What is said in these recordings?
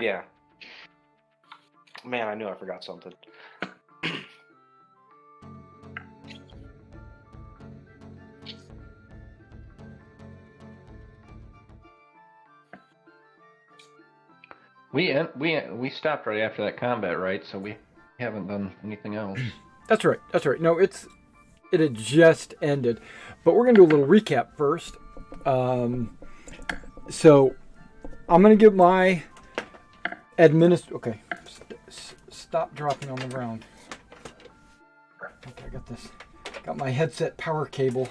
Yeah. Man, I knew I forgot something. We stopped right after that combat, right? So we haven't done anything else. That's right. That's right. No, it had just ended, but we're gonna do a little recap first. So I'm gonna give my Okay, stop dropping on the ground. Okay, I got this. Got my headset power cable.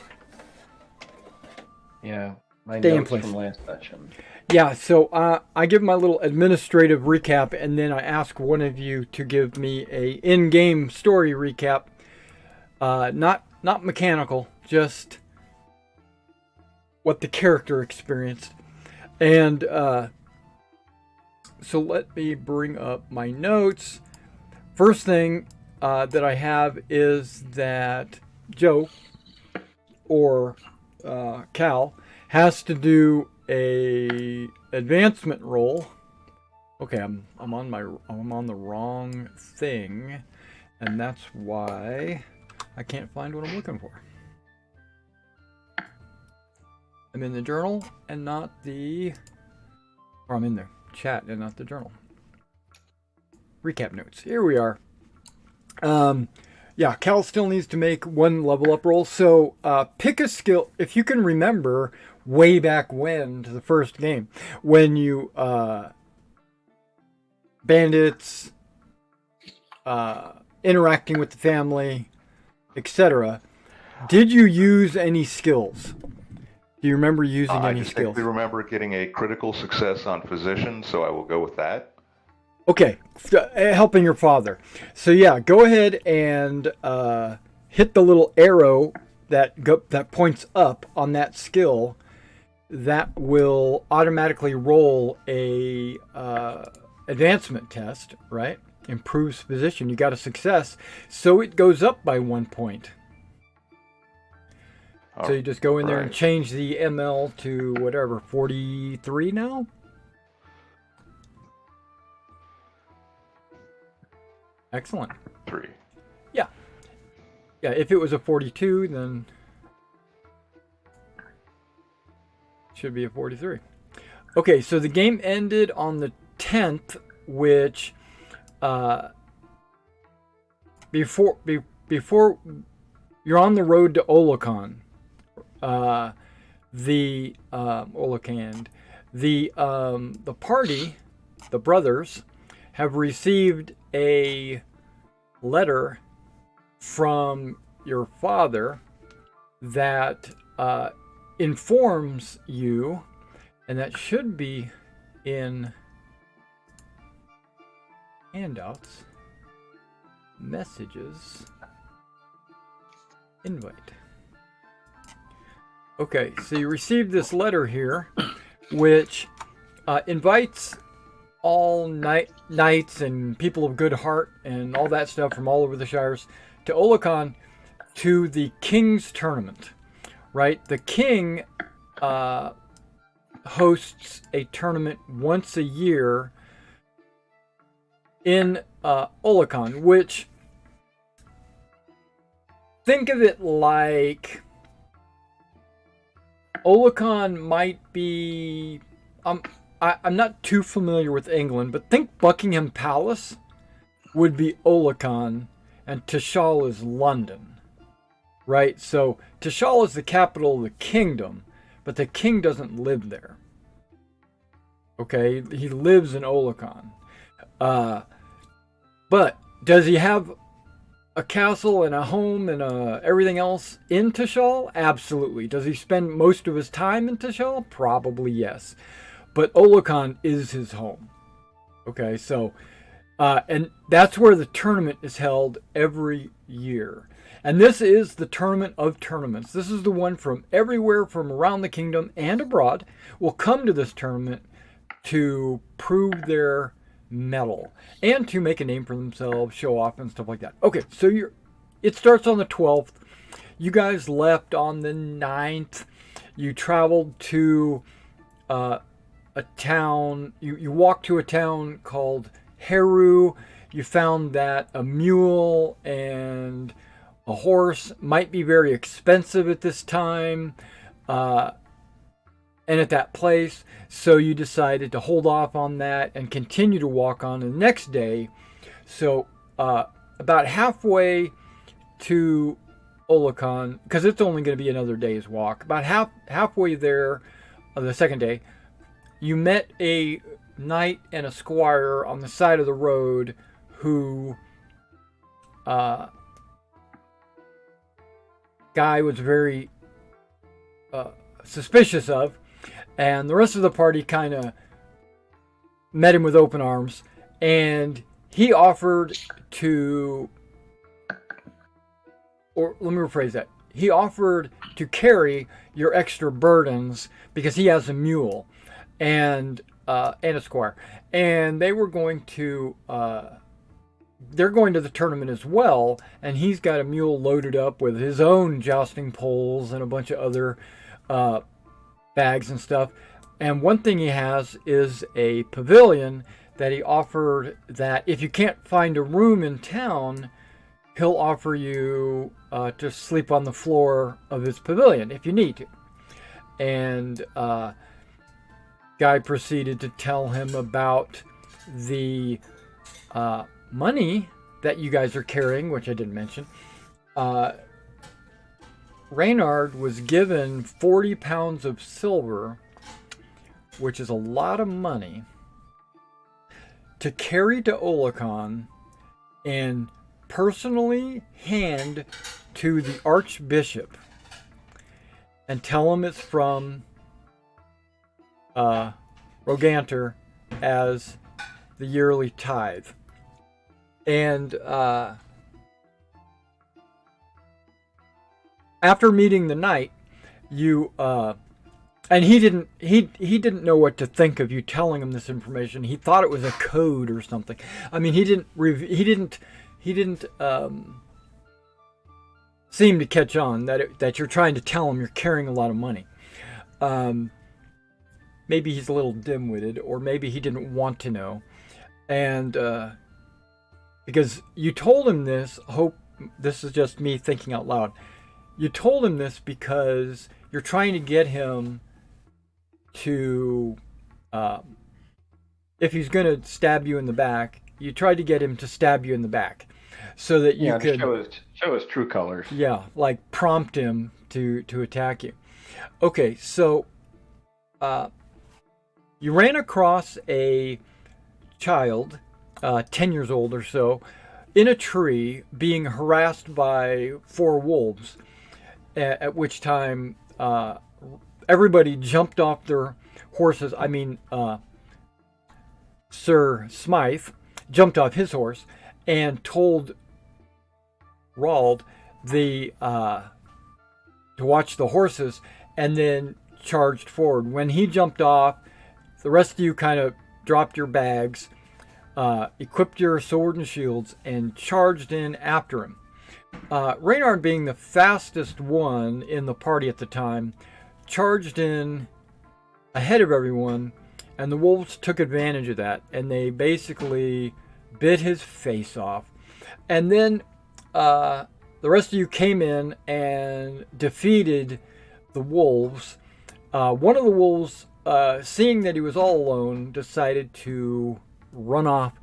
Yeah, my Stay in notes place. from last session. Yeah, so I give my little administrative recap, and then I ask one of you to give me a in-game story recap. Not mechanical, just what the character experienced. And so let me bring up my notes. First thing that I have is that Joe or Cal has to do a advancement roll. Okay, I'm on the wrong thing, and that's why I can't find what I'm looking for. I'm in the journal and not the, or I'm in the chat and not the journal. Recap notes. Here we are. Yeah, Cal still needs to make one level up roll. So pick a skill. If you can remember way back when to the first game, when you bandits, interacting with the family, etc. Did you use any skills? Do you remember using any I skills? distinctly remember getting a critical success on physician, so I will go with that. Okay, helping your father. So yeah, go ahead and hit the little arrow that points up on that skill. That will automatically roll a advancement test, right? Improves position. You got a success, so it goes up by 1 point. So you just go in there and change the ML to whatever, 43 now? Excellent. 3. Yeah. Yeah, if it was a 42, then it should be a 43. Okay, so the game ended on the 10th, which before you're on the road to Olicon. Olicon. The party, the brothers, have received a letter from your father that informs you, and that should be in handouts, messages, invite. Okay, so you received this letter here, which invites all knights and people of good heart and all that stuff from all over the shires to Olicon to the King's Tournament, right? The King hosts a tournament once a year in Olicon, which, think of it like Olicon might be... I'm not too familiar with England, but think Buckingham Palace would be Olicon, and Tishal is London, right? So Tishal is the capital of the kingdom, but the king doesn't live there. Okay, he lives in Olicon. But does he have a castle and a home and everything else in Tishal? Absolutely. Does he spend most of his time in Tishal? Probably yes. But Olicon is his home. Okay, so, and that's where the tournament is held every year. And this is the tournament of tournaments. This is the one from everywhere from around the kingdom and abroad will come to this tournament to prove their mettle and to make a name for themselves, show off and stuff like that. Okay, so it starts on the 12th. You guys left on the 9th. You traveled to a town. You walk to a town called Heru. You found that a mule and a horse might be very expensive at this time and at that place. So you decided to hold off on that and continue to walk on the next day. So about halfway to Olicon, because it's only going to be another day's walk, about halfway there, the second day, you met a knight and a squire on the side of the road who guy was very suspicious of, and the rest of the party kind of met him with open arms, and he offered to, or let me rephrase that, he offered to carry your extra burdens because he has a mule and a squire, and they were going to they're going to the tournament as well, and he's got a mule loaded up with his own jousting poles and a bunch of other bags and stuff. And one thing he has is a pavilion that he offered that if you can't find a room in town, he'll offer you to sleep on the floor of his pavilion if you need to. And Guy proceeded to tell him about the money that you guys are carrying, which I didn't mention. Reynard was given 40 pounds of silver, which is a lot of money, to carry to Olicon and personally hand to the Archbishop and tell him it's from Roganter as the yearly tithe. And after meeting the knight, you and he didn't know what to think of you telling him this information. He thought it was a code or something. I mean, he didn't seem to catch on that you're trying to tell him you're carrying a lot of money. Maybe he's a little dim-witted, or maybe he didn't want to know. And because you told him this, hope this is just me thinking out loud. You told him this because you're trying to get him to, if he's going to stab you in the back, you tried to get him to stab you in the back, so that you could show his true colors. Yeah, like prompt him to attack you. Okay, so you ran across a child, 10 years old or so, in a tree being harassed by 4 wolves, at which time everybody jumped off their horses. I mean, Sir Smythe jumped off his horse and told Rald to watch the horses, and then charged forward. When he jumped off, the rest of you kind of dropped your bags, equipped your sword and shields, and charged in after him. Reynard, being the fastest one in the party at the time, charged in ahead of everyone, and the wolves took advantage of that, and they basically bit his face off. And then the rest of you came in and defeated the wolves. One of the wolves, seeing that he was all alone, decided to run off.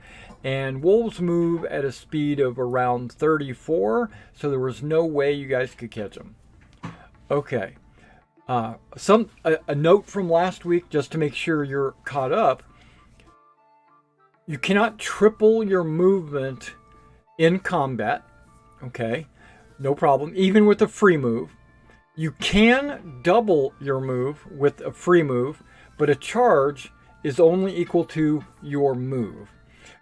And wolves move at a speed of around 34, so there was no way you guys could catch them. Okay. A note from last week, just to make sure you're caught up. You cannot triple your movement in combat. Okay. No problem. Even with a free move. You can double your move with a free move, but a charge is only equal to your move.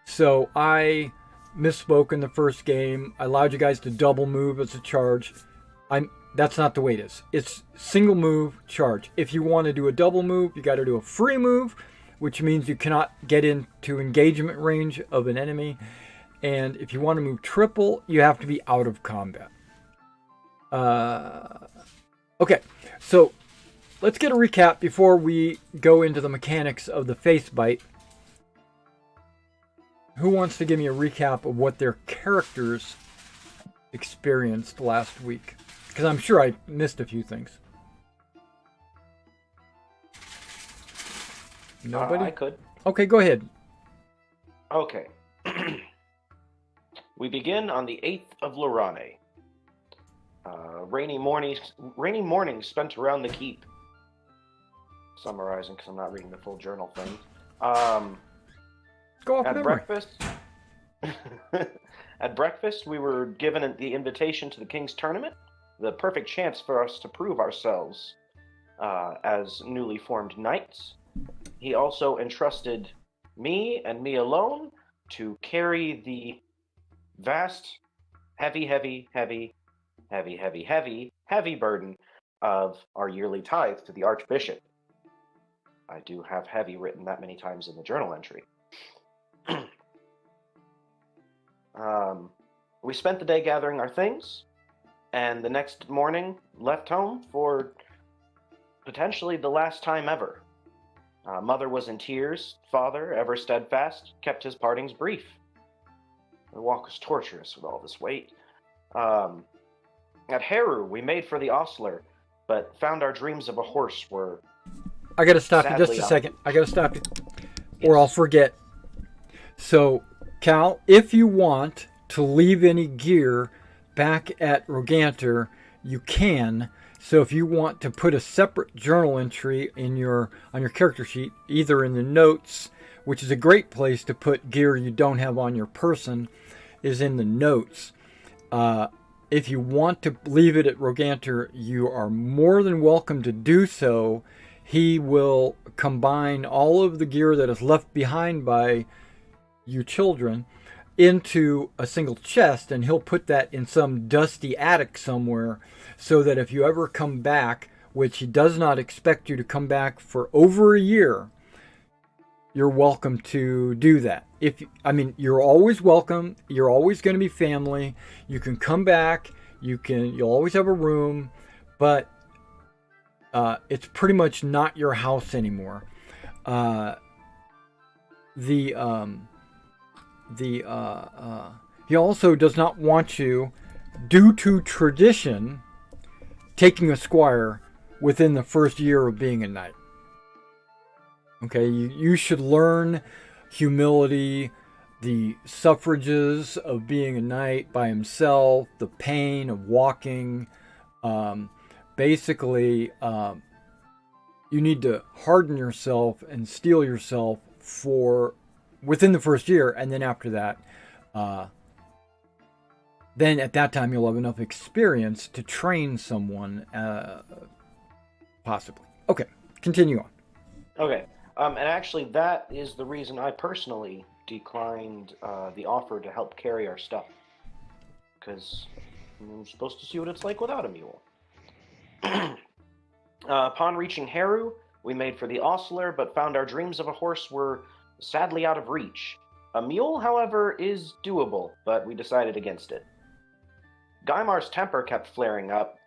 So I misspoke in the first game. I allowed you guys to double move as a charge. That's not the way it is. It's single move, charge. If you want to do a double move, you got to do a free move, which means you cannot get into engagement range of an enemy. And if you want to move triple, you have to be out of combat. Okay, so let's get a recap before we go into the mechanics of the face bite. Who wants to give me a recap of what their characters experienced last week? Because I'm sure I missed a few things. Nobody? I could. Okay, go ahead. Okay. We begin on the 8th of Lorane. Rainy morning spent around the keep. Summarizing because I'm not reading the full journal thing. Go off At memory. breakfast, we were given the invitation to the King's Tournament, the perfect chance for us to prove ourselves as newly formed knights. He also entrusted me and me alone to carry the vast, heavy burden of our yearly tithe to the Archbishop. I do have heavy written that many times in the journal entry. We spent the day gathering our things, and the next morning left home for potentially the last time ever. Mother was in tears. Father, ever steadfast, kept his partings brief. The walk was torturous with all this weight. At Heru, we made for the ostler, but found our dreams of a horse were... I gotta stop you just a second. I gotta stop you, or I'll forget. So, Cal, if you want to leave any gear back at Roganter, you can. So if you want to put a separate journal entry on your character sheet, either in the notes, which is a great place to put gear you don't have on your person, is in the notes. If you want to leave it at Roganter, you are more than welcome to do so. He will combine all of the gear that is left behind by you children into a single chest, and he'll put that in some dusty attic somewhere, so that if you ever come back, which he does not expect you to come back for over a year, you're welcome to do that. You're always welcome. You're always going to be family. You can come back. You'll always have a room, but it's pretty much not your house anymore. He also does not want you, due to tradition, taking a squire within the first year of being a knight. Okay, you should learn humility, the suffrages of being a knight by himself, the pain of walking. Basically, you need to harden yourself and steel yourself for within the first year, and then after that, then at that time you'll have enough experience to train someone, possibly. Okay, continue on. Okay, and actually that is the reason I personally declined the offer to help carry our stuff, because I'm supposed to see what it's like without a mule. Upon reaching Heru, we made for the ostler, but found our dreams of a horse were sadly out of reach. A mule, however, is doable, but we decided against it. Guymar's temper kept flaring up.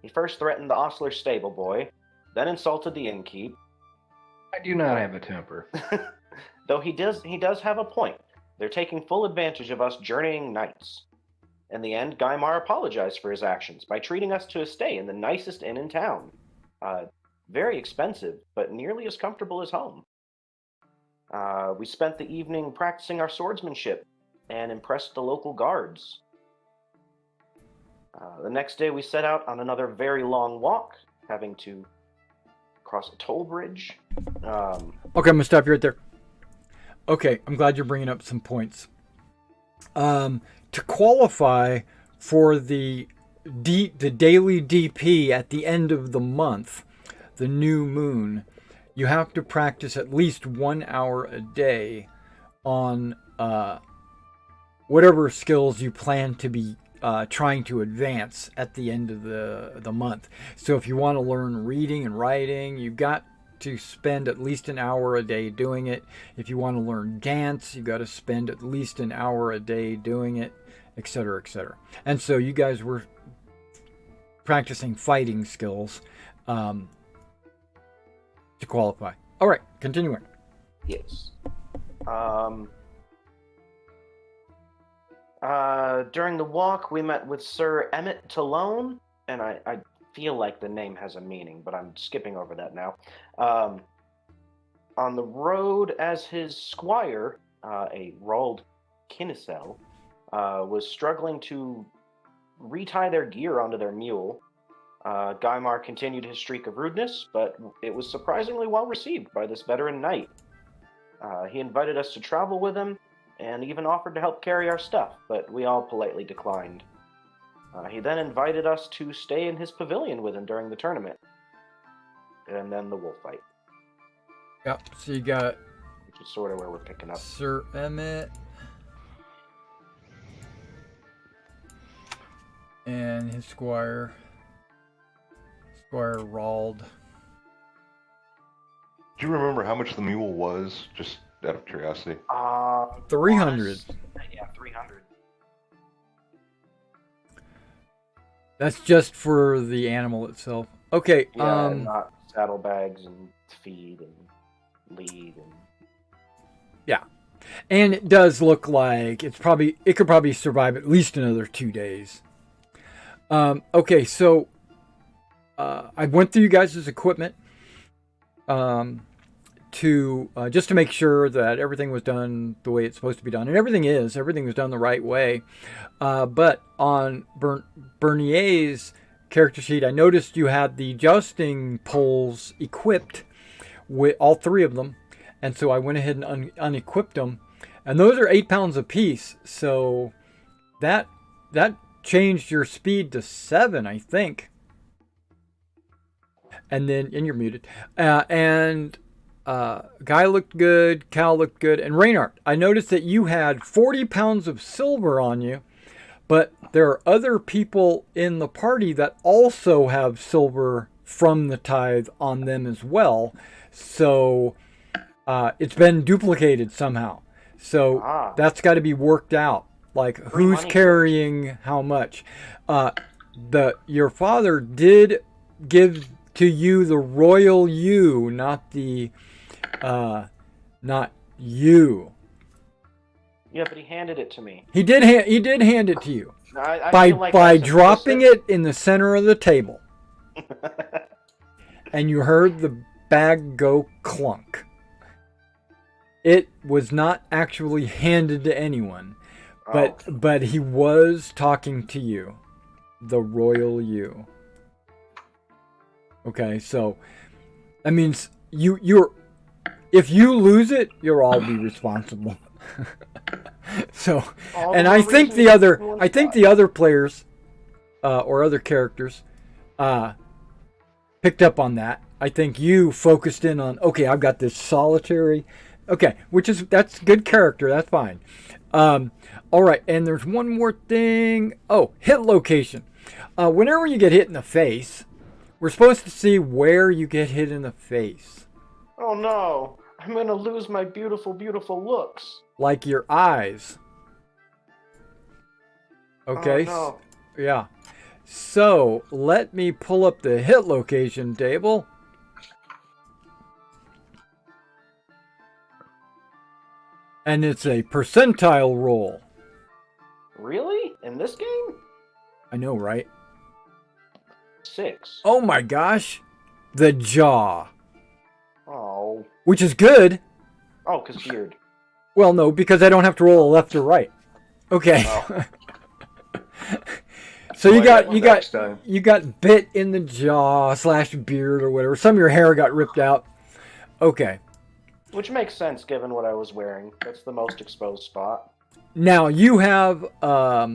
He first threatened the ostler's stable boy, then insulted the innkeep. I do not have a temper. Though he does have a point. They're taking full advantage of us journeying knights. In the end, Guymar apologized for his actions by treating us to a stay in the nicest inn in town. Very expensive, but nearly as comfortable as home. We spent the evening practicing our swordsmanship and impressed the local guards. The next day we set out on another very long walk, having to cross a toll bridge. Okay, I'm going to stop you right there. Okay, I'm glad you're bringing up some points. To qualify for the daily DP at the end of the month, the new moon, you have to practice at least 1 hour a day on whatever skills you plan to be trying to advance at the end of the month. So if you want to learn reading and writing, you've got to spend at least an hour a day doing it. If you want to learn dance, you got to spend at least an hour a day doing it, etc., etc. And so you guys were practicing fighting skills. qualify. All right, continuing. Yes. During the walk, we met with Sir Emmett Talone, and I feel like the name has a meaning, but I'm skipping over that now. On the road as his squire, a Roald Kinsell, was struggling to retie their gear onto their mule. Guymar continued his streak of rudeness, but it was surprisingly well received by this veteran knight. He invited us to travel with him, and even offered to help carry our stuff, but we all politely declined. He then invited us to stay in his pavilion with him during the tournament. And then the wolf fight. Yep, so you got... Which is sort of where we're picking up. Sir Emmett. And his squire. Squire Rald. Do you remember how much the mule was, just out of curiosity? 300. Yeah, 300. That's just for the animal itself. Okay, Yeah, not saddlebags and feed and lead and... Yeah. And it does look like it could probably survive at least another 2 days. Okay, so I went through you guys' equipment to just to make sure that everything was done the way it's supposed to be done, and everything was done the right way. But on Bernier's character sheet, I noticed you had the jousting poles equipped with all 3 of them, and so I went ahead and unequipped them, and those are 8 pounds apiece. So that changed your speed to 7, I think. And you're muted. Guy looked good, Cal looked good, and Reynard, I noticed that you had 40 pounds of silver on you, but there are other people in the party that also have silver from the Tithe on them as well. So it's been duplicated somehow. So that's got to be worked out. Like, who's carrying how much? Your father did give to you the royal you, not you. Yeah, but he handed it to me. He did hand it to you. I by feel like by that's dropping implicit. it in the center of the table. And you heard the bag go clunk. It was not actually handed to anyone, but he was talking to you, the royal you. Okay, so that means you're if you lose it, you'll all be responsible. So, and I think the other players or other characters picked up on that. I think you focused in on, okay, I've got this solitary, okay, that's good character, that's fine. All right, and there's one more thing. Oh, hit location. Whenever you get hit in the face, we're supposed to see where you get hit in the face. Oh no, I'm gonna lose my beautiful, beautiful looks. Like your eyes. Okay. Oh, no. Yeah. So let me pull up the hit location table. And it's a percentile roll. Really? In this game? I know, right? 6. Oh my gosh. The jaw. Oh. Which is good. Oh, because beard. Well, no, because I don't have to roll a left or right. Okay. Oh. So Well, I got one next time. you got bit in the jaw / beard or whatever. Some of your hair got ripped out. Okay. Which makes sense given what I was wearing. That's the most exposed spot. Now you have a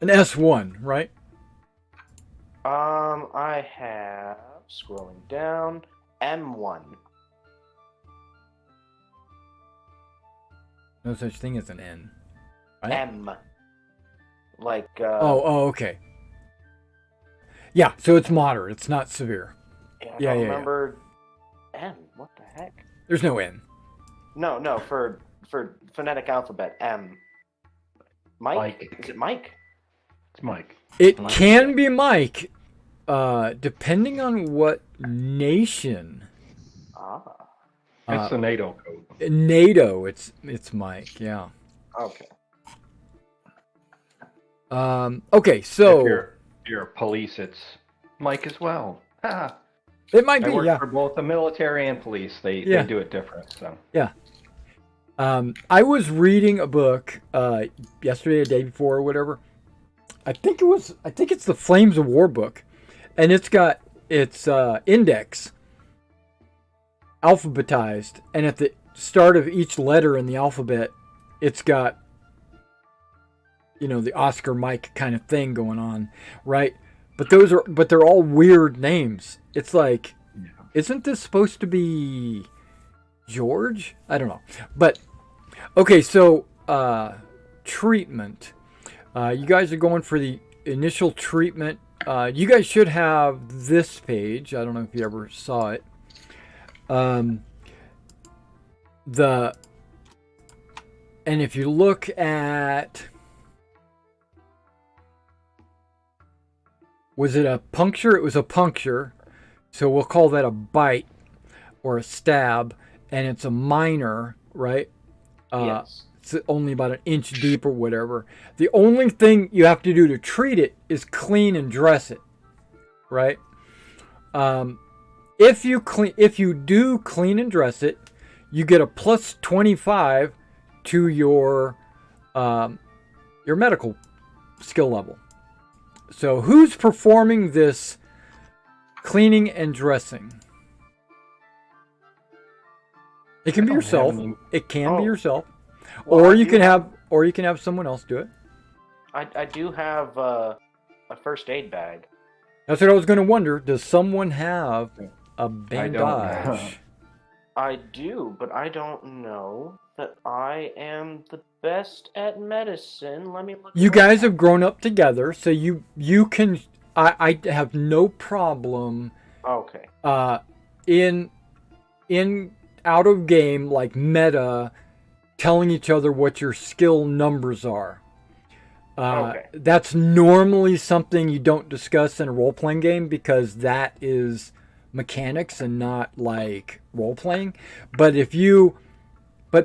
an S1, right? I have, scrolling down, M1. No such thing as an N. Right? M. Like, Oh, okay. Yeah, so it's moderate. It's not severe. I yeah, don't yeah. remember. M? What the heck? There's no N. No, for phonetic alphabet, M. Mike? Mike. Is it Mike? It's Mike. It Mike, can yeah. be Mike, depending on what nation. Ah, It's the NATO code. NATO, it's Mike. Yeah. okay. Okay, so If you're police, it's Mike as well. Ha! it might I be. work Yeah. for both the military and police. They do it different. So I was reading a book yesterday, or the day before, or whatever. I think it's the Flames of War book, and it's got its index alphabetized, and at the start of each letter in the alphabet, it's got, the Oscar Mike kind of thing going on, right? But they're all weird names. It's like, isn't this supposed to be George? I don't know. But okay, so treatment. You guys are going for the initial treatment. You guys should have this page. I don't know if you ever saw it. And if you look at, was it a puncture? It was a puncture. So we'll call that a bite or a stab. And it's a minor, right? Yes. It's only about an inch deep or whatever. The only thing you have to do to treat it is clean and dress it, right? If you do clean and dress it, you get a plus 25 to your medical skill level. So who's performing this cleaning and dressing? It can be yourself. It can be yourself, or you can have someone else do it. I do have a first aid bag. That's what I was going to wonder. Does someone have a bandage? I do, but I don't know that I am the best at medicine. Let me look. You guys have grown up together, so you can. I have no problem. Okay. In out of game, like meta, telling each other what your skill numbers are. Okay. That's normally something you don't discuss in a role-playing game because that is mechanics and not like role-playing. But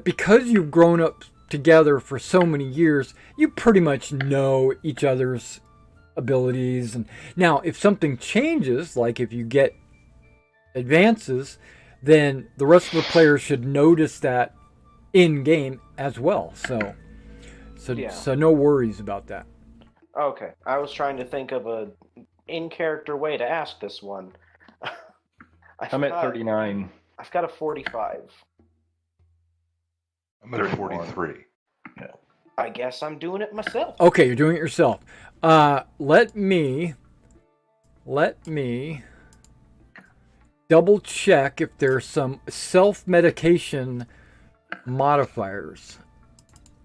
because you've grown up together for so many years, you pretty much know each other's abilities. And now, if something changes, like if you get advances, then the rest of the players should notice that in game as well. So no worries about that. Okay. I was trying to think of a in-character way to ask this one. I'm at 39. I've got a 45. I'm at 43. Yeah. I guess I'm doing it myself. Okay, you're doing it yourself. Let me double check if there's some self-medication modifiers.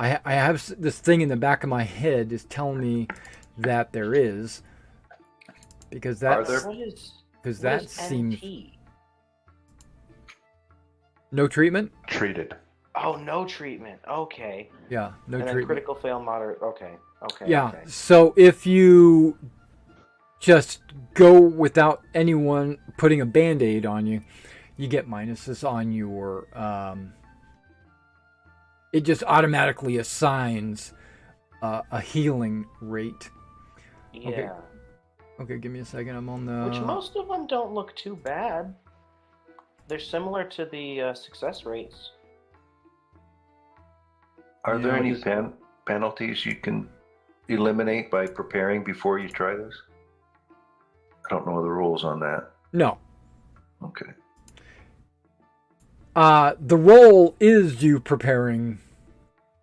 I have this thing in the back of my head is telling me that there is, because that seems NT? no treatment. Treated. Oh, no treatment. Okay. Yeah, no and then treatment. critical fail moderate. Okay. Yeah. Okay. So if you just go without anyone putting a band-aid on you, you get minuses on your it just automatically assigns a healing rate. Yeah. Okay, give me a second. I'm on the... Which most of them don't look too bad. They're similar to the success rates. Are there any penalties you can eliminate by preparing before you try this? I don't know the rules on that. No. Okay. The role is you preparing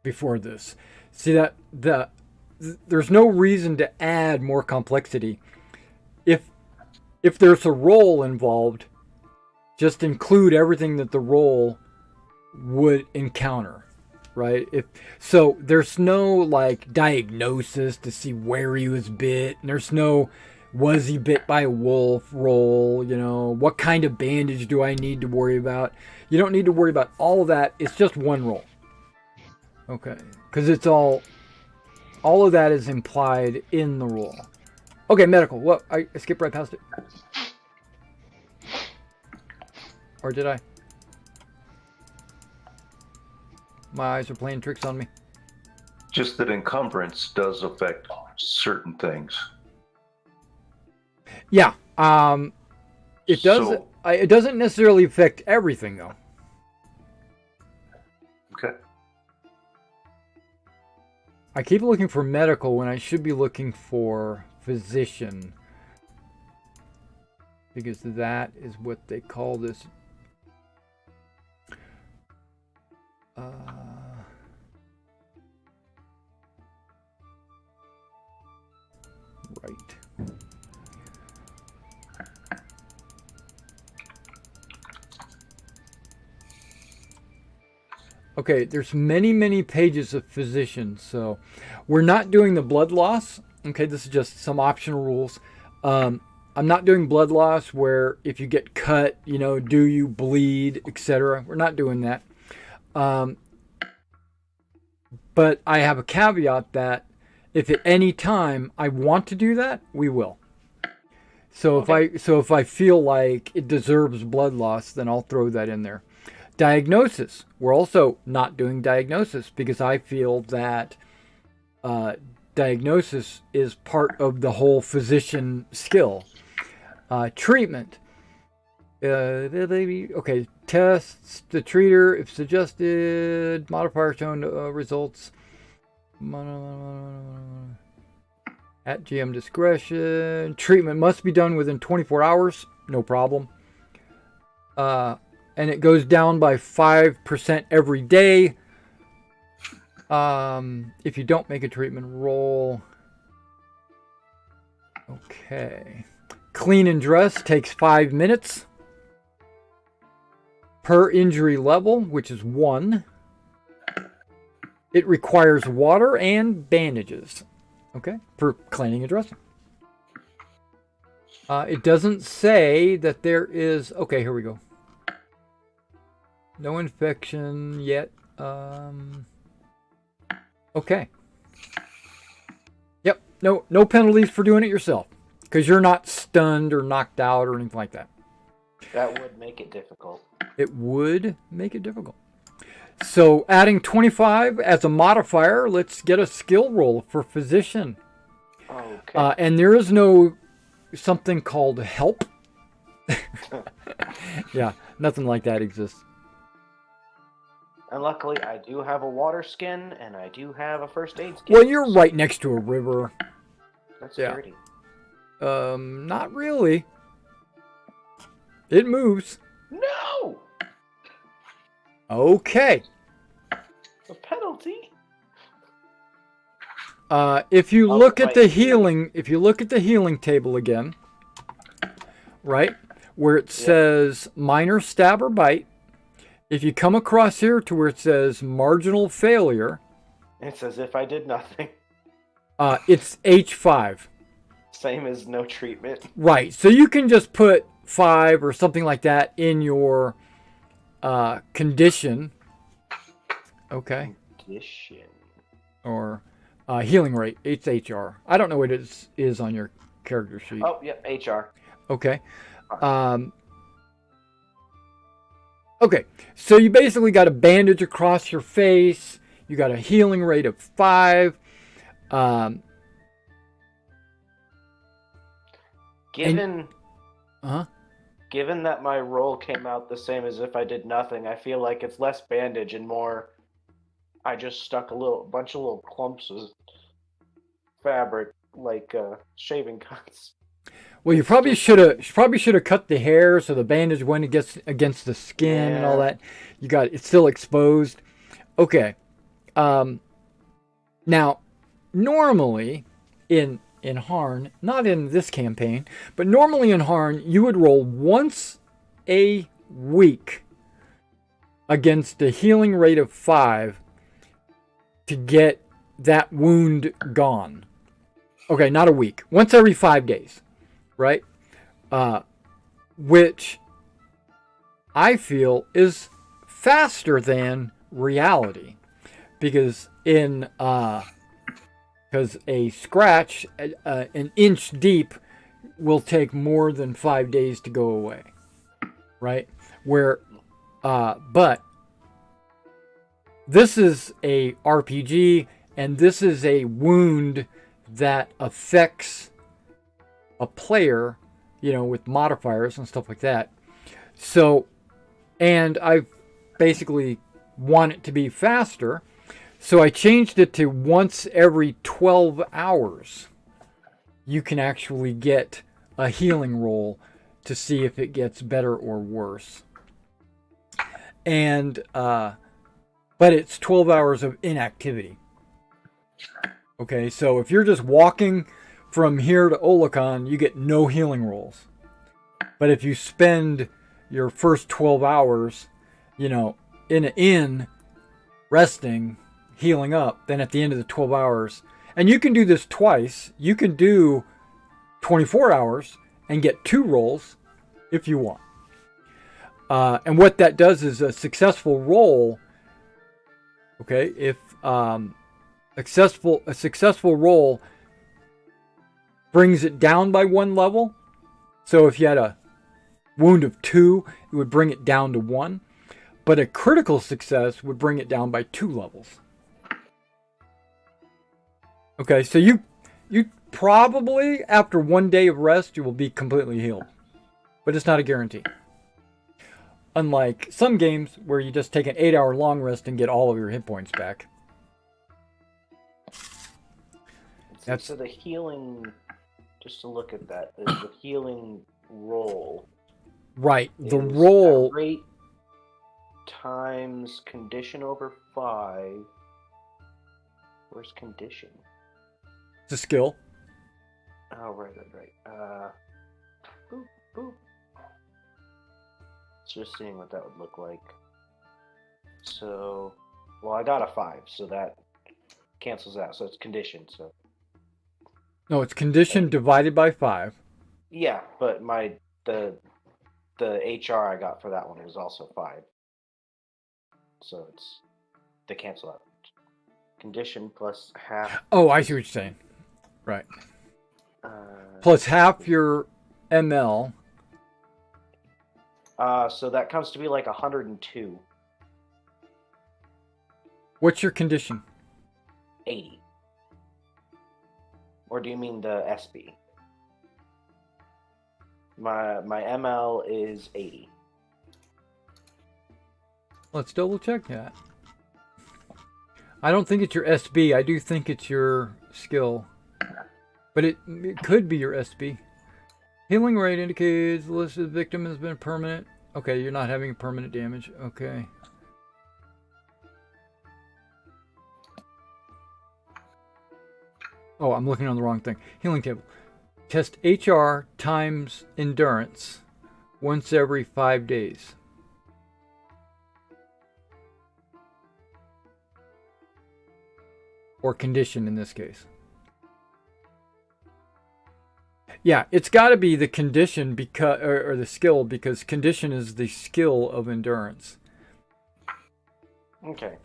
before this. See that there's no reason to add more complexity. If there's a role involved, just include everything that the role would encounter, right? So there's no like diagnosis to see where he was bit, and there's no was he bit by a wolf roll, what kind of bandage do I need to worry about? You don't need to worry about all of that. It's just one roll. Okay. Because it's all All of that is implied in the rule. Okay, medical. What? I skipped right past it. Or did I? My eyes are playing tricks on me. Just that encumbrance does affect certain things. Yeah. It does. So- It doesn't necessarily affect everything, though. Okay. I keep looking for medical when I should be looking for physician. Because that is what they call this. Right. Okay, there's many pages of physician, so we're not doing the blood loss. Okay, this is just some optional rules. I'm not doing blood loss where if you get cut, do you bleed, etc. We're not doing that. But I have a caveat that if at any time I want to do that, we will. So if I feel like it deserves blood loss, then I'll throw that in there. Diagnosis. We're also not doing diagnosis because I feel that diagnosis is part of the whole physician skill. Treatment. Okay, tests the treater if suggested. Modifier shown results at GM discretion. Treatment must be done within 24 hours. No problem. And it goes down by 5% every day. If you don't make a treatment roll. Okay. Clean and dress takes 5 minutes. Per injury level, which is 1. It requires water and bandages. Okay, for cleaning and dressing. It doesn't say that there is... Okay, here we go. No infection yet. Okay. Yep, no penalties for doing it yourself. Because you're not stunned or knocked out or anything like that. That would make it difficult. It would make it difficult. So adding 25 as a modifier, let's get a skill roll for physician. Okay. And there is no something called help. Yeah, nothing like that exists. And luckily, I do have a water skin, and I do have a first aid skin. Well, you're right next to a river. That's Yeah. dirty. Not really. It moves. No! Okay. A penalty? If you Oh, look at the right. healing table again, right, where it says minor stab or bite, if you come across here to where it says marginal failure, It's as if I did nothing. it's H5. Same as no treatment. Right. So you can just put 5 or something like that in your condition. Okay. Condition. Or healing rate. It's HR. I don't know what it is on your character sheet. Oh, yep, HR. Okay. Okay. So you basically got a bandage across your face. You got a healing rate of 5. Given that my roll came out the same as if I did nothing, I feel like it's less bandage and more I just stuck a bunch of little clumps of fabric like shaving cuts. Well, you probably should have cut the hair so the bandage went against the skin and all that. It's still exposed. Okay. Now, normally in Harn, not in this campaign, but normally in Harn, you would roll once a week against a healing rate of 5 to get that wound gone. Okay, not a week. Once every 5 days, right? Which I feel is faster than reality. Because in because a scratch an inch deep will take more than 5 days to go away, right? But this is a RPG, and this is a wound that affects a player, with modifiers and stuff like that. So, and I basically want it to be faster, so I changed it to once every 12 hours. You can actually get a healing roll to see if it gets better or worse. And, but it's 12 hours of inactivity. Okay, so if you're just walking from here to Olicon, you get no healing rolls. But if you spend your first 12 hours, in an inn, resting, healing up, then at the end of the 12 hours, and you can do this twice, you can do 24 hours and get 2 rolls if you want. And what that does is a successful roll, okay, if a successful roll brings it down by 1 level. So if you had a wound of 2, it would bring it down to 1. But a critical success would bring it down by 2 levels. Okay, so you probably, after 1 day of rest, you will be completely healed. But it's not a guarantee. Unlike some games where you just take an 8-hour long rest and get all of your hit points back. So the healing, just to look at that, is the healing roll. Right, the roll. Rate times condition over 5. Where's condition? It's a skill. Oh, right. Boop, boop. Just seeing what that would look like. So, well, I got a 5, so that cancels out. So it's condition. So. No, it's condition divided by 5. Yeah, but the HR I got for that one was also 5. So they cancel out. Condition plus half. Oh, I see what you're saying. Right. Plus half your ML. So that comes to be like 102. What's your condition? 80. Or do you mean the SB? My ML is 80. Let's double check that. I don't think it's your SB. I do think it's your skill. But it could be your SB. Healing rate indicates the list of the victim has been permanent. Okay, you're not having permanent damage. Okay. Oh, I'm looking on the wrong thing. Healing table. Test HR times endurance once every 5 days. Or condition in this case. Yeah, it's got to be the condition because, or the skill, because condition is the skill of endurance. Okay.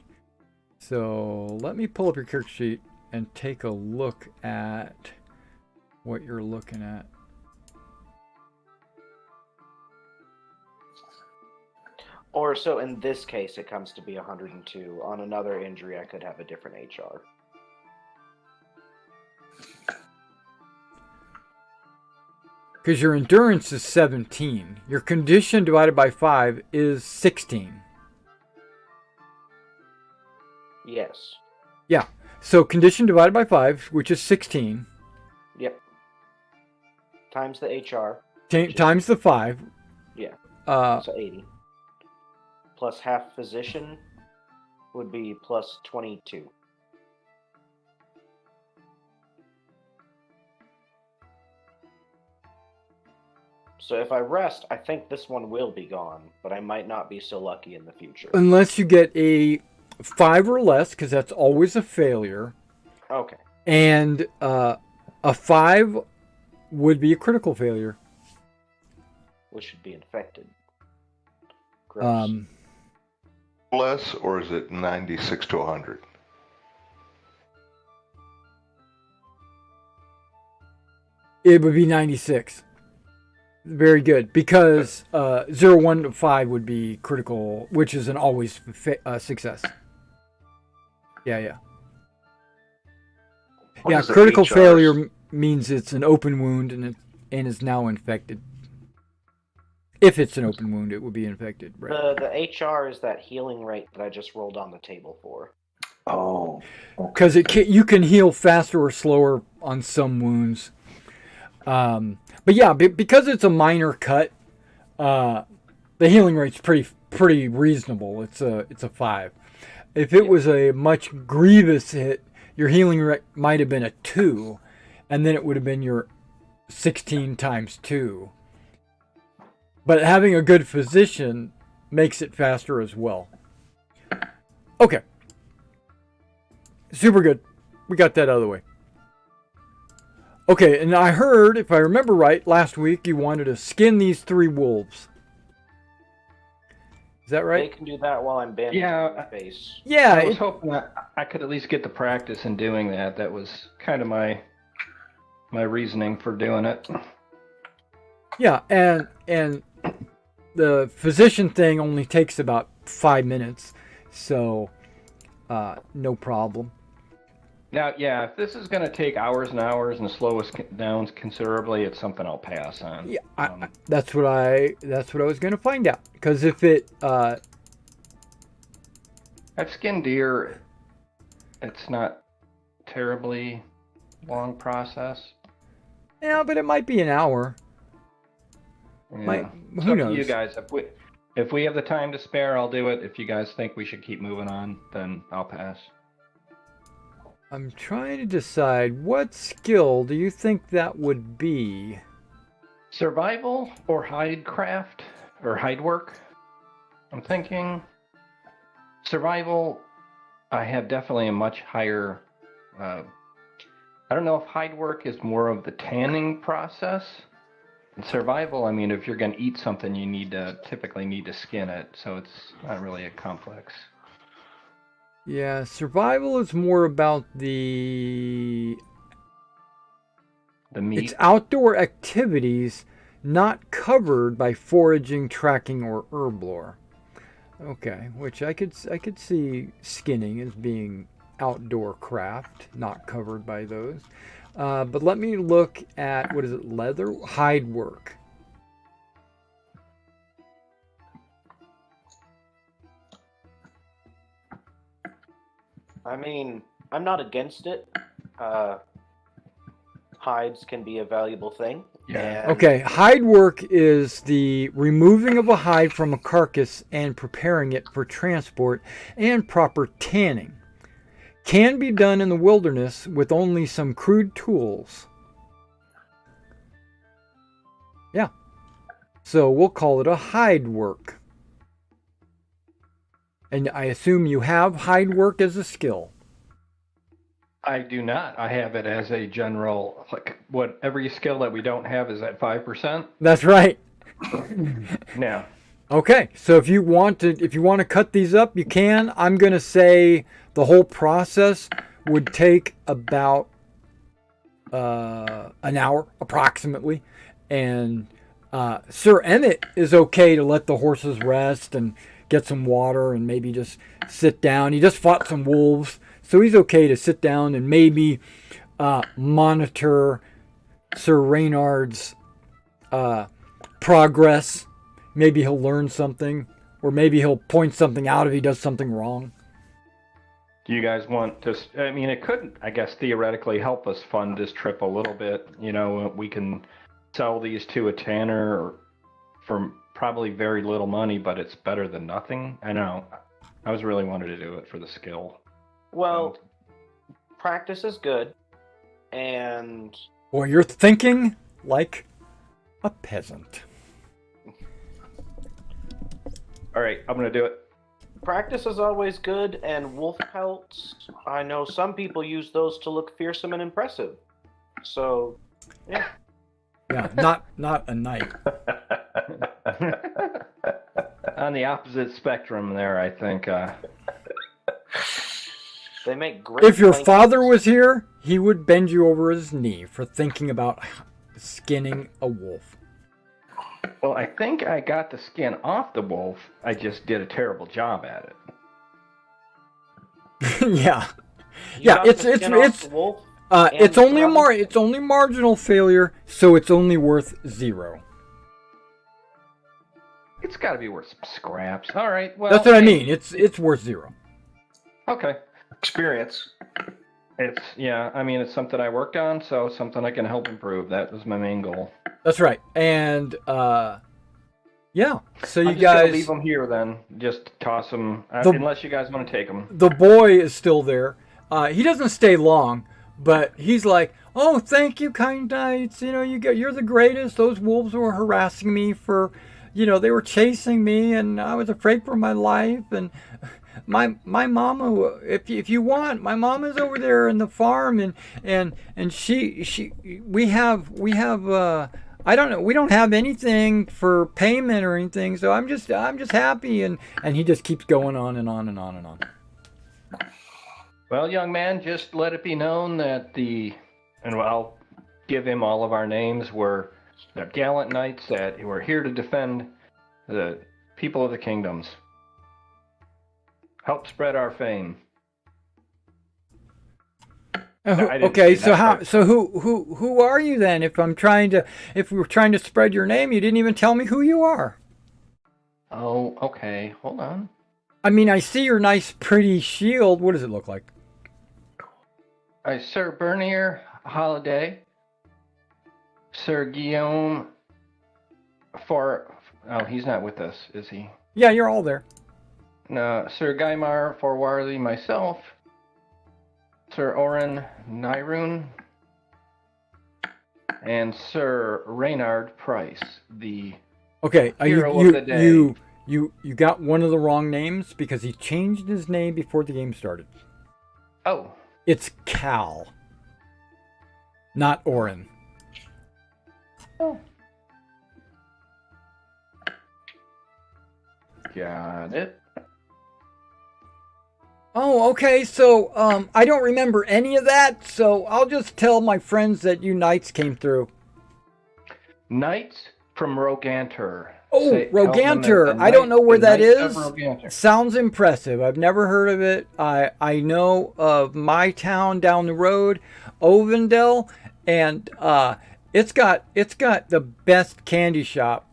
So let me pull up your character sheet and take a look at what you're looking at. Or so in this case, it comes to be 102. On another injury, I could have a different HR. Because your endurance is 17. Your condition divided by 5 is 16. Yes. Yeah. So condition divided by 5, which is 16. Yep. Times the HR. Times the 5. Yeah. So 80. Plus half physician would be plus 22. So if I rest, I think this one will be gone, but I might not be so lucky in the future. Unless you get a 5 or less, because that's always a failure. Okay. And a 5 would be a critical failure. Which should be infected. Gross. Less, or is it 96 to 100? It would be 96. Very good, because 0, 1 to 5 would be critical, which is an always success. Yeah. What Yeah, is the critical HRs? failure means it's an open wound and is now infected. If it's an open wound, it would be infected, right? The HR is that healing rate that I just rolled on the table for. Oh, Because you can heal faster or slower on some wounds. But yeah, because it's a minor cut, the healing rate's pretty reasonable. It's a 5. If it was a much grievous hit, your healing rate might have been a 2, and then it would have been your 16 times 2. But having a good physician makes it faster as well. Okay. Super good. We got that out of the way. Okay, and I heard, if I remember right, last week you wanted to skin these 3 wolves. Is that right? They can do that while I'm bandaging my face. Yeah. I was hoping that I could at least get the practice in doing that. That was kind of my reasoning for doing it. Yeah, and the physician thing only takes about 5 minutes, so no problem. Now, yeah, if this is going to take hours and hours and slow us down considerably, it's something I'll pass on. Yeah, that's what I was going to find out. Because if it, I've skinned deer. It's not terribly long process. yeah, but it might be an hour. Yeah. Who knows? You guys, if we have the time to spare, I'll do it. If you guys think we should keep moving on, then I'll pass. I'm trying to decide what skill do you think that would be? Survival or hide craft or hide work? I'm thinking survival. I have definitely a much higher. I don't know if hide work is more of the tanning process. In survival, I mean, if you're going to eat something, you typically need to skin it, so it's not really a complex. Yeah, survival is more about the meat. It's outdoor activities not covered by foraging, tracking, or herb lore. Okay, which I could see skinning as being outdoor craft, not covered by those. But let me look at, what is it, leather? Hide work. I mean, I'm not against it. Hides can be a valuable thing. Yeah. Okay, hide work is the removing of a hide from a carcass and preparing it for transport and proper tanning. Can be done in the wilderness with only some crude tools. Yeah. So we'll call it a hide work. And I assume you have hide work as a skill. I do not. I have it as a general, what every skill that we don't have is at 5%. That's right. Now. Okay, so if you want to cut these up, you can. I'm going to say the whole process would take about an hour approximately, and Sir Emmett is okay to let the horses rest and get some water and maybe just sit down. He just fought some wolves, so he's okay to sit down and maybe monitor Sir Reynard's progress. Maybe he'll learn something, or maybe he'll point something out if he does something wrong. Do you guys want to, I mean, it could, I guess, theoretically help us fund this trip a little bit. You know, we can sell these to a tanner for probably very little money, but it's better than nothing. I know. I was really wanted to do it for the skill. Well, practice is good, and... Well, you're thinking like a peasant. All right, I'm going to do it. Practice is always good, and wolf pelts, I know some people use those to look fearsome and impressive. So, yeah. Yeah, not a knight. On the opposite spectrum there, I think. They make great If your blankets. father was here, he would bend you over his knee for thinking about skinning a wolf. Well, I think I got the skin off the wolf. I just did a terrible job at it. Yeah. You Yeah, got it's the skin off the wolf and it's only the it's only marginal failure, so it's only worth 0. It's got to be worth some scraps. All right. Well, That's what I mean. It's worth 0. Okay. Experience. I mean, it's something I worked on, so something I can help improve. That was my main goal. That's right. And yeah. So you I'm just guys gonna leave them here then. Just toss them, unless you guys want to take them. The boy is still there. He doesn't stay long, but he's like, "Oh, thank you, kind knights. You know, you're the greatest. Those wolves were harassing me for, they were chasing me, and I was afraid for my life. And my mama, if you want, my mama's over there in the farm, and we have I don't know, we don't have anything for payment or anything, so I'm just happy." And he just keeps going on and on and on and on. Well, young man, just let it be known that I'll give him all of our names. We're the gallant knights that were here to defend the people of the kingdoms. Help spread our fame. Okay, so who are you then? If we're trying to spread your name, you didn't even tell me who you are. Oh, okay. Hold on. I mean, I see your nice, pretty shield. What does it look like? Sir Bernier Holiday, Sir Guillaume he's not with us, is he? Yeah, you're all there. No, Sir Guymar Forwarley, myself, Sir Oren Nyrun, and Sir Reynard Price, the hero of the day. You got one of the wrong names because he changed his name before the game started. Oh. It's Cal, not Oren. Oh. Got it. Oh, okay, so I don't remember any of that, so I'll just tell my friends that you knights came through. Knights from Roganter. Oh, Roganter. I don't know where that is. Sounds impressive. I've never heard of it. I know of my town down the road, Ovendale, and it's got the best candy shop.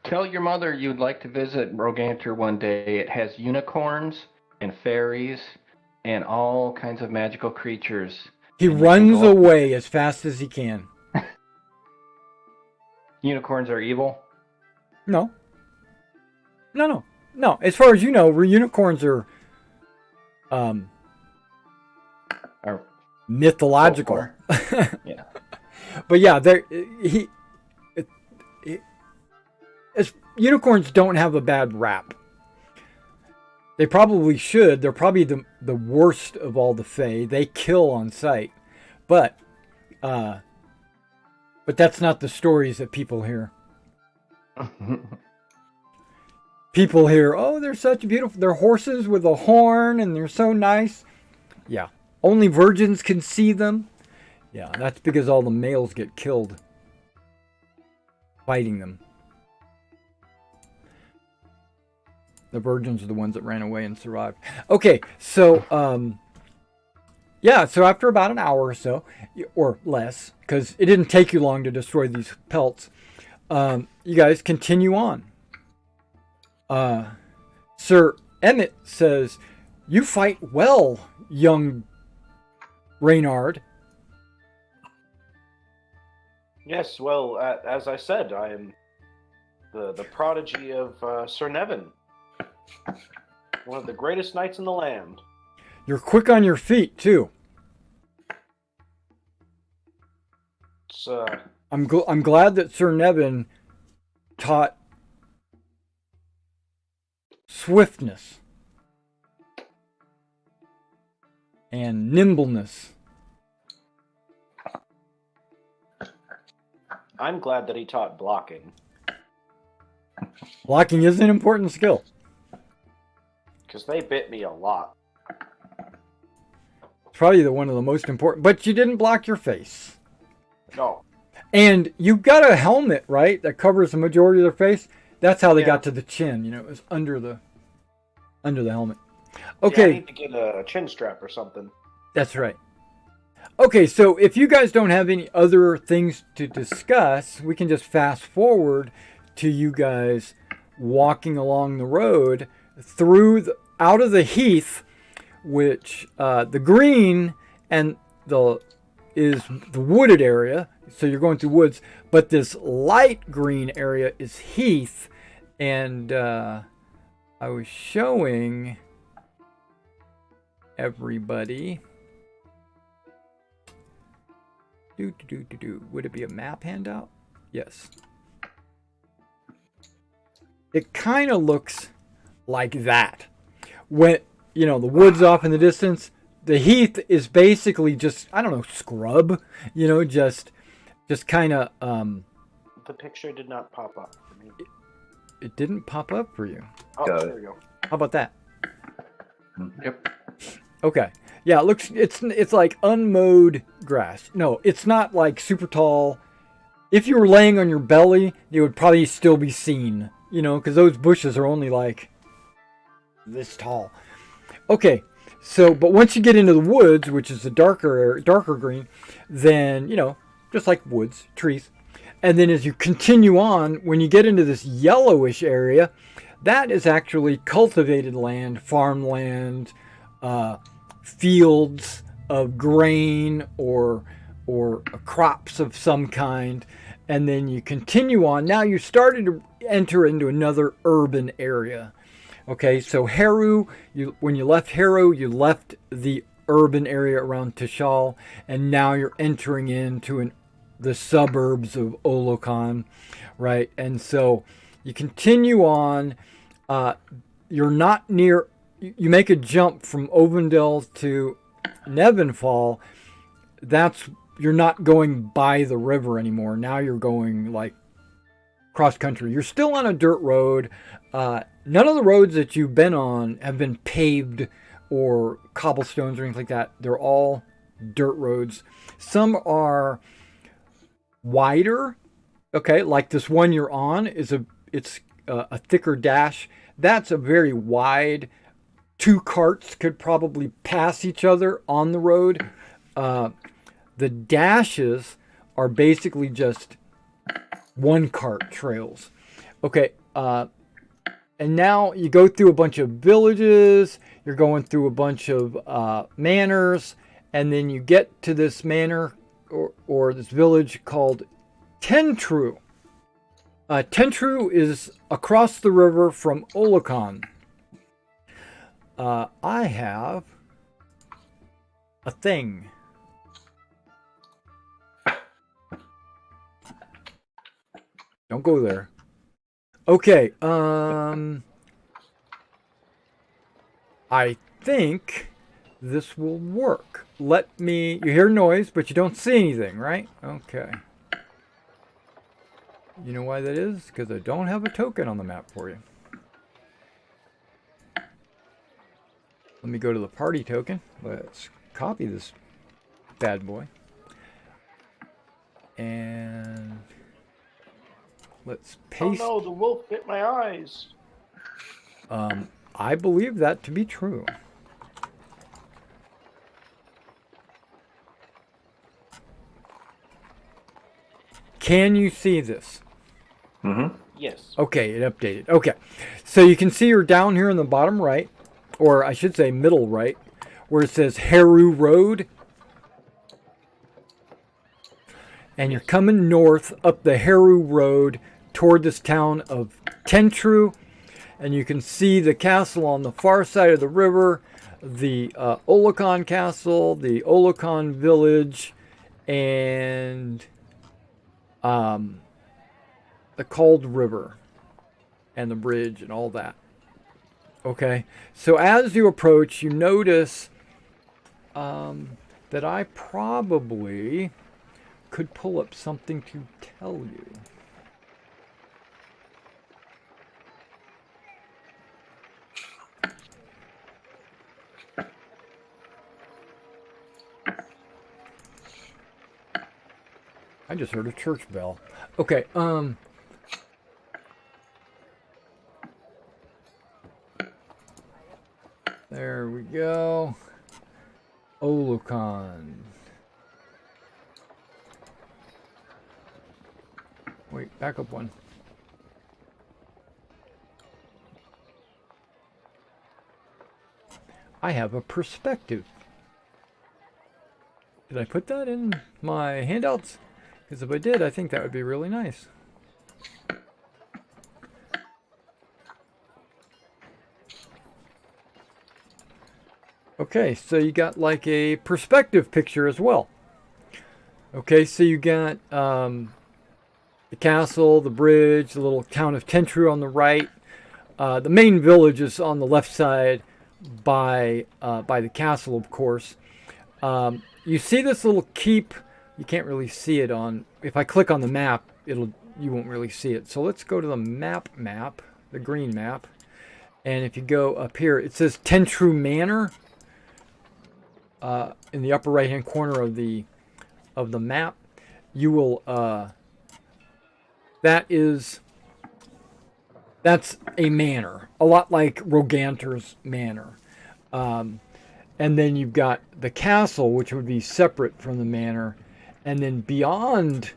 Tell your mother you'd like to visit Roganter one day. It has unicorns and fairies and all kinds of magical creatures. He runs away as fast as he can. Unicorns are evil? No. As far as you know, unicorns are mythological. Yeah. But yeah, unicorns don't have a bad rap. They probably should. They're probably the worst of all the Fae. They kill on sight. But that's not the stories that people hear. People hear, "Oh, they're such beautiful. They're horses with a horn, and they're so nice." Yeah. Only virgins can see them. Yeah, that's because all the males get killed fighting them. The virgins are the ones that ran away and survived. Okay, so so after about an hour or so, or less, because it didn't take you long to destroy these pelts, you guys continue on. Sir Emmett says, "You fight well, young Reynard." Yes, well, as I said, I am the prodigy of Sir Nevin, one of the greatest knights in the land. You're quick on your feet, too. I'm glad that Sir Nevin taught swiftness and nimbleness. I'm glad that he taught blocking. Blocking is an important skill. Because they bit me a lot. It's probably one of the most important. But you didn't block your face. No. And you've got a helmet, right, that covers the majority of their face. That's how they Yeah. got to the chin. You know, it was under the helmet. Yeah, Okay, I need to get a chin strap or something. that's right. Okay, so if you guys don't have any other things to discuss, we can just fast forward to you guys walking along the road out of the heath, which the green and is the wooded area. So you're going through woods, but this light green area is heath, and I was showing everybody. Would it be a map handout? Yes. It kind of looks like that. When, you know, the woods off in the distance, the heath is basically just, I don't know, scrub, you know, just kind of, The picture did not pop up for me. it didn't pop up for you. Oh, Got there we go. How about that? Yep. Okay. Yeah, it looks, it's like unmowed grass. No, it's not like super tall. If you were laying on your belly, it would probably still be seen, you know, because those bushes are only like this tall. Okay, so, but once you get into the woods, which is the darker green, then, you know, just like woods, trees. And then as you continue on, when you get into this yellowish area, that is actually cultivated land, farmland, fields of grain or crops of some kind. And then you continue on. Now you're starting to enter into another urban area. Okay, so Haru, when you left Haru, you left the urban area around Tishal, and now you're entering into the suburbs of Olicon, right? And so you continue on. You're not near. You make a jump from Ovendale to Nevenfall. You're not going by the river anymore. Now you're going like cross country. You're still on a dirt road. None of the roads that you've been on have been paved or cobblestones or anything like that. They're all dirt roads. Some are wider. Okay, like this one you're on it's a thicker dash. That's a very wide. 2 carts could probably pass each other on the road. The dashes are basically just 1 cart trails. Okay, and now you go through a bunch of villages, you're going through a bunch of manors, and then you get to this manor or this village called Tentru. Tentru is across the river from Olicon. I have a thing. Don't go there. Okay, I think this will work. You hear noise, but you don't see anything, right? Okay. You know why that is? Because I don't have a token on the map for you. Let me go to the party token. Let's copy this bad boy. And let's paste. Oh no, the wolf bit my eyes. I believe that to be true. Can you see this? Mm-hmm. Yes. Okay, it updated. Okay, so you can see you're down here in the bottom right, or I should say middle right, where it says Haru Road. And you're coming north up the Haru Road toward this town of Tentru. And you can see the castle on the far side of the river, the Olicon Castle, the Olicon Village, and the Cold River and the bridge and all that. Okay, so as you approach, you notice that I probably could pull up something to tell you. I just heard a church bell. Okay, there we go. Olicon. Wait, back up one. I have a perspective. Did I put that in my handouts? Because if I did, I think that would be really nice. Okay, so you got like a perspective picture as well. Okay, so you got the castle, the bridge, the little town of Tentru on the right. The main village is on the left side by the castle, of course. You see this little keep. You can't really see it on. If I click on the map, you won't really see it. So let's go to the map, the green map, and if you go up here, it says Tentru Manor. In the upper right hand corner of the map, you will that's a manor, a lot like Roganter's manor, and then you've got the castle, which would be separate from the manor, and then beyond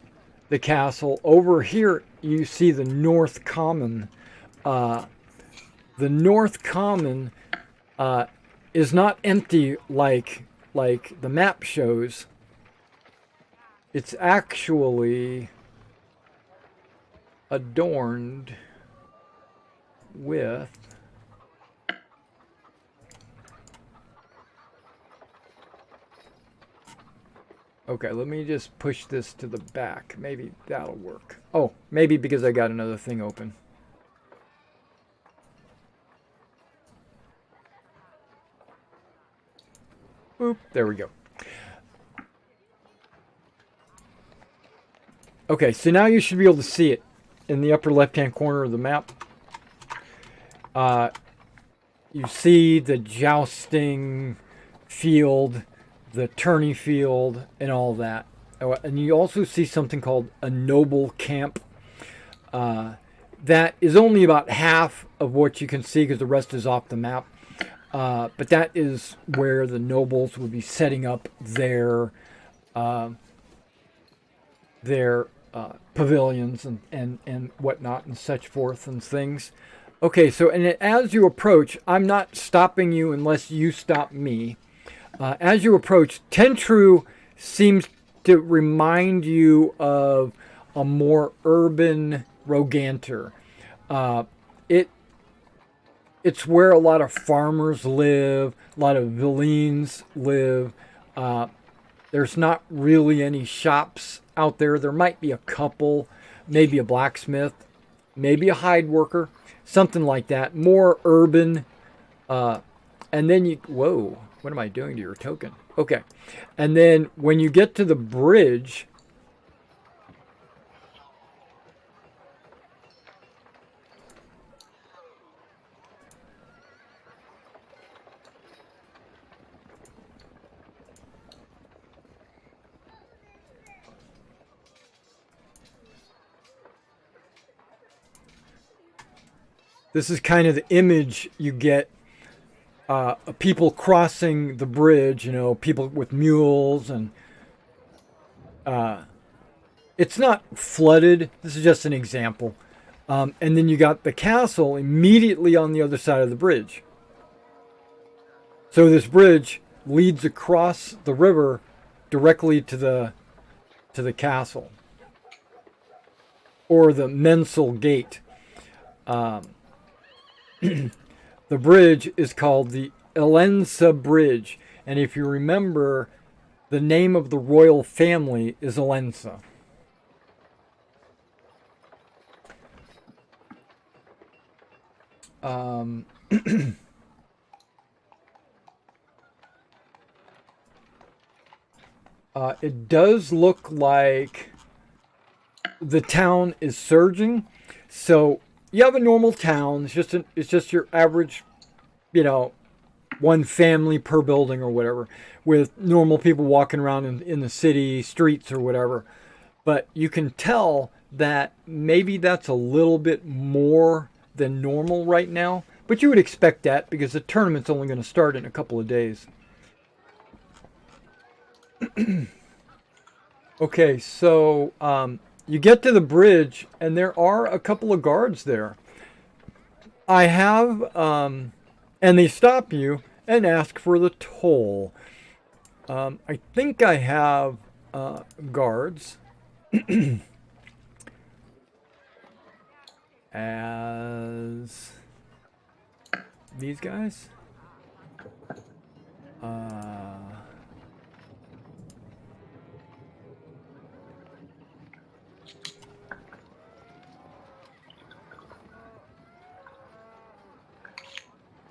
the castle over here you see the North Common. The North Common is not empty like the map shows. It's actually adorned with okay, let me just push this to the back. Maybe that'll work. Oh, maybe because I got another thing open. Boop, there we go. Okay, so now you should be able to see it in the upper left-hand corner of the map. You see the jousting field, the tourney field, and all that. And you also see something called a noble camp. That is only about half of what you can see because the rest is off the map. But that is where the nobles would be setting up their pavilions and whatnot and such forth and things. Okay, so and as you approach, I'm not stopping you unless you stop me. As you approach, Tentru seems to remind you of a more urban Roganter. It's where a lot of farmers live, a lot of villeins live. There's not really any shops out there. There might be a couple, maybe a blacksmith, maybe a hide worker, something like that. More urban. And then whoa, what am I doing to your token? Okay. And then when you get to the bridge, this is kind of the image you get. People crossing the bridge, people with mules, and it's not flooded. This is just an example. And then you got the castle immediately on the other side of the bridge. So this bridge leads across the river directly to the castle, or the mensal gate. The bridge is called the Elensa Bridge, and if you remember, the name of the royal family is Elensa. It does look like the town is surging, so you have a normal town. It's just your average, one family per building or whatever, with normal people walking around in the city streets or whatever. but you can tell that maybe that's a little bit more than normal right now. But you would expect that because the tournament's only going to start in a couple of days. Okay, so you get to the bridge, and there are a couple of guards there. I have, and they stop you and ask for the toll. I think I have guards as these guys.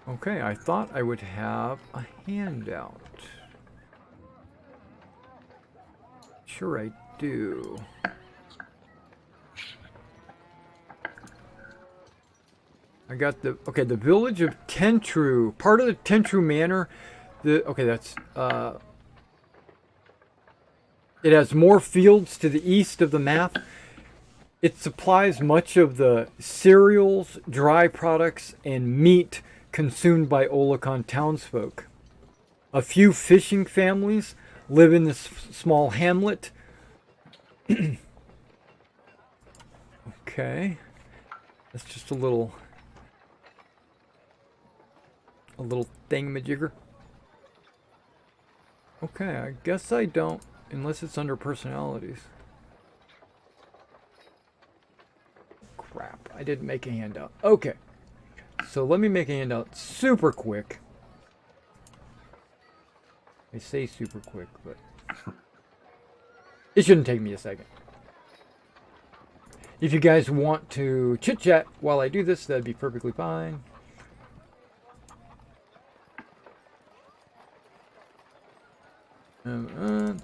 Okay, I thought I would have a handout. Sure I do. I got the, okay, the village of Tentru, part of the Tentru Manor. Okay, that's, it has more fields to the east of the map. It supplies much of the cereals, dry products, and meat consumed by Olicon townsfolk. A few fishing families live in this small hamlet. Okay. That's just a little thingamajigger. Okay, I guess I don't, unless it's under personalities. Crap, I didn't make a handout. Okay, so let me make a handout super quick. I say super quick, but it shouldn't take me a second. If you guys want to chit-chat while I do this, that'd be perfectly fine.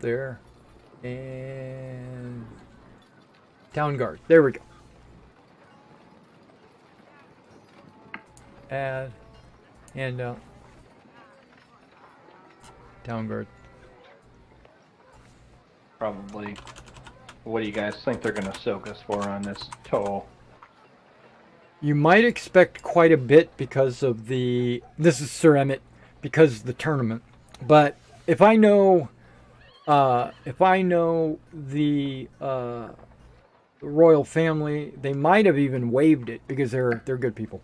There. And town guard. There we go. Add. Handout. Town guard. Probably. What do you guys think they're going to soak us for on this toll? You might expect quite a bit because of the... This is Sir Emmett, because of the tournament. But if I know the royal family, they might have even waived it because they're good people.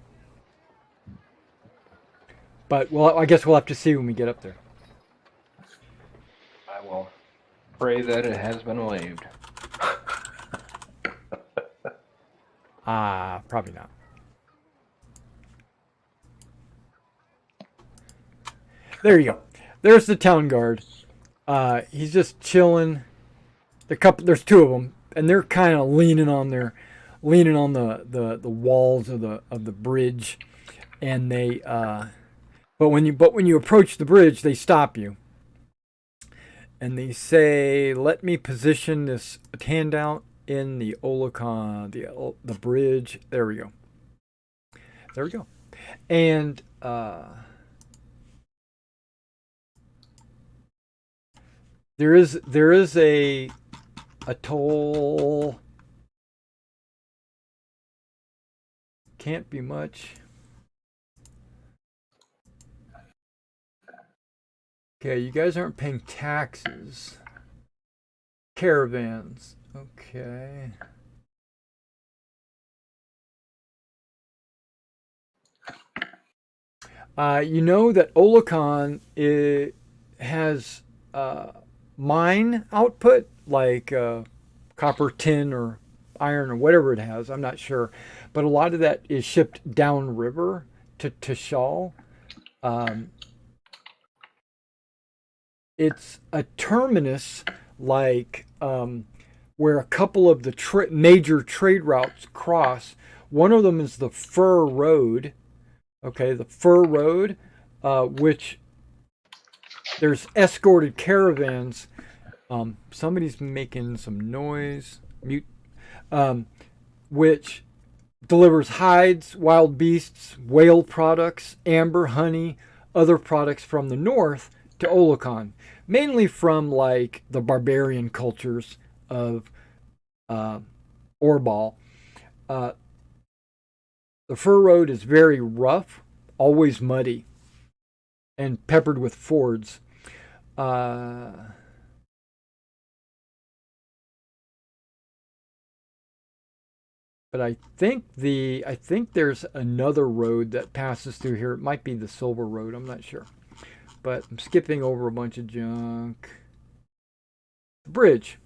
But well, I guess we'll have to see when we get up there. I will pray that it has been waived. Probably not. There you go. There's the town guard. He's just chilling. There's two of them, and they're kind of leaning on the walls of the bridge, and they but when you approach the bridge, they stop you, and they say, "Let me position this handout in the Olicon, the bridge." There we go. There we go, and there is a toll. Can't be much. Okay, you guys aren't paying taxes. Caravans. Okay. You know that Olicon has mine output, like copper, tin, or iron, or whatever it has. I'm not sure. But a lot of that is shipped downriver to Shawl. It's a terminus, like where a couple of the major trade routes cross. One of them is the Fur Road. Okay, the Fur Road, which there's escorted caravans. Somebody's making some noise. Mute. Which delivers hides, wild beasts, whale products, amber, honey, other products from the north to Olicon, mainly from like the barbarian cultures of ore ball. The fur road is very rough, always muddy, and peppered with fords. But I think there's another road that passes through here. It might be the Silver Road. I'm not sure, but I'm skipping over a bunch of junk. Bridge.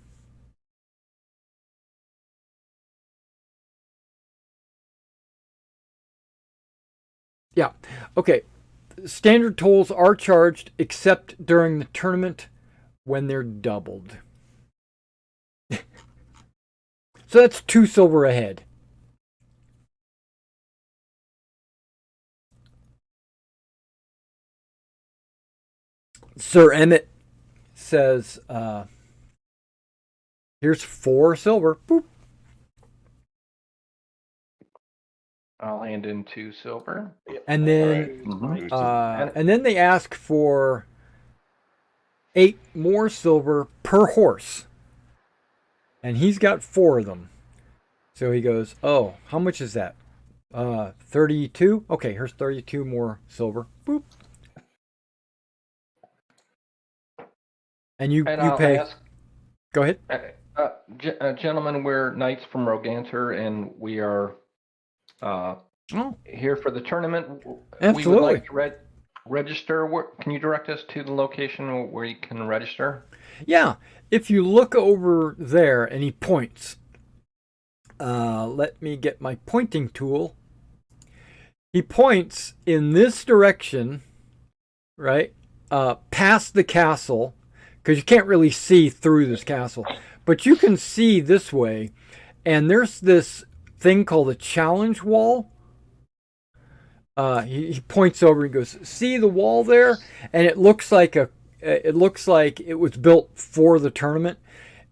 Yeah. Okay. Standard tolls are charged except during the tournament when they're doubled. So that's 2 silver ahead. Sir Emmett says, here's 4 silver. Boop. I'll hand in 2 silver. And then, Mhm. and then they ask for 8 more silver per horse. And he's got 4 of them. So he goes, oh, how much is that? 32? Okay, here's 32 more silver. Boop. And you I'll pay. ask, Go ahead. gentlemen, we're knights from Roganter, and we are here for the tournament. Absolutely. We would like to register. Can you direct us to the location where you can register? Yeah, if you look over there, and he points. Let me get my pointing tool. He points in this direction, right, past the castle, because you can't really see through this castle, but you can see this way, and there's this thing called a challenge wall. He points over and goes, see the wall there? And it looks like it was built for the tournament.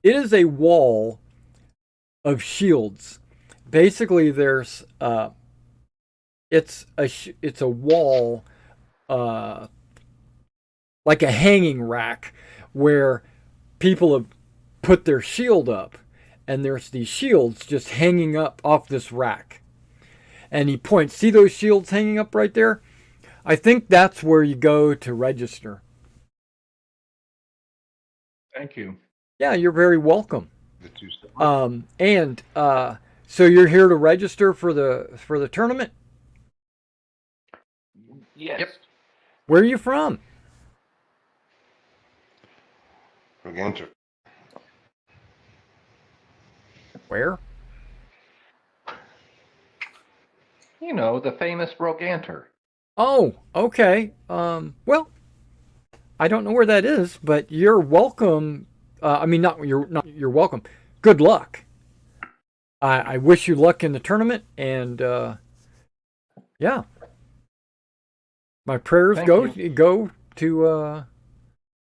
It is a wall of shields. Basically, there's it's a wall like a hanging rack where people have put their shield up, and there's these shields just hanging up off this rack. And he points, see those shields hanging up right there? I think that's where you go to register. Thank you. Yeah, you're very welcome. The 2 silver. So you're here to register for the tournament? Yes. Yep. Where are you from? Roganter. Where? You know, the famous Roganter. Oh, okay. Well, I don't know where that is, but you're welcome. You're welcome. Good luck. I wish you luck in the tournament, and yeah, my prayers go to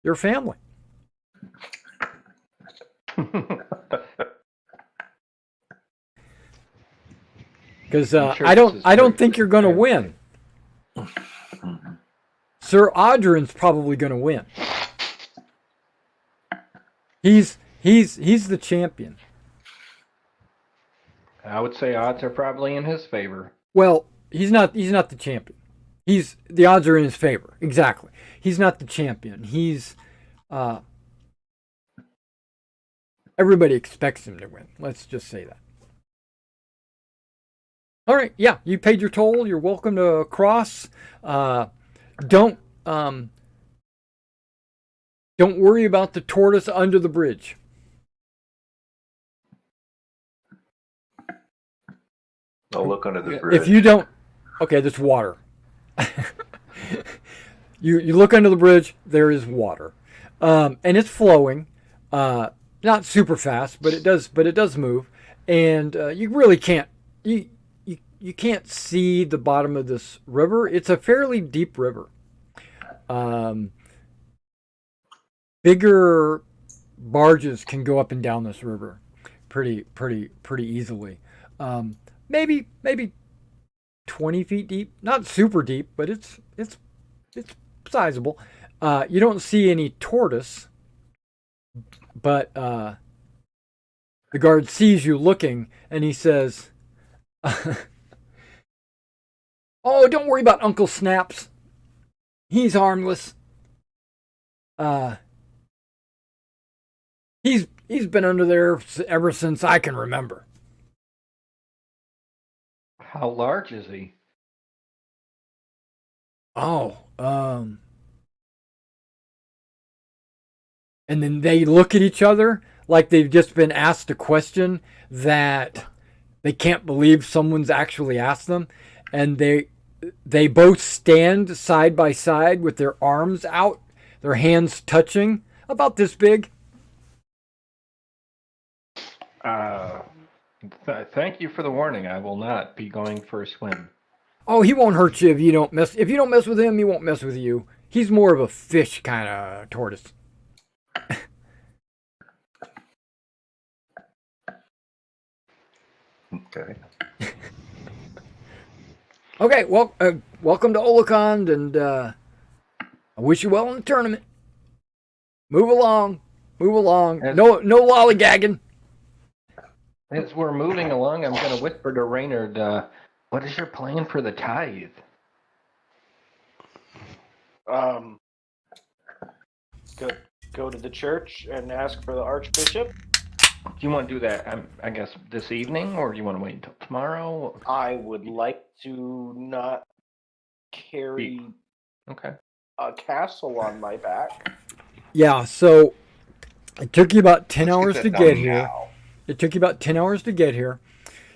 your family. Because I don't think you're going to win. Sir Audrin's probably going to win. He's the champion. I would say odds are probably in his favor. Well, he's not the champion. The odds are in his favor. Exactly. He's not the champion. He's everybody expects him to win. Let's just say that. All right, yeah, you paid your toll. You're welcome to cross. Don't worry about the tortoise under the bridge. I'll look under the bridge. If you don't, okay, there's water. you look under the bridge. There is water, and it's flowing. Not super fast, but it does move, and you really can't. You can't see the bottom of this river. It's a fairly deep river. Bigger barges can go up and down this river pretty easily. Maybe 20 feet deep. Not super deep, but it's sizable. You don't see any tortoise, but The guard sees you looking, and he says, "Oh, don't worry about Uncle Snaps. He's harmless. He's been under there ever since I can remember." How large is he? Oh, and then they look at each other like they've just been asked a question that they can't believe someone's actually asked them, and they both stand side by side with their arms out, their hands touching, about this big. Thank you for the warning. I will not be going for a swim. Oh, he won't hurt you if you don't mess. If you don't mess with him, he won't mess with you. He's more of a fish kind of tortoise. Okay. Okay, well, welcome to Olicon, and I wish you well in the tournament. Move along. No lollygagging. As we're moving along, I'm going to whisper to Reynard, what is your plan for the tithe? Go to the church and ask for the archbishop. Do you want to do that, I guess, this evening, or do you want to wait until tomorrow? I would like to not carry Okay. a castle on my back. Yeah, so it took you about 10 hours Let's to get that get done here. now. It took you about 10 hours to get here.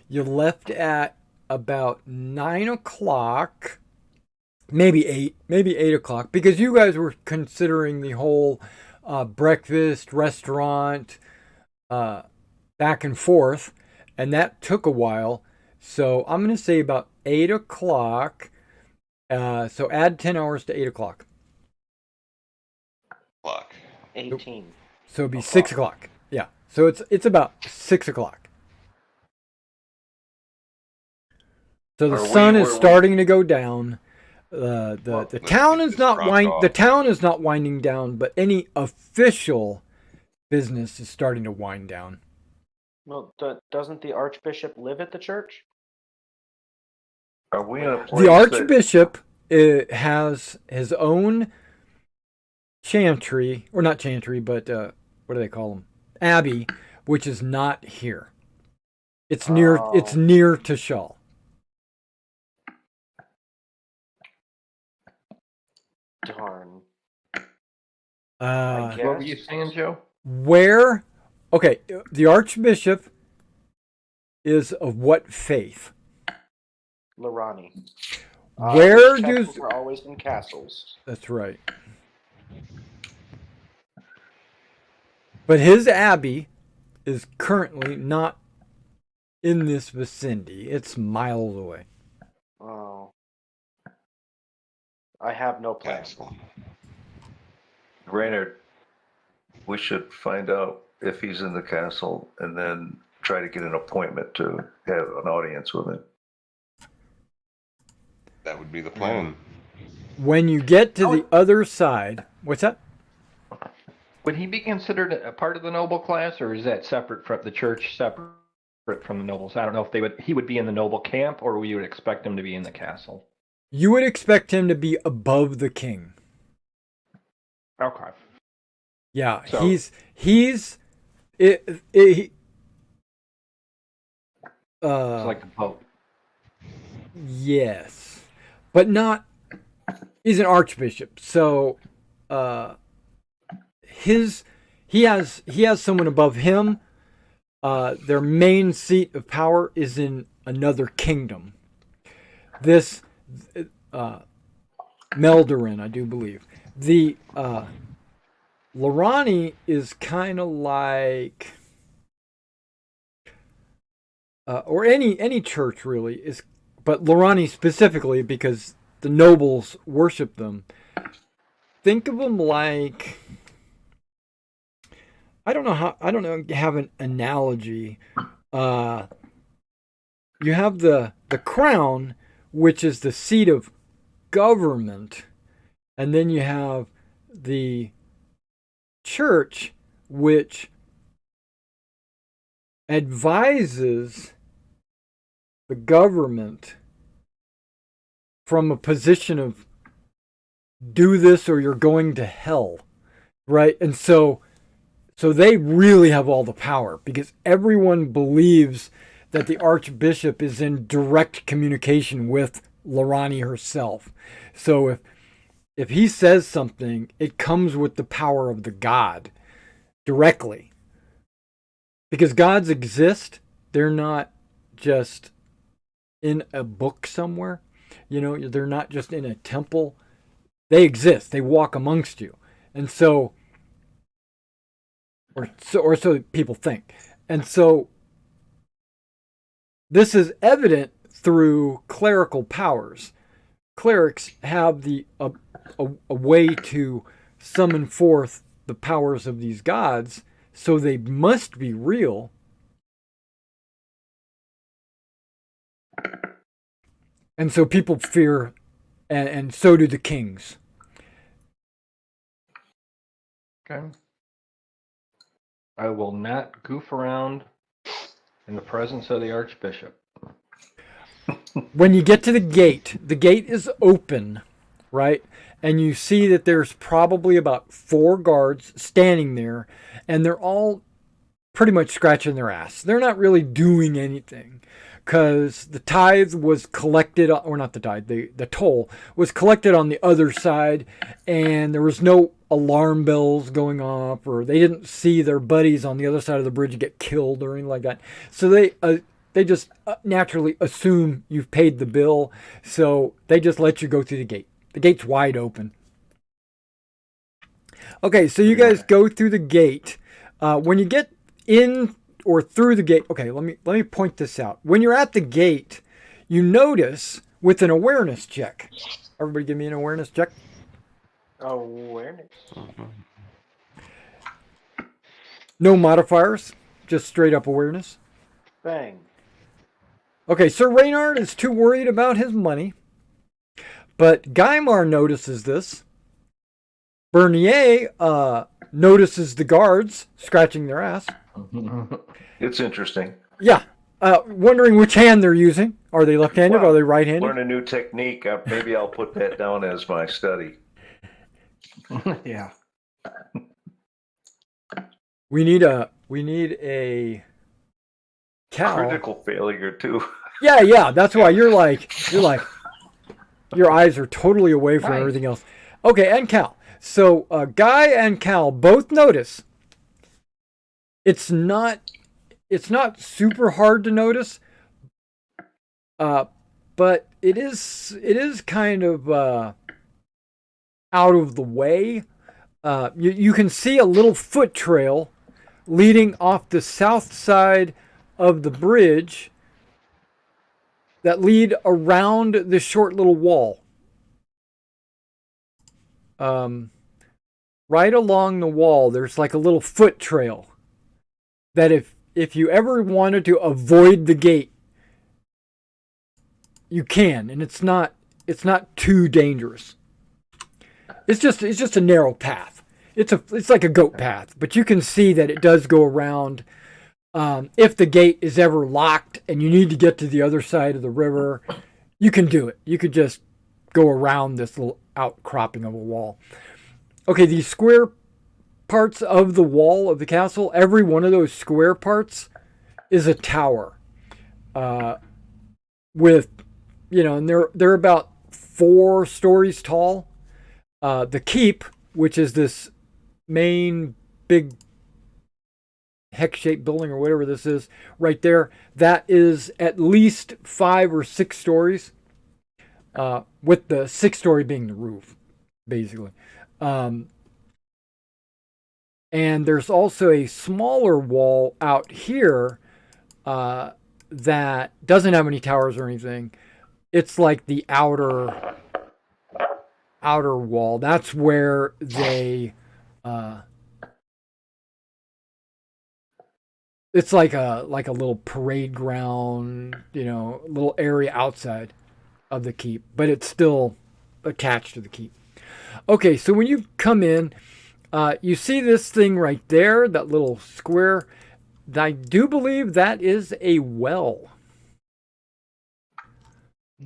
You left at about 9 o'clock, maybe 8 o'clock, because you guys were considering the whole breakfast, restaurant, back and forth, and that took a while. So I'm going to say about 8 o'clock. So add 10 hours to 8 o'clock. Clock. 18. So it'd be 6 o'clock. Yeah. So it's about 6 o'clock. So the sun is starting to go down. The town is not winding down, but any official business is starting to wind down. Well, doesn't the archbishop live at the church? Are we in a place The archbishop has his own chantry, or not chantry, but what do they call them? Abbey, which is not here. It's near to Shaw. Darn. Uh, What were you saying, Joe? where? Okay, the archbishop is of what faith? Lorani. Where does? We're always in castles. That's right. But his abbey is currently not in this vicinity. It's miles away. Oh. I have no plan. Castle. Reynard, we should find out if he's in the castle and then try to get an appointment to have an audience with him. That would be the plan. When you get to the other side, what's that? Would he be considered a part of the noble class, or is that separate from the church, separate from the nobles? I don't know if he would be in the noble camp, or we would expect him to be in the castle. You would expect him to be above the king. Okay. Yeah, So- he's It's like the Pope. yes, but not. He's an archbishop, so he has someone above him. Their main seat of power is in another kingdom. This Meldorin, I do believe. The Lorani is kind of like, or any church really is, but Lorani specifically because the nobles worship them. Think of them like, I don't have an analogy. You have the crown, which is the seat of government, and then you have the church, which advises the government from a position of do this or you're going to hell, right? And so they really have all the power because everyone believes that the Archbishop is in direct communication with Lorani herself. So if he says something, it comes with the power of the god directly. Because gods exist, they're not just in a book somewhere. You know, they're not just in a temple. They exist. They walk amongst you. And so so people think. And so this is evident through clerical powers. Clerics have a way to summon forth the powers of these gods, so they must be real. And so people fear, and so do the kings. Okay. I will not goof around in the presence of the Archbishop. When you get to the gate is open, right? And you see that there's probably about 4 guards standing there, and they're all pretty much scratching their ass. They're not really doing anything because the tithe was collected, or not the tithe, the toll was collected on the other side, and there was no alarm bells going off, or they didn't see their buddies on the other side of the bridge get killed or anything like that. So they just naturally assume you've paid the bill, so they just let you go through the gate. The gate's wide open. Okay, so you guys go through the gate. When you get in or through the gate, okay, let me point this out. When you're at the gate, you notice with an awareness check. Everybody give me an awareness check. Awareness. No modifiers, just straight up awareness. Bang. Okay, Sir Reynard is too worried about his money, but Guymar notices this. Bernier notices the guards scratching their ass. It's interesting. Yeah, wondering which hand they're using. Are they left-handed? Well, Are they right-handed? Learn a new technique. Maybe I'll put that down as my study. Yeah. We need a cow. Critical failure too. Yeah. That's why you're like your eyes are totally away from everything else. Okay, and Cal. So Guy and Cal both notice. It's not super hard to notice, but it is kind of out of the way. You can see a little foot trail leading off the south side of the bridge that lead around this short little wall. Right along the wall, there's like a little foot trail that if you ever wanted to avoid the gate, you can, and it's not too dangerous. It's just a narrow path. It's like a goat path, but you can see that it does go around. If the gate is ever locked and you need to get to the other side of the river, you can do it. You could just go around this little outcropping of a wall. Okay, these square parts of the wall of the castle, every one of those square parts is a tower. With, and they're about 4 stories tall. The keep, which is this main big hex-shaped building or whatever this is right there, that is at least 5 or 6 stories, with the 6th story being the roof, basically. And there's also a smaller wall out here that doesn't have any towers or anything. It's like the outer wall. That's where they it's like a little parade ground, little area outside of the keep, but it's still attached to the keep. Okay, so when you come in, you see this thing right there, that little square. I do believe that is a well.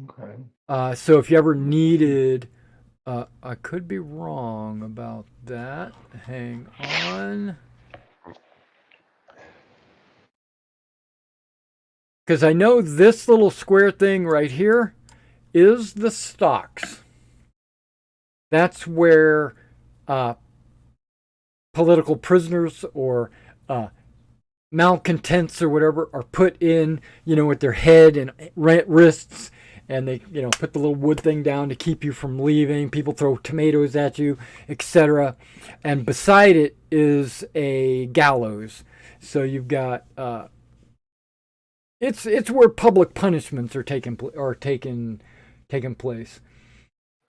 Okay. So if you ever needed, I could be wrong about that. Hang on. Because I know this little square thing right here is the stocks. That's where political prisoners or malcontents or whatever are put in, with their head and wrists, and they, put the little wood thing down to keep you from leaving. People throw tomatoes at you, etc. And beside it is a gallows. So you've got it's where public punishments are taking place.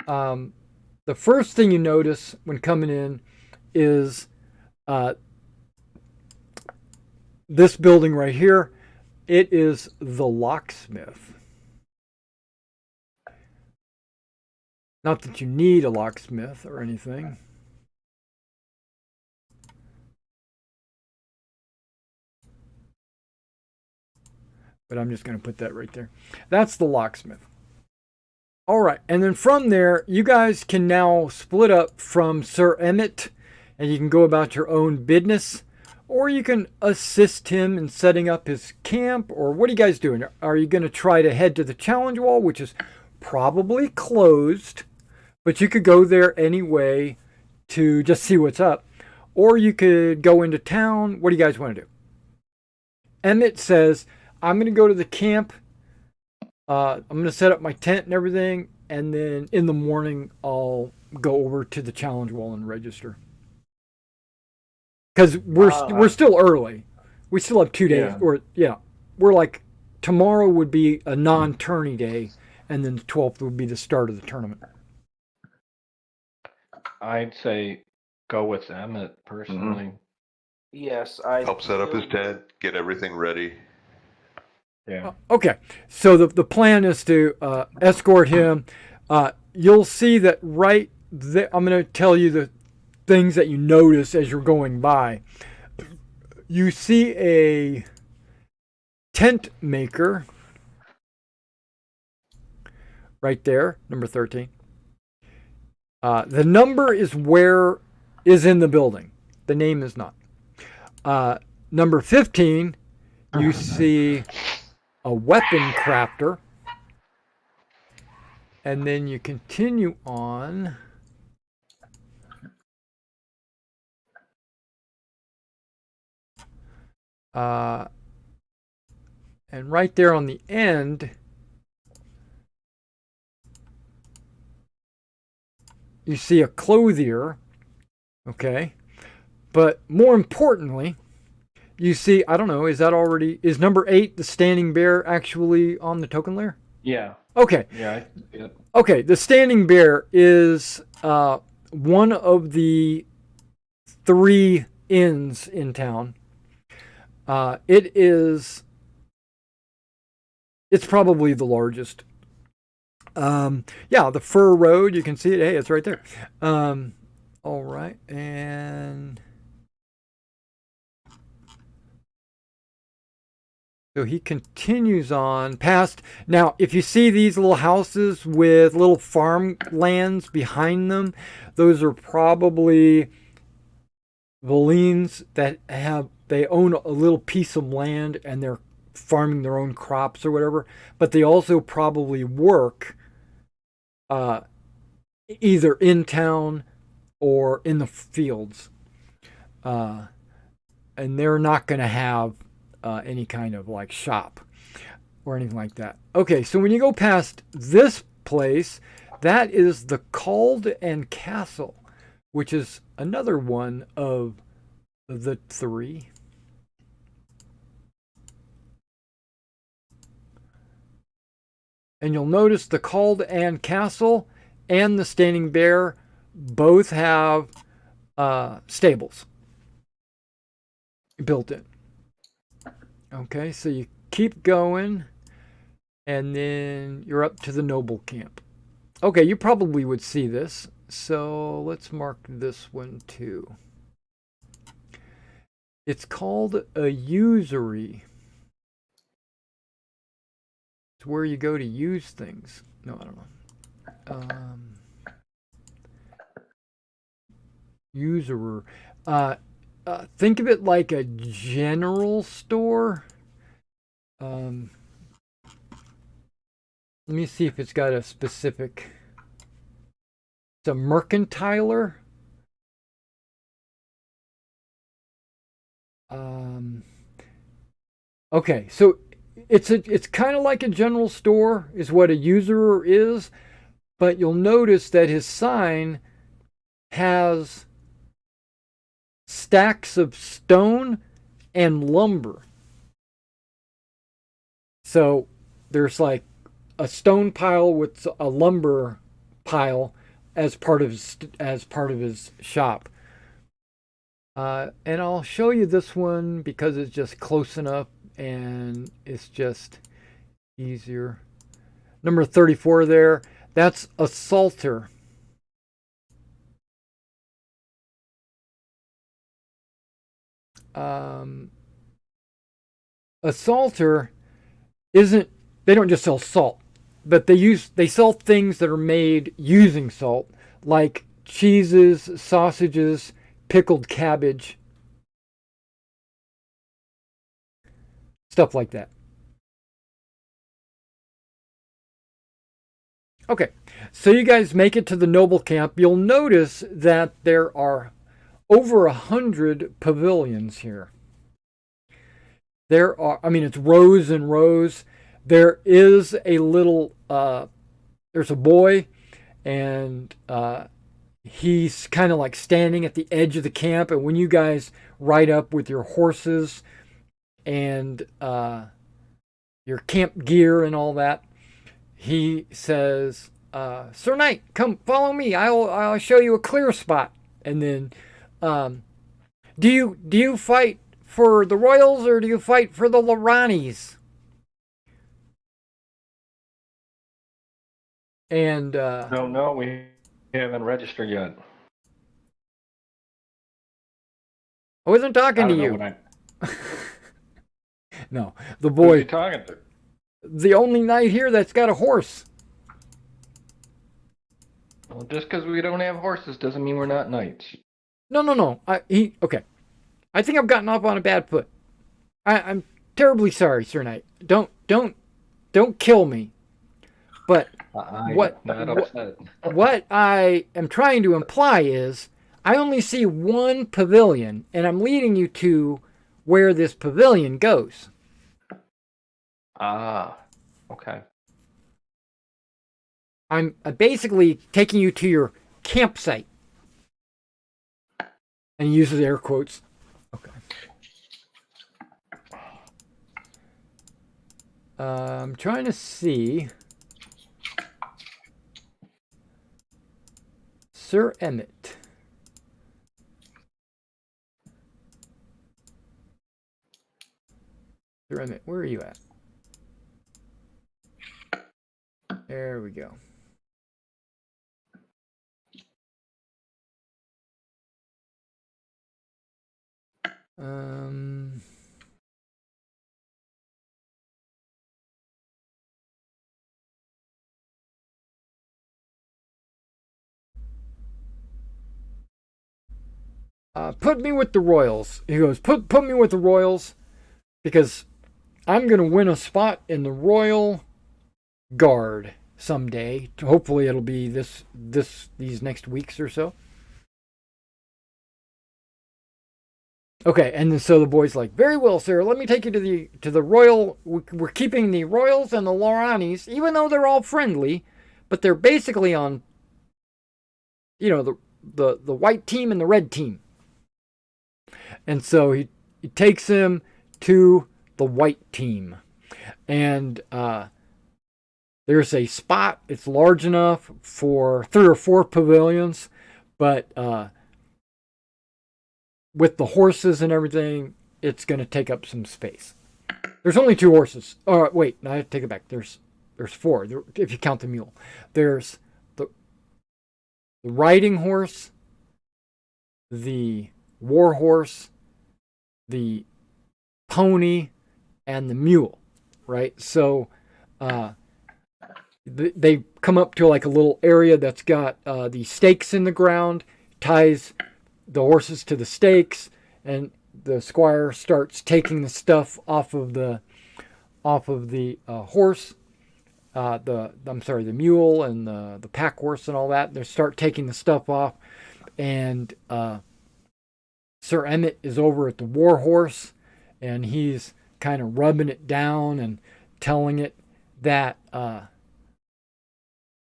The first thing you notice when coming in is this building right here. It is the locksmith. Not that you need a locksmith or anything. But I'm just going to put that right there. That's the locksmith. All right. And then from there, you guys can now split up from Sir Emmett, and you can go about your own business, or you can assist him in setting up his camp. Or what are you guys doing? Are you going to try to head to the challenge wall, which is probably closed, but you could go there anyway to just see what's up? Or you could go into town. What do you guys want to do? Emmett says, I'm going to go to the camp. I'm going to set up my tent and everything. And then in the morning, I'll go over to the challenge wall and register. Because we're still early. We still have 2 days. We're like, tomorrow would be a non-tourney day. And then the 12th would be the start of the tournament. I'd say go with Emmett, personally. Mm-hmm. Yes, I Help set up his tent, get everything ready. Yeah. Okay, so the plan is to escort him. You'll see that right there. I'm going to tell you the things that you notice as you're going by. You see a tent maker right there, number 13. The number is in the building. The name is not. Number 15, you see a weapon crafter. And then you continue on. And right there on the end, you see a clothier. Okay. But more importantly, you see, I don't know, is number 8, the standing bear, actually on the token layer? Yeah. Okay. Yeah. Okay, the standing bear is one of the 3 inns in town. It's probably the largest. The Fur Road, you can see it. Hey, it's right there. All right, and so he continues on past. Now, if you see these little houses with little farmlands behind them, those are probably Valines that they own a little piece of land and they're farming their own crops or whatever. But they also probably work either in town or in the fields. And they're not going to have any kind of like shop or anything like that. Okay, so when you go past this place, that is the Called and Castle, which is another one of the 3. And you'll notice the Called and Castle and the Standing Bear both have stables built in. Okay, so you keep going, and then you're up to the Noble Camp. Okay, you probably would see this, so let's mark this one too. It's called a usury. It's where you go to use things. No, I don't know. Usurer. Think of it like a general store. Let me see if it's got a specific. It's a mercantiler. Okay, so it's kind of like a general store is what a usurer is, but you'll notice that his sign has stacks of stone and lumber. So there's like a stone pile with a lumber pile as part of his shop. And I'll show you this one because it's just close enough and it's just easier. Number 34 there, that's a salter. A salter isn't, they don't just sell salt, but they sell things that are made using salt, like cheeses, sausages, pickled cabbage, stuff like that. Okay, so you guys make it to the noble camp. You'll notice that there are over 100 pavilions here. There are, I mean, it's rows and rows. There is a little, there's a boy, and he's kind of like standing at the edge of the camp. And when you guys ride up with your horses and your camp gear and all that, he says, Sir Knight, come follow me. I'll show you a clear spot. And then, do you fight for the royals or do you fight for the Loranis? And No, we haven't registered yet. I wasn't talking to you. No, the boy. Who are you talking to? The only knight here that's got a horse. Well, just because we don't have horses doesn't mean we're not knights. No. Okay. I think I've gotten off on a bad foot. I'm terribly sorry, Sir Knight. Don't kill me. But what I am trying to imply is I only see one pavilion, and I'm leading you to where this pavilion goes. Ah, okay. I'm basically taking you to your campsite. And he uses air quotes. Okay. I'm trying to see. Sir Emmett. Sir Emmett, where are you at? There we go. Put me with the Royals. He goes, put me with the Royals because I'm going to win a spot in the Royal Guard someday. Hopefully it'll be these next weeks or so. Okay, and so the boy's like, very well, sir. Let me take you to the royal. We're keeping the Royals and the Loranis, even though they're all friendly, but they're basically on, the white team and the red team. And so he takes him to the white team, and there's a spot. It's large enough for 3 or 4 pavilions, but with the horses and everything, it's going to take up some space. There's only 2 horses. Oh, wait, I take it back. There's 4 if you count the mule. There's the riding horse, the war horse, the pony and the mule, right? So they come up to like a little area that's got the stakes in the ground, ties the horses to the stakes, and the squire starts taking the stuff off of the horse, the mule and the pack horse and all that. They start taking the stuff off, and Sir Emmett is over at the war horse, and he's kind of rubbing it down and telling it that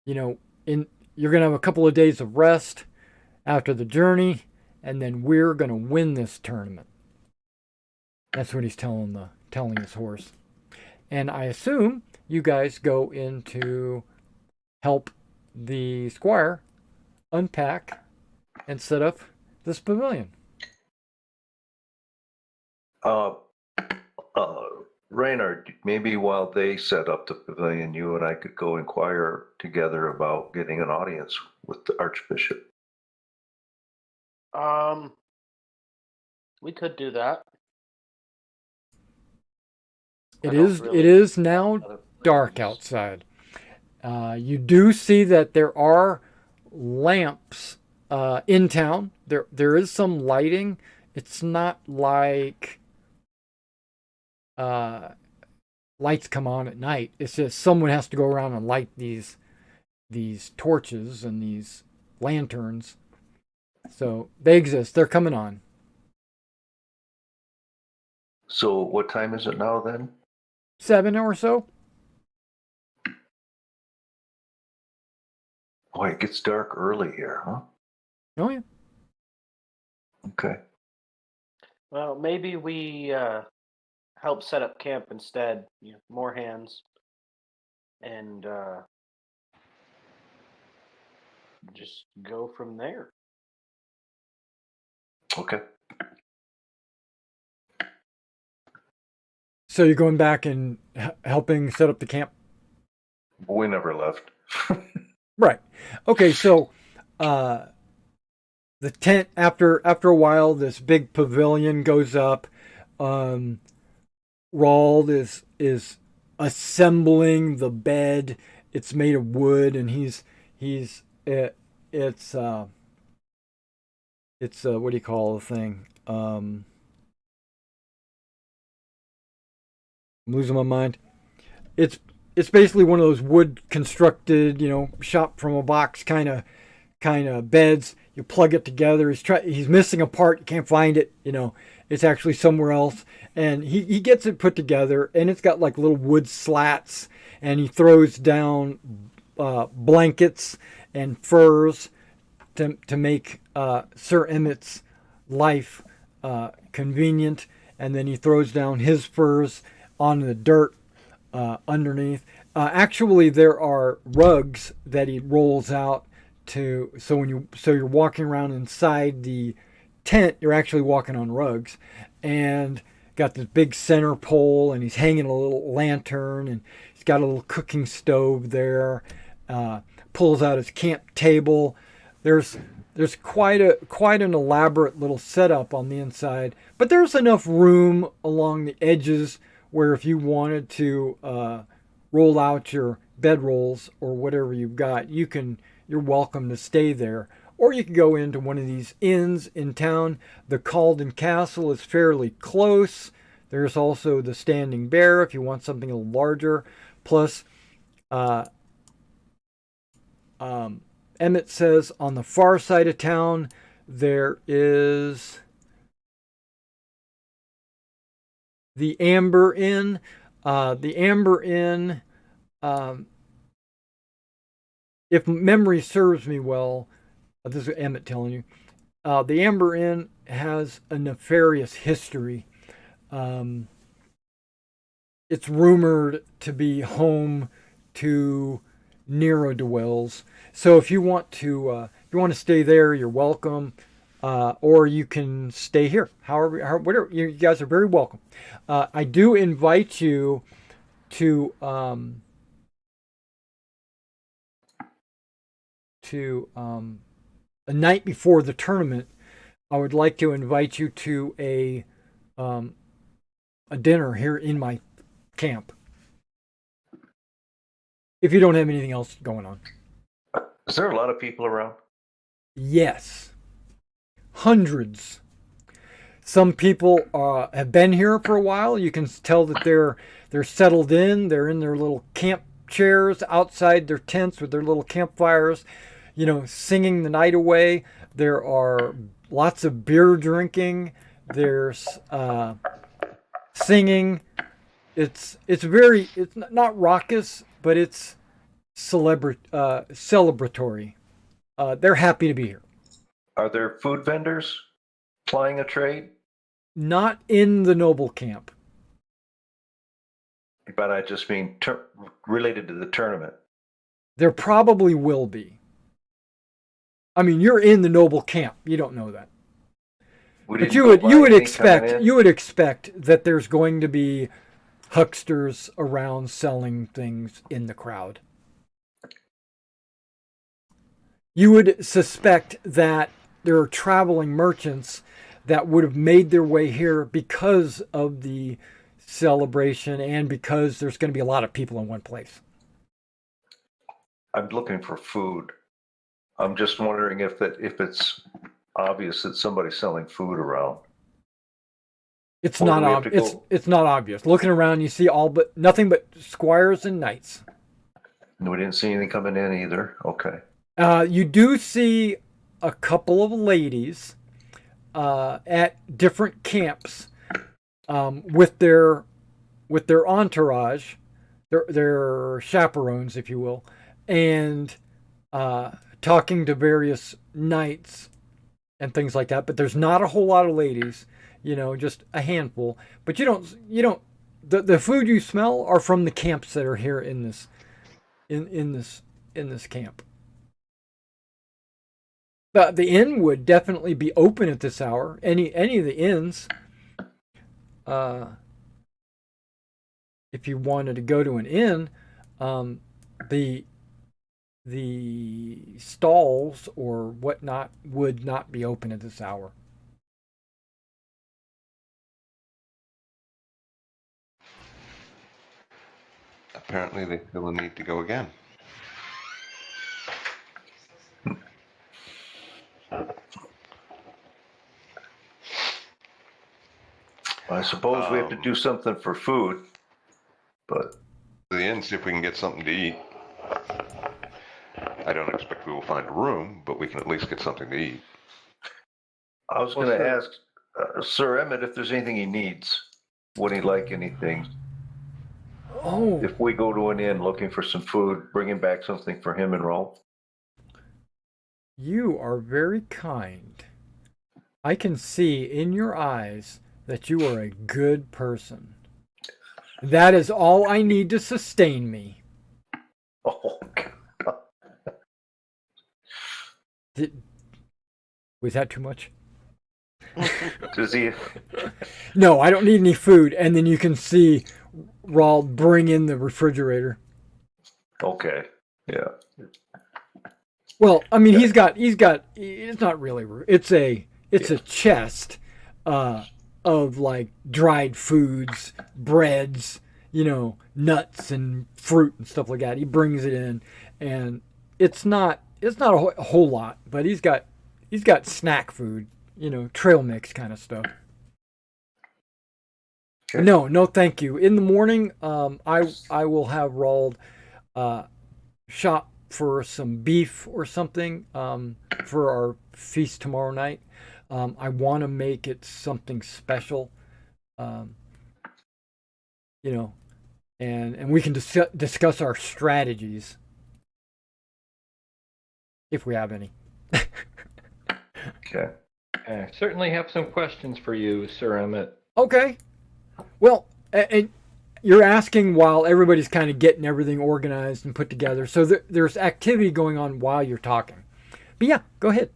you're gonna have a couple of days of rest after the journey, and then we're gonna win this tournament. That's what he's telling his horse. And I assume you guys go in to help the squire unpack and set up this pavilion. Reynard, maybe while they set up the pavilion, you and I could go inquire together about getting an audience with the Archbishop. We could do that. It is now dark outside. You do see that there are lamps in town. There is some lighting. It's not like lights come on at night. It's just someone has to go around and light these torches and these lanterns. So they exist. They're coming on. So what time is it now then? 7 or so. Boy, it gets dark early here, huh? Oh yeah. Okay. Well, maybe we help set up camp instead. More hands, and just go from there. Okay. So you're going back and helping set up the camp? We never left. Right. Okay, so the tent, after a while, this big pavilion goes up. Rald is assembling the bed. It's made of wood, and it's what do you call the thing? I'm losing my mind. It's basically one of those wood constructed, shot from a box kind of beds. You plug it together. He's missing a part. You can't find it. It's actually somewhere else. And he gets it put together, and it's got like little wood slats, and he throws down blankets and furs to make Sir Emmett's life convenient. And then he throws down his furs on the dirt underneath. Actually, there are rugs that he rolls out so you're walking around inside the tent, you're actually walking on rugs, and got this big center pole, and he's hanging a little lantern, and he's got a little cooking stove there. Pulls out his camp table. There's quite an elaborate little setup on the inside, but there's enough room along the edges where if you wanted to roll out your bedrolls or whatever you've got, you're welcome to stay there. Or you can go into one of these inns in town. The Calden Castle is fairly close. There's also the Standing Bear if you want something a little larger. Plus, Emmett says on the far side of town there is the Amber Inn. The Amber Inn, if memory serves me well, this is Emmett telling you, the Amber Inn has a nefarious history. It's rumored to be home to ne'er-do-wells. So if you want to stay there, you're welcome. Or you can stay here. Whatever, you guys are very welcome. I do invite you to a night before the tournament. I would like to invite you to a a dinner here in my camp. If you don't have anything else going on. Is there a lot of people around? Yes. Hundreds. Some people have been here for a while. You can tell that they're settled in. They're in their little camp chairs outside their tents with their little campfires, singing the night away. There are lots of beer drinking. There's singing. It's not raucous, but it's celebratory. They're happy to be here. Are there food vendors plying a trade? Not in the noble camp. But I just mean related to the tournament. There probably will be. I mean, you're in the noble camp. You don't know that. But you would expect that there's going to be hucksters around selling things in the crowd. You would suspect that there are traveling merchants that would have made their way here because of the celebration and because there's going to be a lot of people in one place. I'm looking for food. I'm just wondering if it's obvious that somebody's selling food around. It's not obvious. It's not obvious. Looking around, you see nothing but squires and knights. We didn't see anything coming in either. Okay. You do see a couple of ladies at different camps with their entourage, their chaperones, if you will, and talking to various knights and things like that. But there's not a whole lot of ladies, just a handful. But you don't. The food you smell are from the camps that are here in this camp. The inn would definitely be open at this hour. Any of the inns, if you wanted to go to an inn, the stalls or whatnot would not be open at this hour. Apparently they feel a need to go again. I suppose we have to do something for food, but The inn, see if we can get something to eat. I don't expect we will find a room, but we can at least get something to eat. I was going to ask Sir Emmett if there's anything he needs. Would he like anything? Oh, If we go to an inn looking for some food, bringing back something for him and Rolf. you are very kind. I can see in your eyes that you are a good person. That is all I need to sustain me. Oh, God. Was that too much? Does he? No, I don't need any food. And then you can see Rawl bring in the refrigerator. Okay. Yeah. Well, I mean, he's got. It's not really. It's a chest of like dried foods, breads, nuts and fruit and stuff like that. He brings it in, and it's not a whole lot, but he's got snack food, trail mix kind of stuff. Okay. No, thank you. In the morning, I will have Rawl shop for some beef or something for our feast tomorrow night. I want to make it something special, and we can discuss our strategies if we have any. Okay. I certainly have some questions for you, Sir Emmett. Okay. Well, and you're asking while everybody's kind of getting everything organized and put together. So there's activity going on while you're talking. But yeah, go ahead.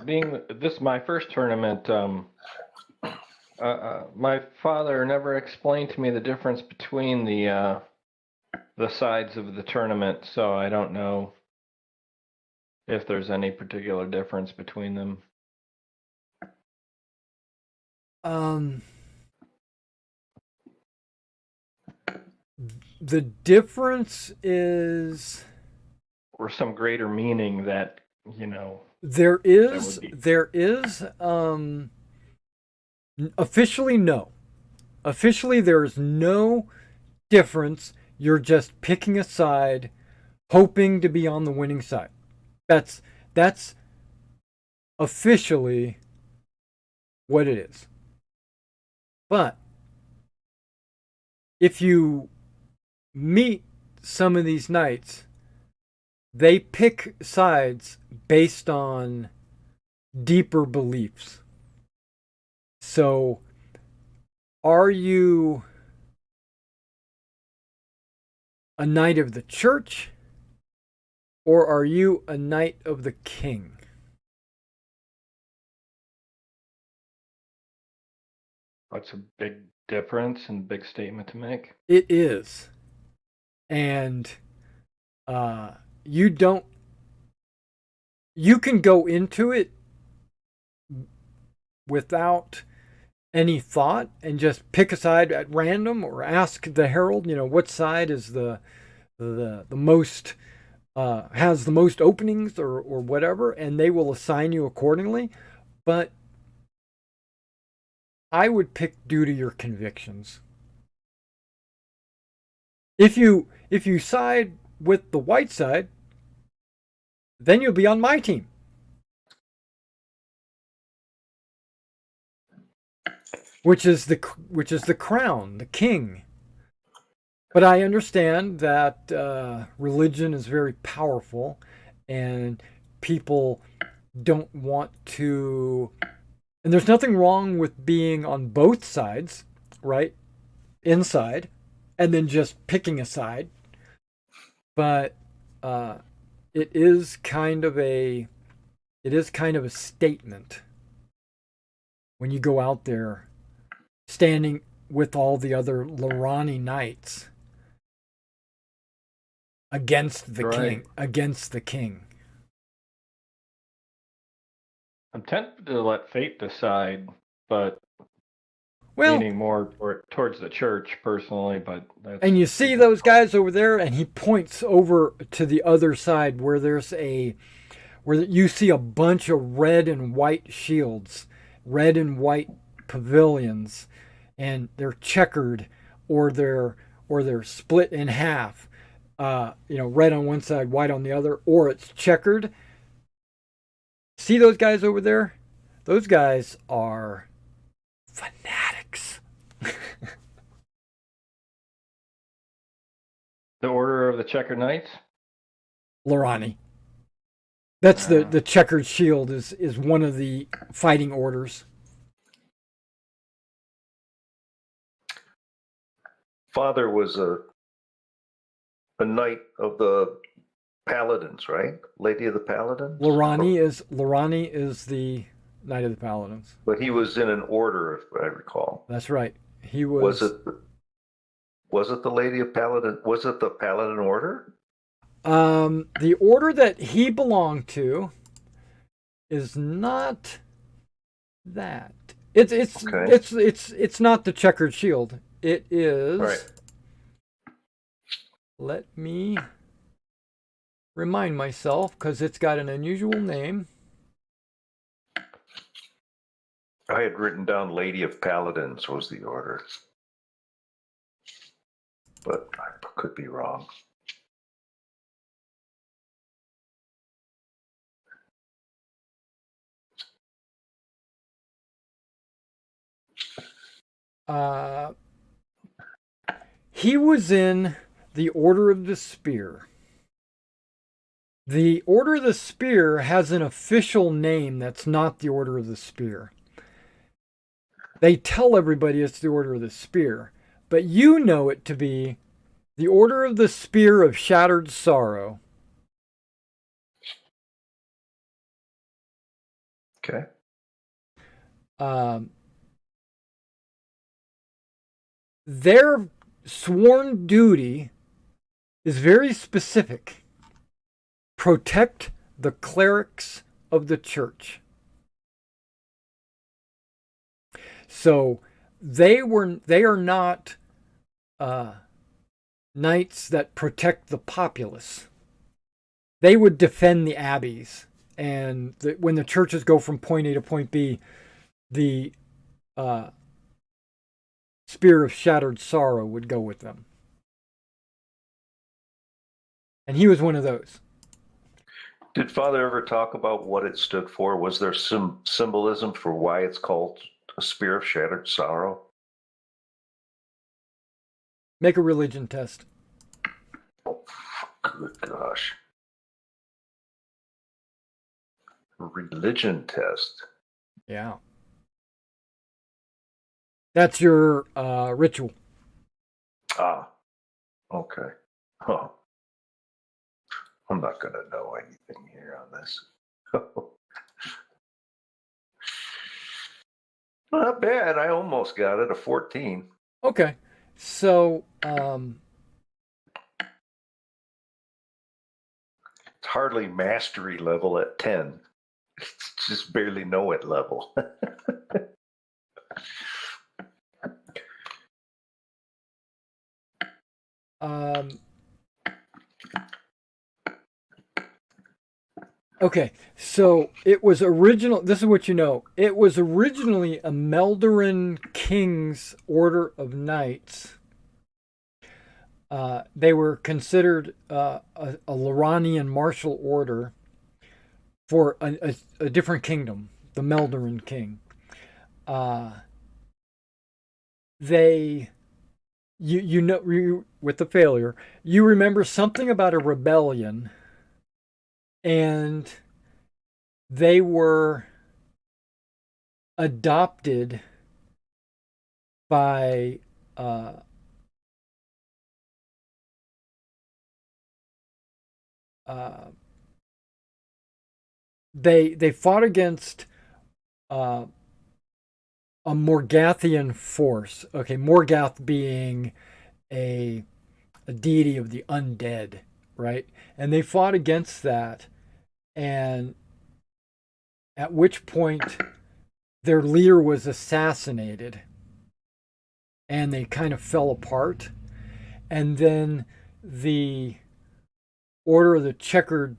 Being this my first tournament, my father never explained to me the difference between the sides of the tournament, so I don't know if there's any particular difference between them. Um, the difference is Or some greater meaning that, there that is would be. officially no. Officially there is no difference. You're just picking a side, hoping to be on the winning side. That's officially what it is. But if you meet some of these knights, they pick sides based on deeper beliefs. So, are you a knight of the church, or are you a knight of the king? That's a big difference and big statement to make. It is. And you can go into it without any thought and just pick a side at random, or ask the herald, what side is the most has the most openings, or whatever, and they will assign you accordingly. But I would pick due to your convictions. If you side with the white side, then you'll be on my team. Which is the crown, the king. But I understand that religion is very powerful, and people don't want to. And there's nothing wrong with being on both sides, right? Inside, and then just picking a side. But it is kind of a statement when you go out there standing with all the other Lorani knights against the king. I'm tempted to let fate decide, but Well, leaning more towards the church personally. But and you see those guys over there, and he points over to the other side where where you see a bunch of red and white shields, red and white pavilions, and they're checkered, or they're split in half. Red on one side, white on the other, or it's checkered. See those guys over there? Those guys are fanatics. The Order of the Checkered Knights? Lorani. That's the checkered shield is one of the fighting orders. Father was a knight of the Paladins, right? Lady of the Paladins? Lorani is the Knight of the Paladins. But he was in an order, if I recall. That's right. He was. Was it the Lady of Paladin? Was it the Paladin Order? The order that he belonged to is not that. It's not the checkered shield. It is. Right. Let me remind myself, because it's got an unusual name. I had written down Lady of Paladins was the order, but I could be wrong. He was in the Order of the Spear. The Order of the Spear has an official name that's not the Order of the Spear. They tell everybody it's the Order of the Spear, but you know it to be the Order of the Spear of Shattered Sorrow. Okay. Their sworn duty is very specific. Protect the clerics of the church. So they are not knights that protect the populace. They would defend the abbeys, and when the churches go from point A to point B, the Spear of Shattered Sorrow would go with them. And he was one of those. Did Father ever talk about what it stood for? Was there some symbolism for why it's called a Spear of Shattered Sorrow? Make a religion test. Oh, good gosh. Religion test. Yeah. That's your ritual. Ah, okay. Oh, I'm not going to know anything here on this. Not bad. I almost got it, a 14. Okay. So, It's hardly mastery level at 10. It's just barely know it level. Okay, so it was original. This is what you know. It was originally a Meldoran King's Order of Knights. They were considered a Loranian martial order for a different kingdom, the Meldoran King. You know, with the failure, you remember something about a rebellion. And they were adopted by they fought against a Morgathian force. Okay, Morgath being a deity of the undead, right? And they fought against that, and at which point their leader was assassinated, and they kind of fell apart. And then the Order of the Checkered,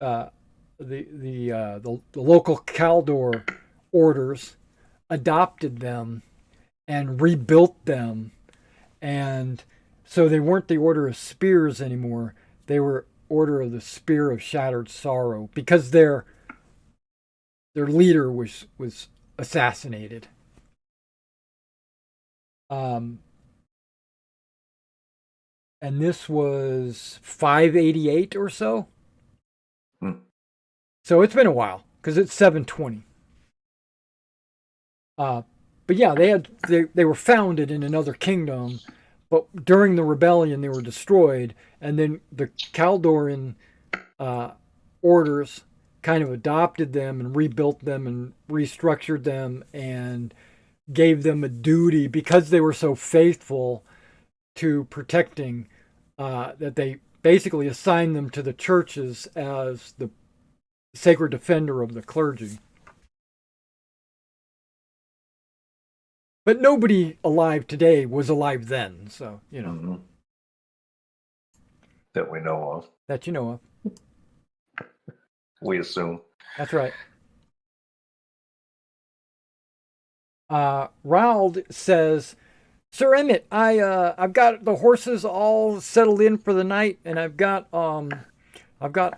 the local Kaldor orders adopted them and rebuilt them, and so they weren't the Order of Spears anymore. They were Order of the Spear of Shattered Sorrow because their leader was assassinated. And this was 588 or so. So it's been a while because it's 720. But yeah, they were founded in another kingdom, but during the rebellion they were destroyed, and then the Kaldoran orders kind of adopted them and rebuilt them and restructured them and gave them a duty because they were so faithful to protecting that they basically assigned them to the churches as the sacred defender of the clergy. But nobody alive today was alive then, so, you know. Mm-hmm. That we know of. That you know of. We assume. That's right. Rauld says, Sir Emmett, I've got the horses all settled in for the night, and I've got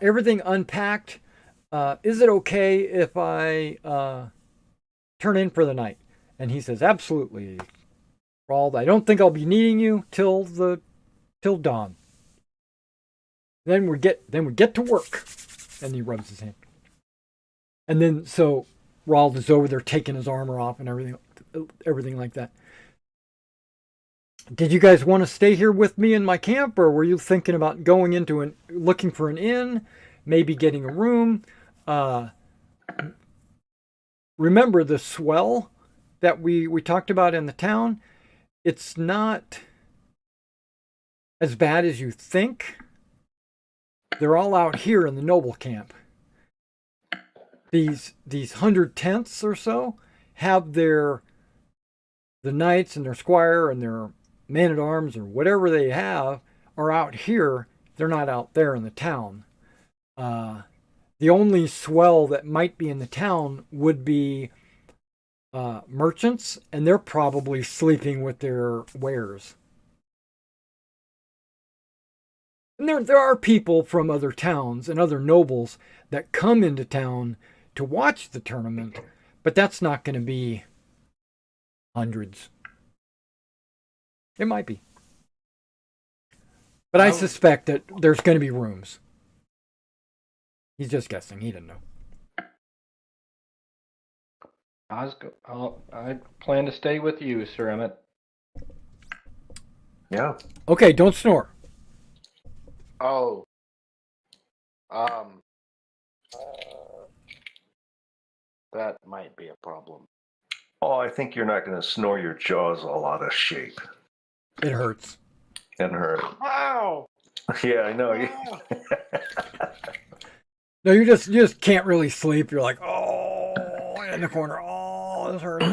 everything unpacked. Is it okay if I turn in for the night? And he says, absolutely, Rauld. I don't think I'll be needing you till dawn. Then we get to work. And he rubs his hand. And then so Rauld is over there taking his armor off and everything like that. Did you guys want to stay here with me in my camp, or were you thinking about going into looking for an inn, maybe getting a room? Remember the swell that we talked about in the town? It's not as bad as you think. They're all out here in the noble camp. These 100 tents or so have their the knights and their squire and their man at arms or whatever they have are out here. They're not out there in the town. The only swell that might be in the town would be merchants, and they're probably sleeping with their wares. And there are people from other towns and other nobles that come into town to watch the tournament, but that's not going to be hundreds. It might be. But I suspect that there's going to be rooms. He's just guessing. He didn't know. I plan to stay with you, Sir Emmett. Yeah. Okay, don't snore. Oh. That might be a problem. Oh, I think you're not going to snore your jaws all out of shape It hurts. and hurt. Wow. Yeah, I know. Wow. No, you just can't really sleep. You're like, oh, in the corner. Oh, this hurts.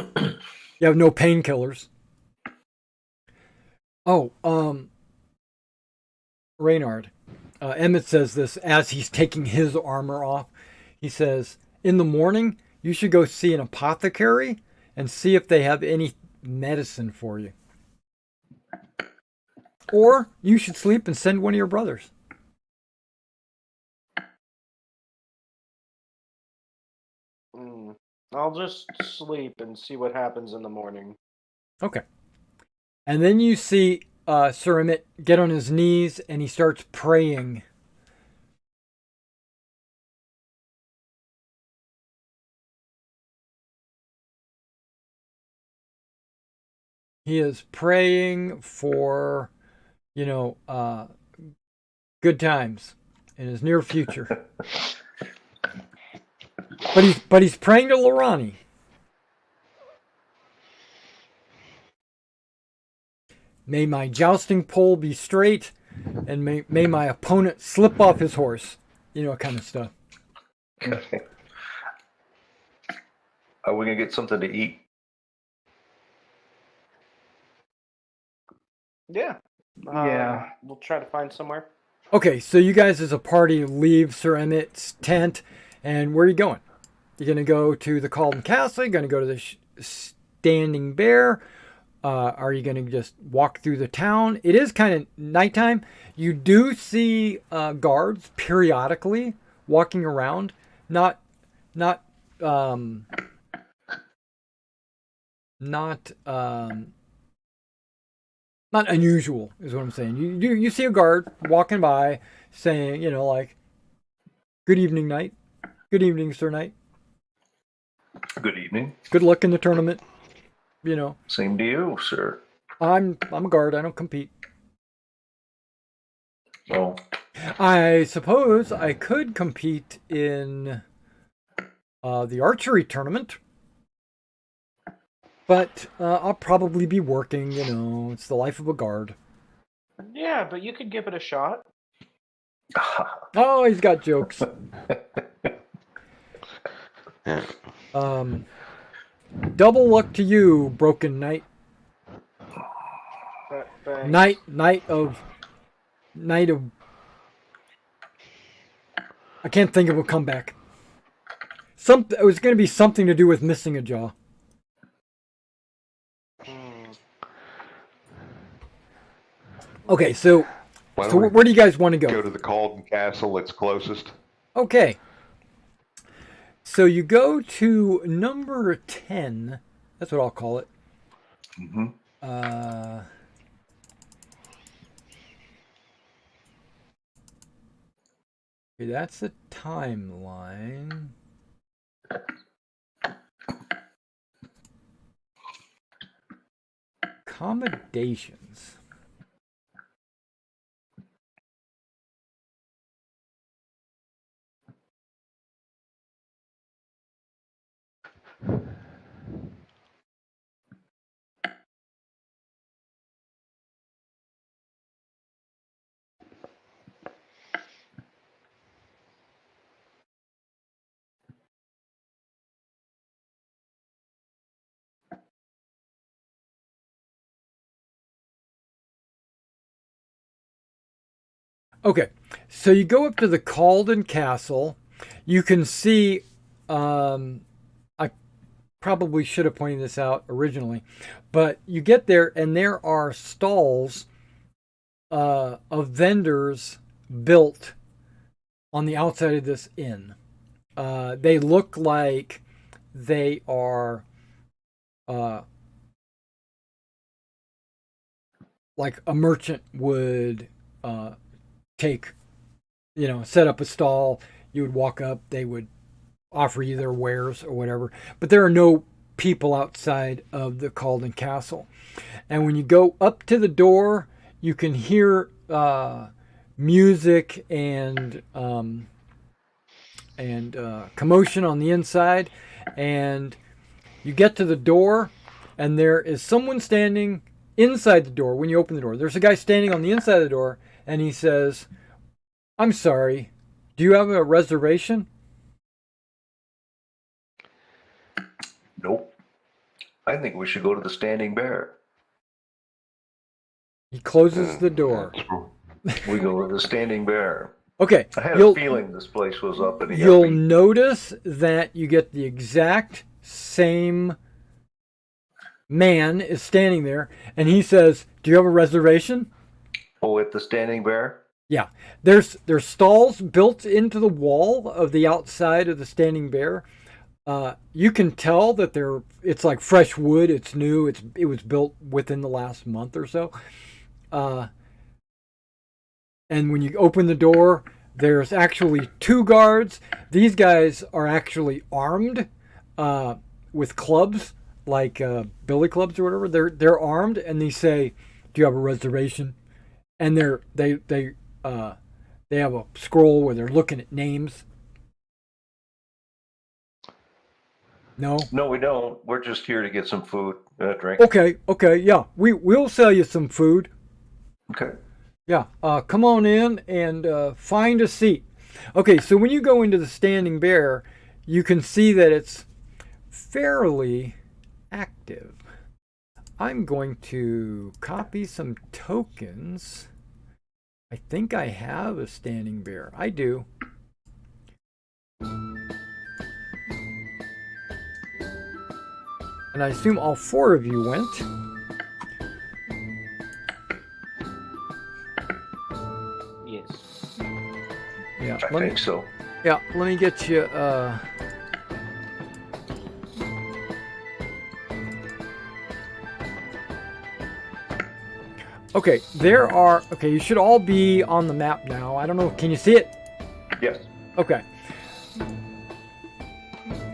You have no painkillers. Oh, Reynard. Emmett says this as he's taking his armor off. He says, in the morning, you should go see an apothecary and see if they have any medicine for you. Or you should sleep and send one of your brothers. I'll just sleep and see what happens in the morning. Okay. And then you see Sir Emmett get on his knees and he starts praying. He is praying for, good times in his near future. But he's praying to Lorani. May my jousting pole be straight, and may my opponent slip off his horse. Kind of stuff. Okay. Are we going to get something to eat? Yeah. Yeah. We'll try to find somewhere. Okay, so you guys as a party leave Sir Emmett's tent, and where are you going? You're going to go to the Calden Castle? You're going to go to the Standing Bear? Are you going to just walk through the town? It is kind of nighttime. You do see guards periodically walking around. Not unusual is what I'm saying. You see a guard walking by saying, like, good evening, knight. Good evening, Sir Knight. Good evening. Good luck in the tournament. Same to you, sir. I'm a guard. I don't compete. Oh, I suppose I could compete in the archery tournament. But I'll probably be working, it's the life of a guard. Yeah, but you could give it a shot. Oh, he's got jokes. Double luck to you, broken knight. Thanks. Knight of. I can't think of a comeback. It was going to be something to do with missing a jaw. Okay, so where do you guys want to go? Go to the Calden Castle that's closest. Okay. So you go to number 10. That's what I'll call it. Mm-hmm. Okay, that's the timeline. Accommodations. Okay, so you go up to the Calden Castle. You can see, I probably should have pointed this out originally, but you get there and there are stalls of vendors built on the outside of this inn. They look like they are like a merchant would take, set up a stall. You would walk up, they would offer you their wares or whatever. But there are no people outside of the Calden Castle. And when you go up to the door, you can hear music and commotion on the inside. And you get to the door, and there is someone standing inside the door. When you open the door, there's a guy standing on the inside of the door, and he says, "I'm sorry, do you have a reservation?" Nope. I think we should go to the Standing Bear. He closes the door. We go to the Standing Bear. Okay. I had a feeling this place was up in the You'll uppy. notice that you get the exact same man is standing there, and he says, "Do you have a reservation?" Oh, at the Standing Bear? Yeah. There's stalls built into the wall of the outside of the Standing Bear. You can tell that it's like fresh wood. It's new. It was built within the last month or so. And when you open the door, there's actually 2 guards. These guys are actually armed with clubs, like billy clubs or whatever. They're armed, and they say, "Do you have a reservation?" And they have a scroll where they're looking at names. No? No, we don't. We're just here to get some food, drink. Okay, yeah. We'll sell you some food. Okay. Yeah, come on in and find a seat. Okay, so when you go into the Standing Bear, you can see that it's fairly active. I'm going to copy some tokens. I think I have a Standing Bear. I do. And I assume all 4 of you went. Yes. Yeah, I think so. Yeah, let me get you. Okay, okay, you should all be on the map now. I don't know, can you see it? Yes. Okay.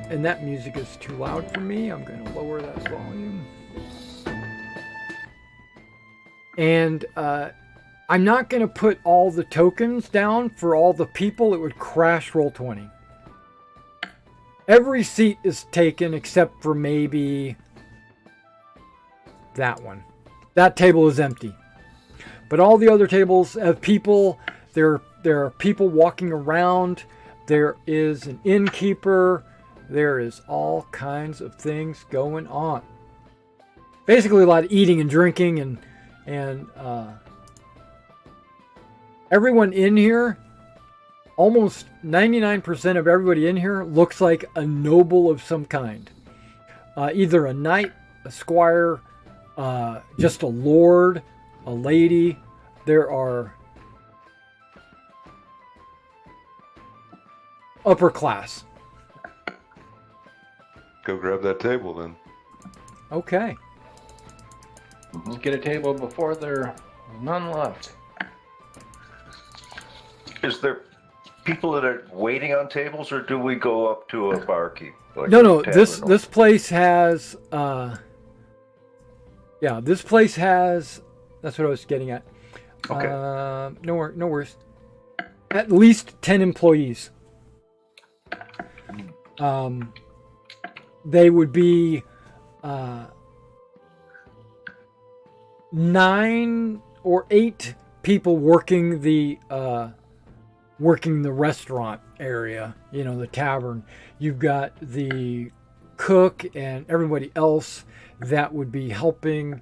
And that music is too loud for me. I'm going to lower that volume. And I'm not going to put all the tokens down for all the people. It would crash Roll20. Every seat is taken except for maybe that one. That table is empty. But all the other tables have people. There are people walking around. There is an innkeeper. There is all kinds of things going on. Basically a lot of eating and drinking and everyone in here, almost 99% of everybody in here looks like a noble of some kind. Either a knight, a squire, just a lord, a lady. There are upper class. Go grab that table then. Okay. Let's get a table before there's none left. Is there people that are waiting on tables, or do we go up to a barkeep? Like No. a This tavern? place has. This place has. That's what I was getting at. Okay. No worries. At least 10 employees. They would be 9 or 8 people working the restaurant area, the tavern. You've got the cook and everybody else that would be helping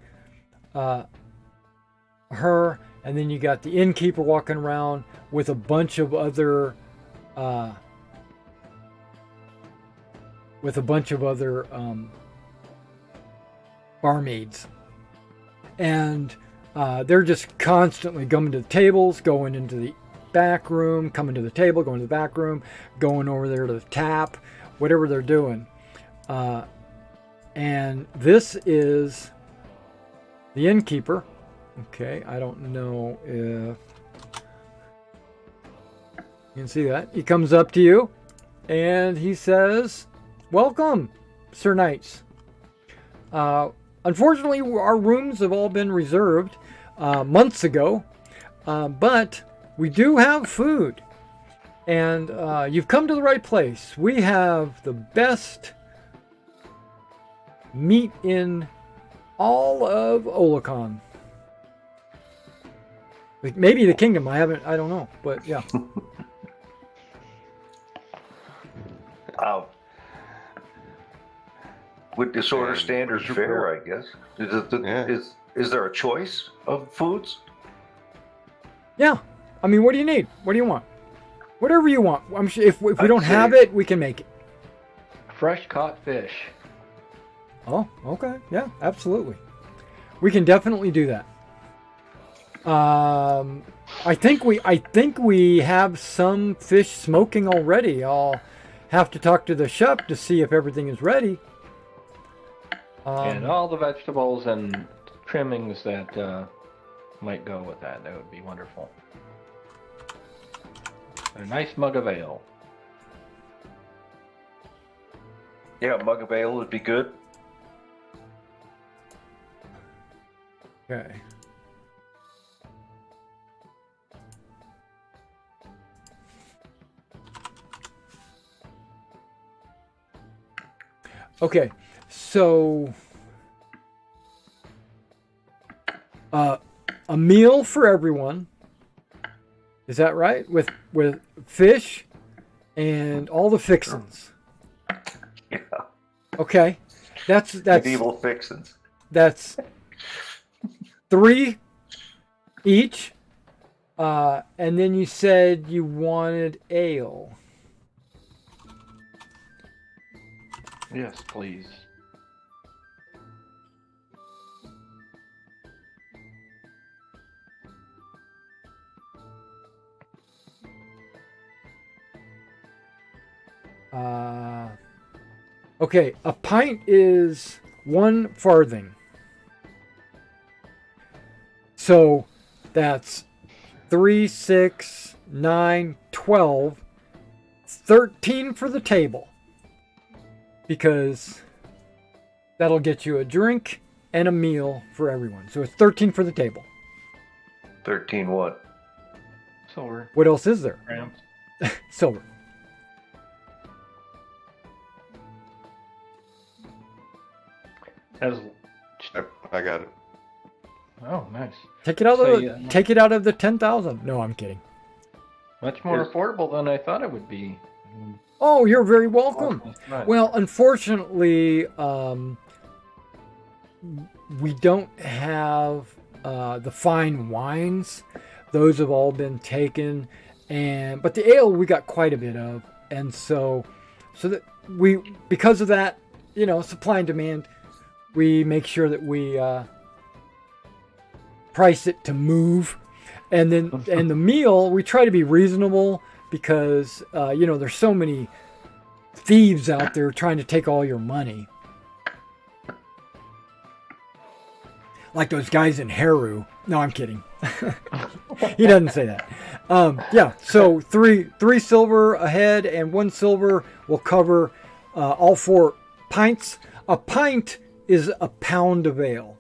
her. and then you got the innkeeper walking around with a bunch of other barmaids, and they're just constantly coming to the tables, going into the back room, coming to the table, going to the back room, going over there to the tap, whatever they're doing. And this is the innkeeper. Okay, I don't know if you can see that. He comes up to you and he says, "Welcome, Sir Knights. Unfortunately, our rooms have all been reserved months ago, but we do have food, and you've come to the right place. We have the best meat in all of Olicon. Maybe the kingdom. I don't know, but yeah." With disorder standard fare, I guess. Is there a choice of foods? Yeah. I mean, what do you need? What do you want? Whatever you want. I'm sure if we don't have it, we can make it. Fresh caught fish. Oh, okay. Yeah, absolutely. We can definitely do that. I think we have some fish smoking already. I'll have to talk to the chef to see if everything is ready. And all the vegetables and trimmings that might go with that. That would be wonderful. A nice mug of ale. Yeah, a mug of ale would be good. Okay. Okay, so a meal for everyone. Is that right? With fish and all the fixins. Yeah. Okay, that's medieval fixins. That's 3 each, and then you said you wanted ale. Yes, please. Okay, a pint is 1 farthing. So that's 3, 6, 9, 12, 13 for the table. Because that'll get you a drink and a meal for everyone. So it's 13 for the table. 13 what? Silver. What else is there? Grams. Silver. I got it. Oh, nice. Take it out of the 10,000. No, I'm kidding. Much more affordable than I thought it would be. Oh, you're very welcome. Right. Well, unfortunately, we don't have the fine wines. Those have all been taken, but the ale we got quite a bit of, and so that because of that, supply and demand, we make sure that we price it to move, and the meal we try to be reasonable. Because, there's so many thieves out there trying to take all your money. Like those guys in Haru. No, I'm kidding. He doesn't say that. Yeah, so three silver a head, and 1 silver will cover all 4 pints. A pint is a pound of ale.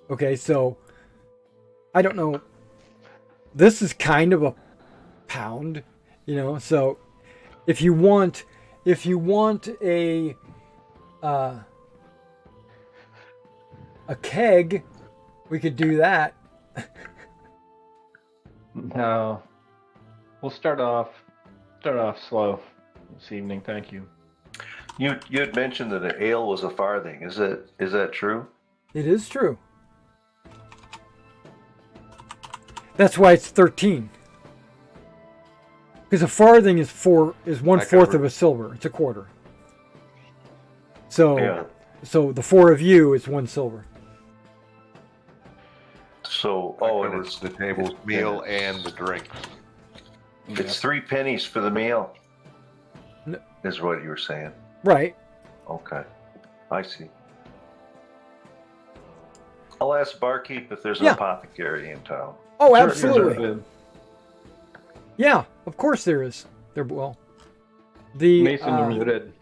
Okay, so I don't know. This is kind of a pound, so if you want a keg, we could do that. No. We'll start off slow this evening, thank you. You had mentioned that an ale was a farthing. Is that true? It is true. That's why it's 13. Because a farthing is 1/4 of a silver. It's a quarter. So, so the 4 of you is 1 silver. So, It's the table, meal, and the drinks. it's 3 pennies for the meal, No. is what you were saying. Right. Okay, I see. I'll ask barkeep if there's an Yeah. apothecary in town. Oh, Sure, absolutely. Yeah, of course there is. There, well, the Mason, you're muted.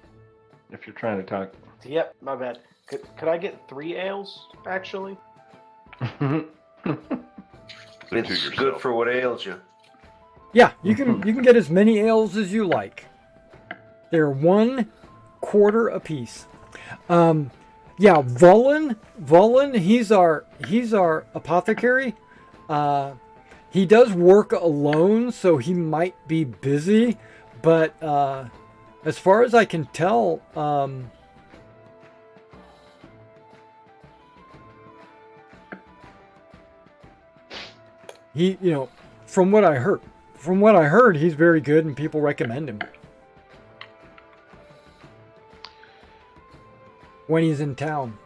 If you're trying to talk. Yep, my bad. Could I get 3 ales, actually? It's yourself. good for what ails you. Yeah, you can get as many ales as you like. They're 1/4 apiece. Yeah, Vullen, he's our apothecary. He does work alone, so he might be busy, but as far as I can tell, he, from what I heard, he's very good and people recommend him when he's in town.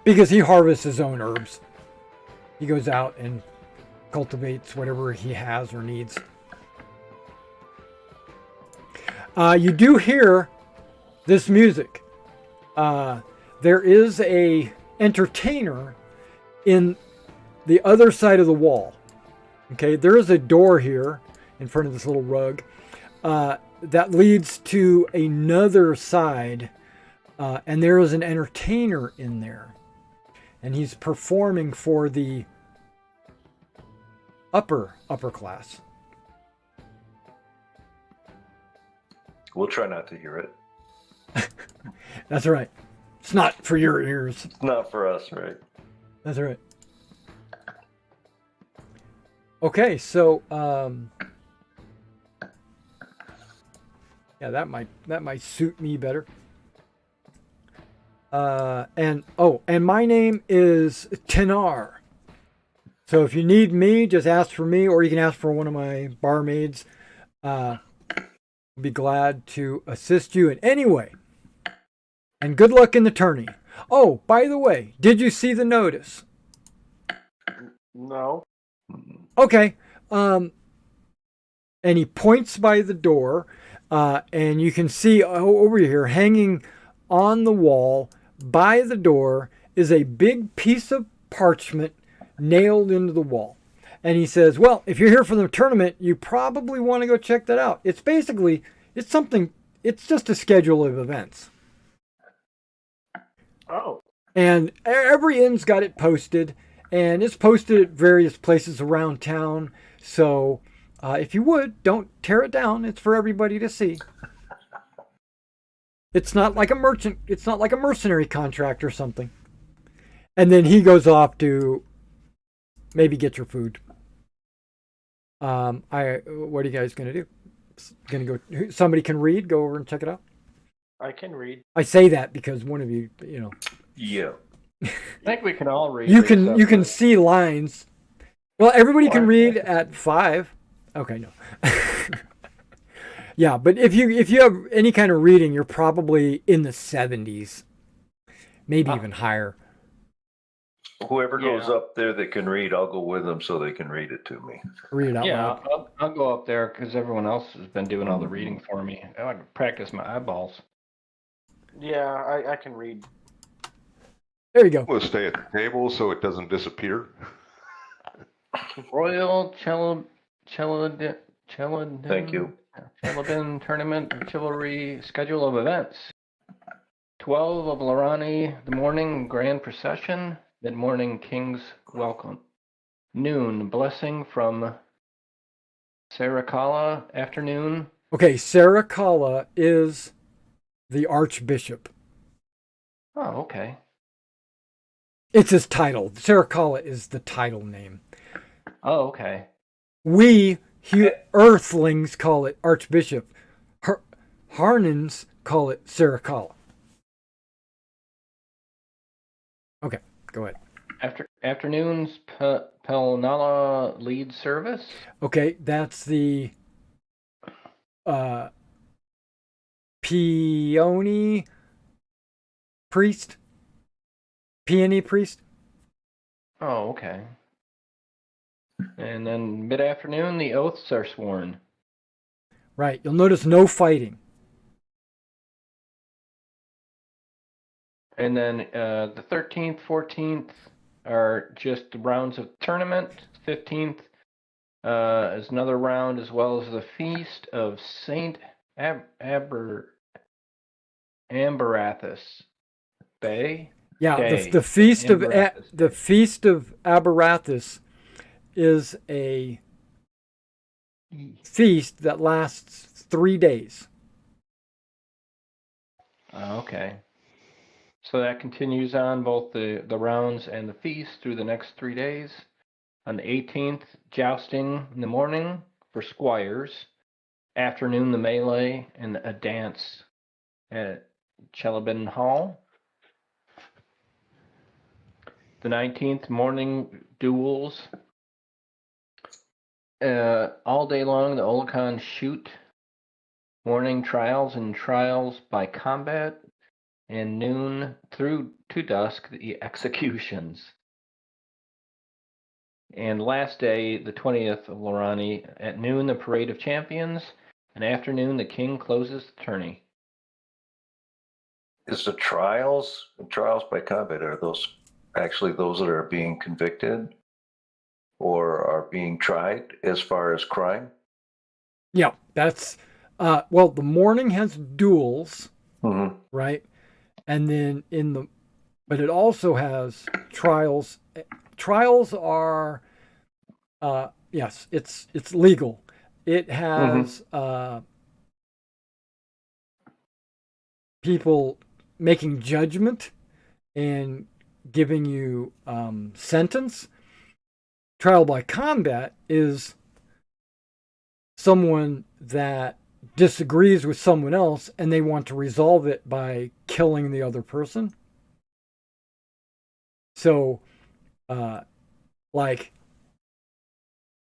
Because he harvests his own herbs. He goes out and cultivates whatever he has or needs. You do hear this music. There is a entertainer in the other side of the wall. Okay, there is a door here in front of this little rug that leads to another side, and there is an entertainer in there. And he's performing for the upper class. We'll try not to hear it. That's right. It's not for your ears. It's not for us, right? That's right. Okay, so yeah, that might suit me better. And my name is Tenar. So if you need me, just ask for me, or you can ask for one of my barmaids. I'll be glad to assist you in any way. And good luck in the tourney. Oh, by the way, did you see the notice? No. Okay. And he points by the door, and you can see over here, hanging on the wall by the door, is a big piece of parchment nailed into the wall. And he says, well, if you're here for the tournament, you probably want to go check that out. It's just a schedule of events. Oh. And every inn's got it posted, and it's posted at various places around town. So if you would, don't tear it down. It's for everybody to see. It's not like a merchant. It's not like a mercenary contract or something. And then he goes off to maybe get your food. What are you guys gonna do? Gonna go? Somebody can read. Go over and check it out. I can read. I say that because one of you, Yeah. I think we can all read. you can see lines. Well, everybody can read at 5. Okay, no. Yeah, but if you have any kind of reading, you're probably in the 70s, maybe even higher. Whoever goes up there that can read, I'll go with them so they can read it to me. Read it out Yeah, loud. I'll go up there because everyone else has been doing all the reading for me. I like to practice my eyeballs. Yeah, I can read. There you go. We'll stay at the table so it doesn't disappear. Royal Thank you. Chelabin Tournament Chivalry Schedule of Events. 12 of Lorani, the morning Grand Procession. Mid-morning King's Welcome. Noon, Blessing from Saracala. Afternoon. Okay, Saracala is the Archbishop. Oh, okay. It's his title. Saracala is the title name. Oh, okay. We Earthlings call it Archbishop. Harnans call it Saracala. Okay, go ahead. Afternoons, Pelnala lead service. Okay, that's the peony priest. Peony priest. Oh, okay. And then mid-afternoon, the oaths are sworn. Right. You'll notice no fighting. And then the 13th, 14th are just rounds of tournament. 15th is another round, as well as the feast of Saint Ambarathus Bay. Yeah, Day. the feast of Ambarathus the Day. feast of Abarathus is a feast that lasts 3 days. Okay. So that continues on both the rounds and the feast through the next 3 days. On the 18th, jousting in the morning for squires. Afternoon, the melee and a dance at Chelabin Hall. The 19th, morning duels. All day long, the Olicon shoot. Morning trials and trials by combat. And noon through to dusk, the executions. And last day, the 20th of Lorani, at noon, the Parade of Champions. And afternoon, the King closes the tourney. Is the trials by combat, are those actually those that are being convicted or are being tried as far as crime? Yeah, that's well, the morning has duels, right? And then but it also has trials. Trials are yes, it's legal. It has people making judgment and giving you sentence. Trial by combat is someone that disagrees with someone else and they want to resolve it by killing the other person. So, like,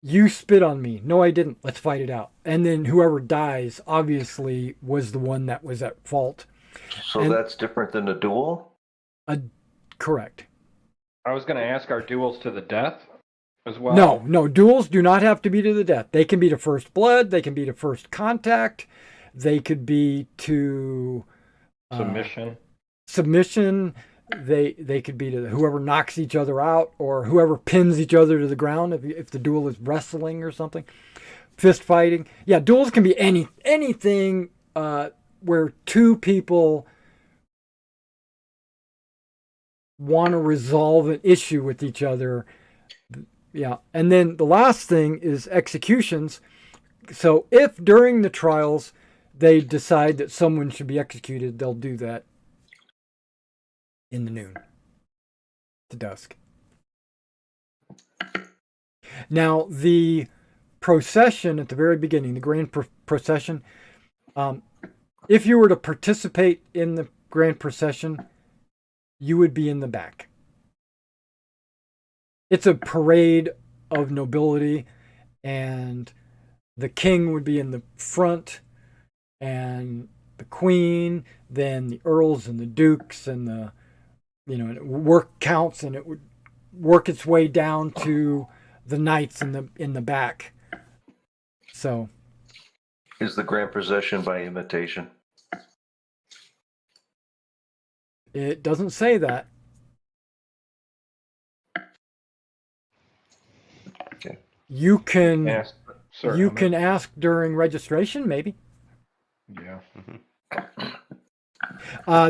you spit on me. No, I didn't. Let's fight it out. And then whoever dies obviously was the one that was at fault. So that's different than a duel? Correct. I was going to ask, are duels to the death as well? No, duels do not have to be to the death. They can be to first blood. They can be to first contact. They could be to submission. They could be to whoever knocks each other out or whoever pins each other to the ground if the duel is wrestling or something. Fist fighting. Yeah, duels can be anything where two people want to resolve an issue with each other. Yeah, and then the last thing is executions. So if during the trials they decide that someone should be executed, they'll do that in the noon to dusk. Now, the procession at the very beginning, the grand procession, if you were to participate in the grand procession, you would be in the back. It's a parade of nobility, and the king would be in the front, and the queen, then the earls and the dukes, and the, and it would work counts, and it would work its way down to the knights in the back. So, is the grand procession by invitation? It doesn't say that. Okay. You can Ask, can ask during registration, maybe. Yeah.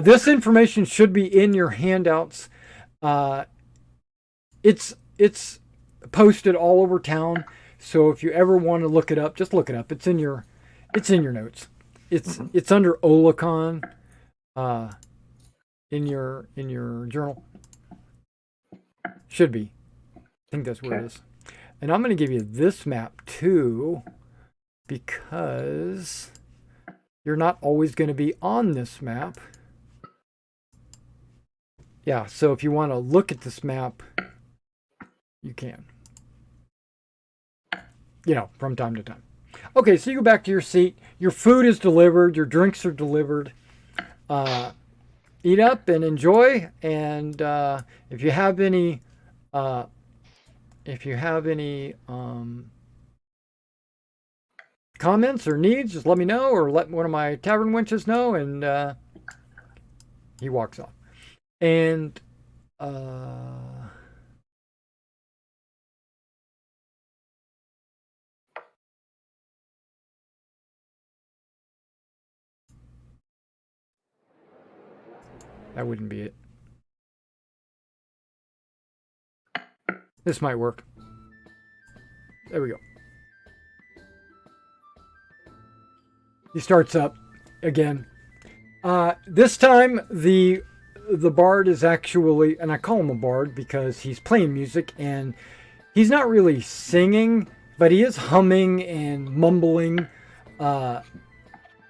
This information should be in your handouts. It's posted all over town. So if you ever want to look it up, just look it up. It's in your notes. It's under Olicon. In your journal. Should be. I think that's where it is. And I'm going to give you this map too, because you're not always going to be on this map Yeah, so if you want to look at this map, you can. From time to time. Okay, so you go back to your seat. Your food is delivered. Your drinks are delivered. Eat up and enjoy. And if you have any, comments or needs, just let me know, or let one of my tavern wenches know. And he walks off. And that wouldn't be it. This might work. There we go. He starts up again. This time the bard is actually, and I call him a bard because he's playing music and he's not really singing, but he is humming and mumbling.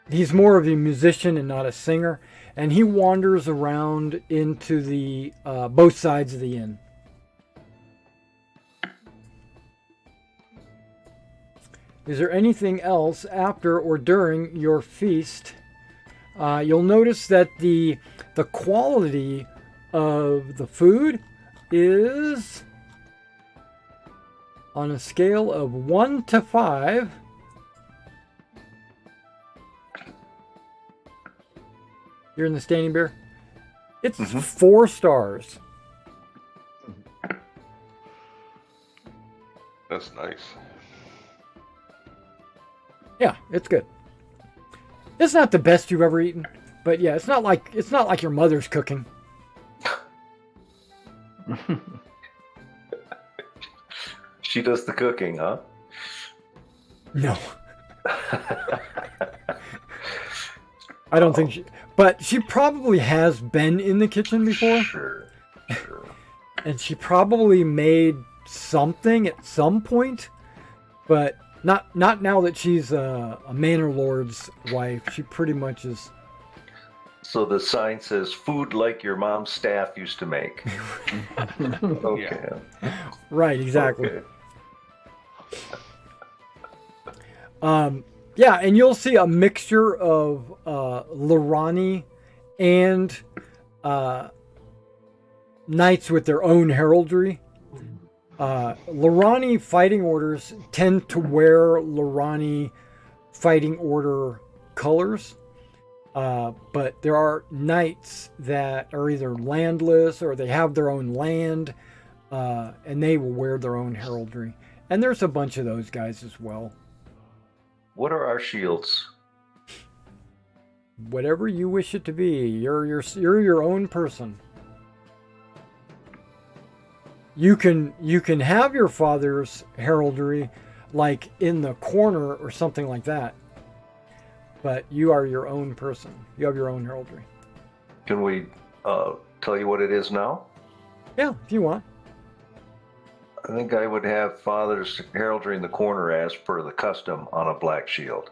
He's more of a musician and not a singer. And he wanders around into the both sides of the inn. Is there anything else after or during your feast? You'll notice that the quality of the food is on a scale of 1 to 5. You're in the Standing Bear? It's 4 stars. That's nice. Yeah, it's good. It's not the best you've ever eaten, but yeah, it's not like your mother's cooking. She does the cooking, huh? No. I don't think she... But she probably has been in the kitchen before. Sure. And she probably made something at some point. But not now that she's a manor lord's wife. She pretty much is... So the sign says, food like your mom's staff used to make. Okay. Right, exactly. Okay. Yeah, and you'll see a mixture of Lorani and knights with their own heraldry. Lorani fighting orders tend to wear Lorani fighting order colors. But there are knights that are either landless or they have their own land, and they will wear their own heraldry. And there's a bunch of those guys as well. What are our shields? Whatever you wish it to be, you're your own person. You can have your father's heraldry, like in the corner or something like that. But you are your own person. You have your own heraldry. Can we tell you what it is now? Yeah, if you want. I think I would have father's heraldry in the corner as per the custom on a black shield,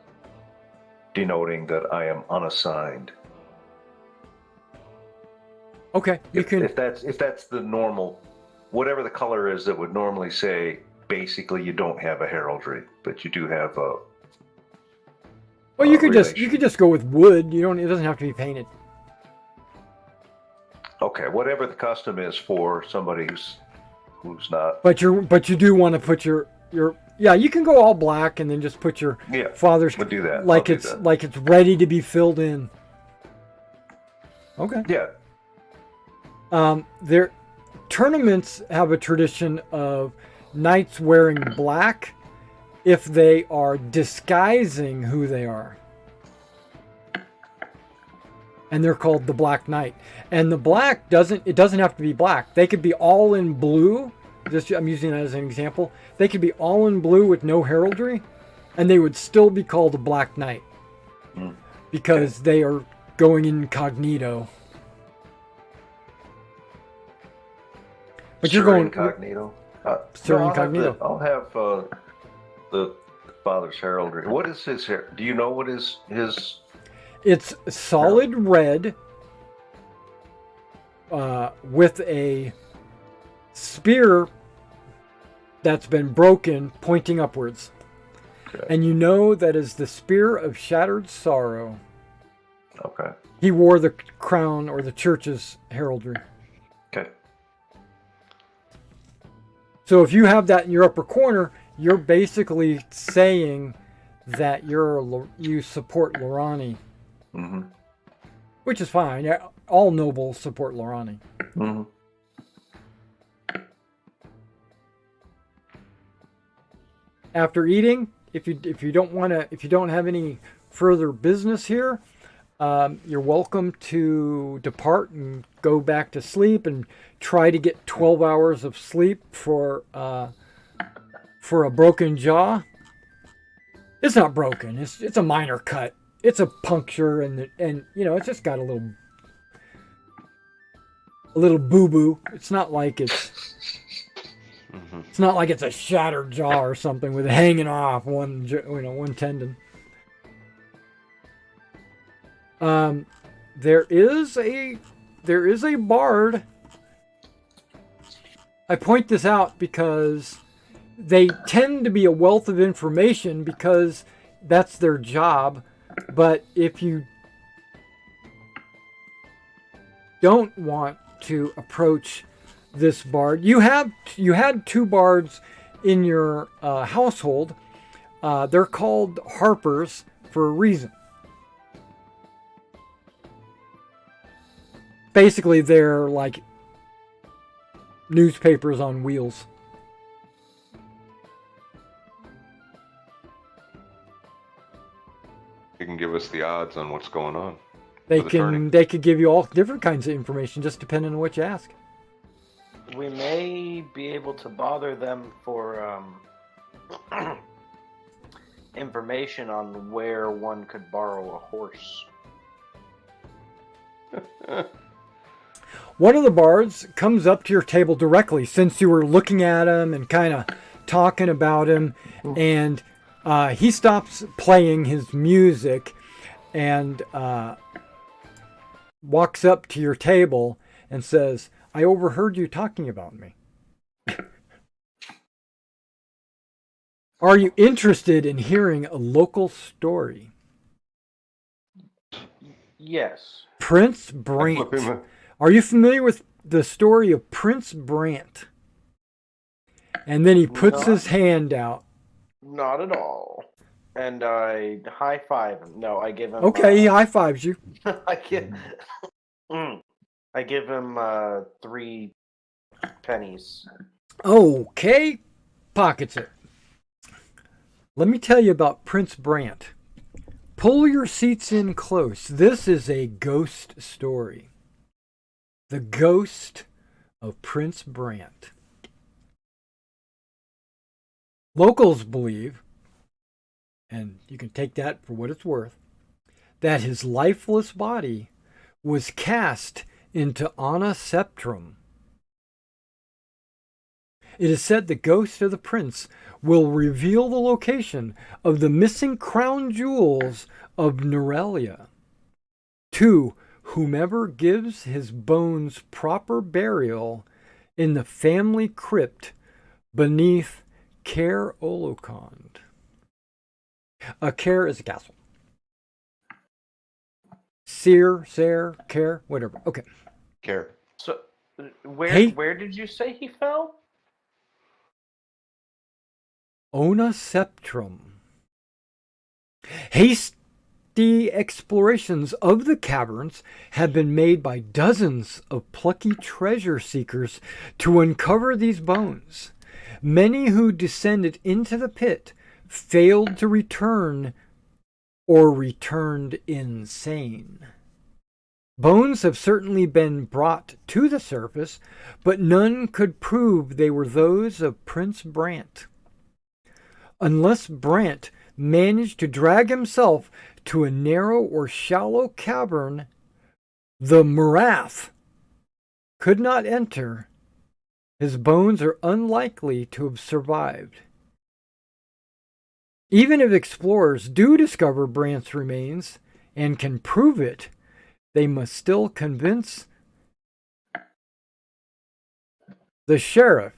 denoting that I am unassigned. Okay, you can. If that's the normal, whatever the color is that would normally say, basically you don't have a heraldry, but you do have a. Well, you could just go with wood. It doesn't have to be painted. Okay, whatever the custom is for somebody who's not. But you do want to put your yeah. You can go all black and then just put your father's. We'll do that. Like it's ready to be filled in. Okay. Yeah. Their tournaments have a tradition of knights wearing black if they are disguising who they are. And they're called the Black Knight. And the black doesn't have to be black. They could be all in blue. I'm using that as an example. They could be all in blue with no heraldry, and they would still be called a Black Knight. Because they are going incognito. But you're going incognito. Incognito. I'll have the father's heraldry. What is his hair? Do you know what is his? It's solid red with a spear that's been broken pointing upwards. Okay. And you know that is the spear of shattered sorrow. Okay. He wore the crown or the church's heraldry. Okay. So if you have that in your upper corner, you're basically saying that you support Lorani. Mm-hmm. Which is fine. Yeah, all nobles support Lorani. Mm-hmm. After eating, if you don't have any further business here, you're welcome to depart and go back to sleep and try to get 12 hours of sleep for a broken jaw. It's not broken. It's a minor cut. It's a puncture and it's just got a little boo-boo. It's not like it's a shattered jaw or something with it hanging off one tendon. There is a bard. I point this out because they tend to be a wealth of information because that's their job. But if you don't want to approach this bard, you had 2 bards in your household. They're called harpers for a reason. Basically, they're like newspapers on wheels. You can give us the odds on what's going on. They for the tourney. could give you all different kinds of information, just depending on what you ask. We may be able to bother them for information on where one could borrow a horse. One of the bards comes up to your table directly, since you were looking at him and kind of talking about him, and he stops playing his music and walks up to your table and says, "I overheard you talking about me. Are you interested in hearing a local story?" Yes. Prince Brandt. Are you familiar with the story of Prince Brandt? And then he puts his hand out. Not at all. And I high five him. No, I give him. Okay, he high fives you. I give him 3 pennies. Okay, pockets it. Let me tell you about Prince Brandt. Pull your seats in close. This is a ghost story. The ghost of Prince Brandt. Locals believe, and you can take that for what it's worth, that his lifeless body was cast into Anna Septrum. It is said the ghost of the prince will reveal the location of the missing crown jewels of Nerelia to whomever gives his bones proper burial in the family crypt beneath Caer Olicon. A Caer is a castle. Caer, whatever. Okay. Care. So, where did you say he fell? Ona Septrum. Hasty explorations of the caverns have been made by dozens of plucky treasure seekers to uncover these bones. Many who descended into the pit failed to return or returned insane. Bones have certainly been brought to the surface, but none could prove they were those of Prince Brandt. Unless Brandt managed to drag himself to a narrow or shallow cavern the Morath could not enter, his bones are unlikely to have survived. Even if explorers do discover Brandt's remains and can prove it, they must still convince the sheriff,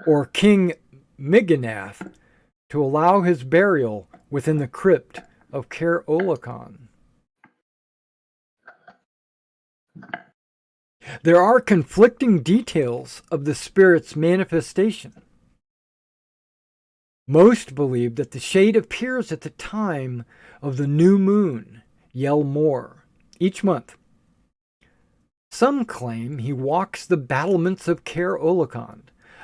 or King Miganath, to allow his burial within the crypt of Caer Olicon. There are conflicting details of the spirit's manifestation. Most believe that the shade appears at the time of the new moon, Yell Mor, each month. Some claim he walks the battlements of Caer Olicon.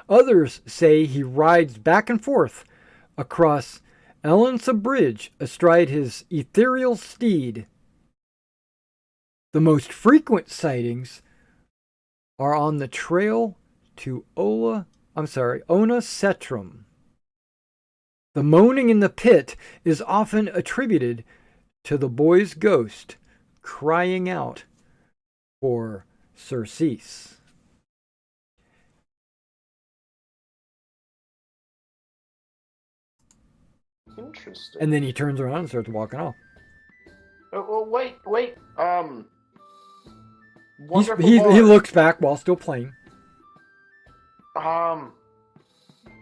Others say he rides back and forth across Ellensa Bridge astride his ethereal steed. The most frequent sightings are on the trail to Ona Setrum. The moaning in the pit is often attributed to the boy's ghost crying out for surcease. Interesting. And then he turns around and starts walking off. Well, wait. He looks back while still playing.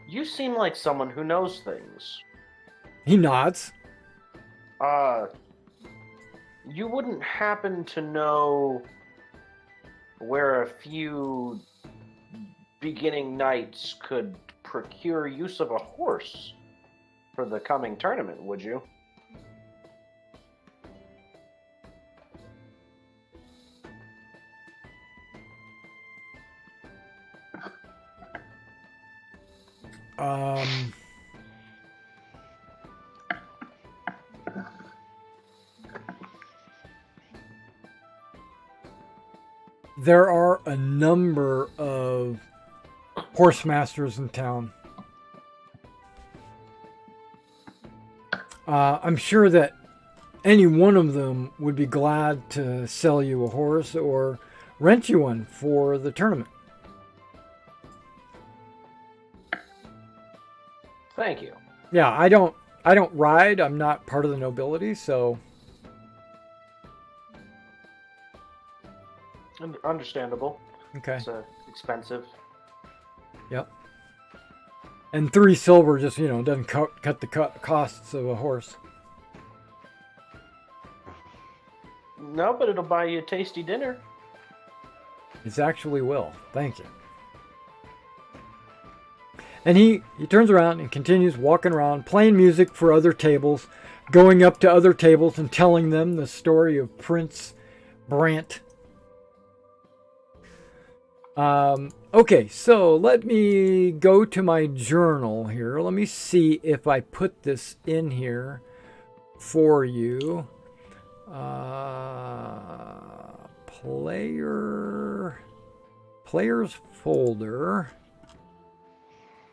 You seem like someone who knows things. He nods. You wouldn't happen to know where a few beginning knights could procure use of a horse for the coming tournament, would you? There are a number of horse masters in town. I'm sure that any one of them would be glad to sell you a horse or rent you one for the tournament. Thank you. Yeah, I don't ride. I'm not part of the nobility, so Understandable. okay. It's expensive. Yep. And 3 silver just, doesn't cut the costs of a horse. No, but it'll buy you a tasty dinner. It actually will. Thank you. And he turns around and continues walking around, playing music for other tables, going up to other tables and telling them the story of Prince Brandt. Okay, so let me go to my journal here. Let me see if I put this in here for you. Players folder,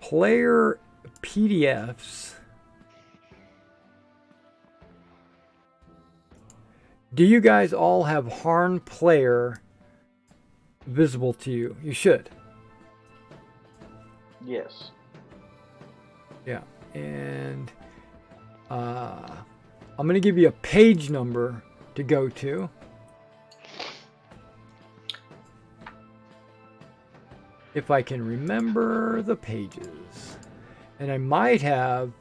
player PDFs. Do you guys all have Harn player visible to you? You should. Yes. Yeah, and I'm going to give you a page number to go to. If I can remember the pages. And I might have,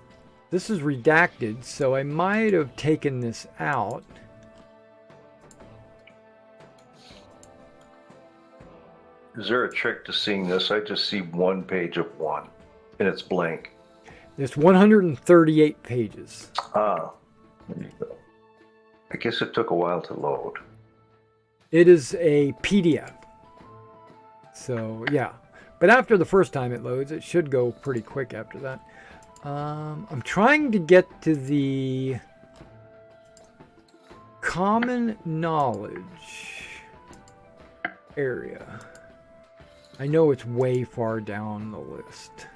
this is redacted, so I might have taken this out. Is there a trick to seeing this? I just see one page of one, and it's blank. It's 138 pages. Ah, there you go. I guess it took a while to load. It is a PDF. So, yeah. But after the first time it loads, it should go pretty quick after that. I'm trying to get to the common knowledge area. I know it's way far down the list.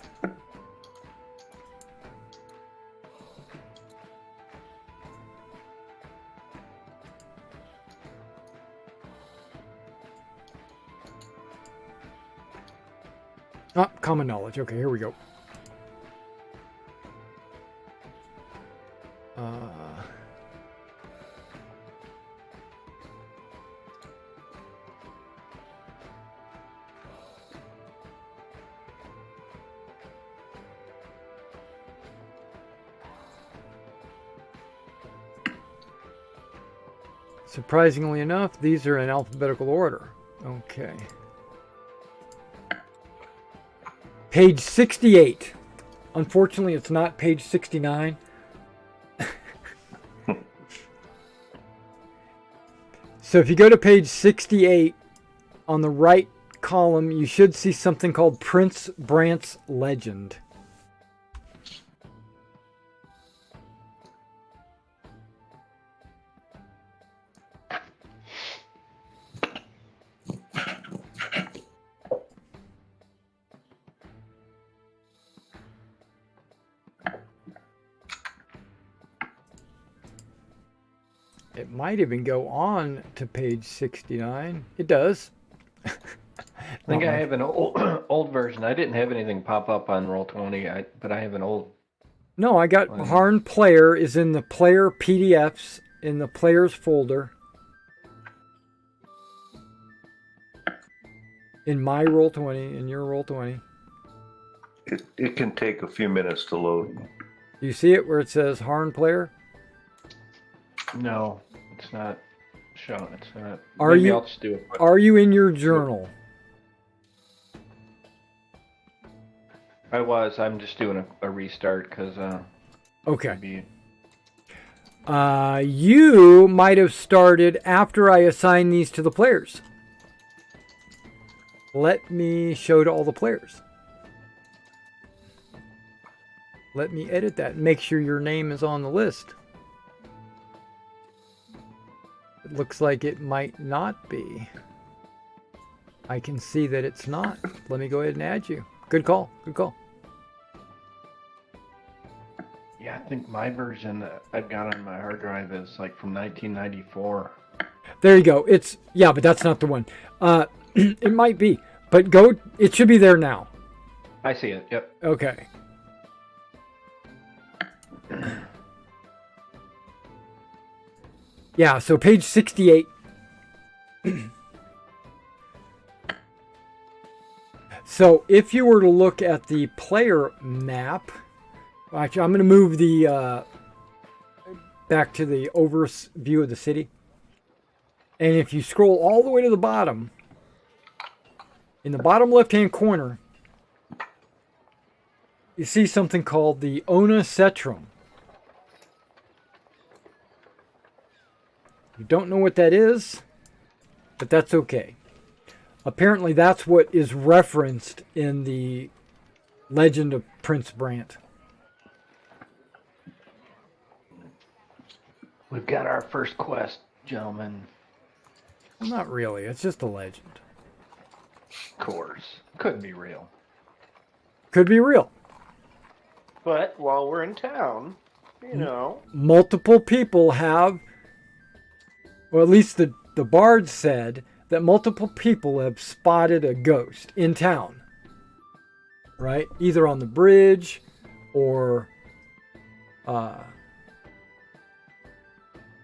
Ah, common knowledge. Okay, here we go. Surprisingly enough, these are in alphabetical order. Okay. Page 68. Unfortunately, it's not page 69. So if you go to page 68, on the right column, you should see something called Prince Brandt's Legend. It might even go on to page 69. It does. I think I have an old version. I didn't have anything pop up on Roll20, but I have an old. No, I got Harn Player is in the player PDFs in the players folder. In my Roll20, in your Roll20. It can take a few minutes to load. You see it where it says Harn Player? No, it's not showing. It's not. Are Maybe you? I'll just do it. Are you in your journal? I was. I'm just doing a restart because. Okay. Maybe... You might have started after I assigned these to the players. Let me show to all the players. Let me edit that and make sure your name is on the list. It looks like it might not be. I can see that it's not. Let me go ahead and add you. Good call. Good call. Yeah, I think my version that I've got on my hard drive is like from 1994. There you go. It's yeah, but that's not the one. It might be, but go. It should be there now. I see it. Yep. Okay. Yeah, so page 68. So if you were to look at the player map, actually I'm going to move the back to the overview of the city. And if you scroll all the way to the bottom, in the bottom left-hand corner, you see something called the Ona Cetrum. You don't know what that is, but that's okay. Apparently that's what is referenced in the Legend of Prince Brandt. We've got our first quest, gentlemen. Not really, it's just a legend. Of course. Couldn't be real. Could be real. But while we're in town, you know. Multiple people have, or at least the bard said, that multiple people have spotted a ghost in town. Right? Either on the bridge or on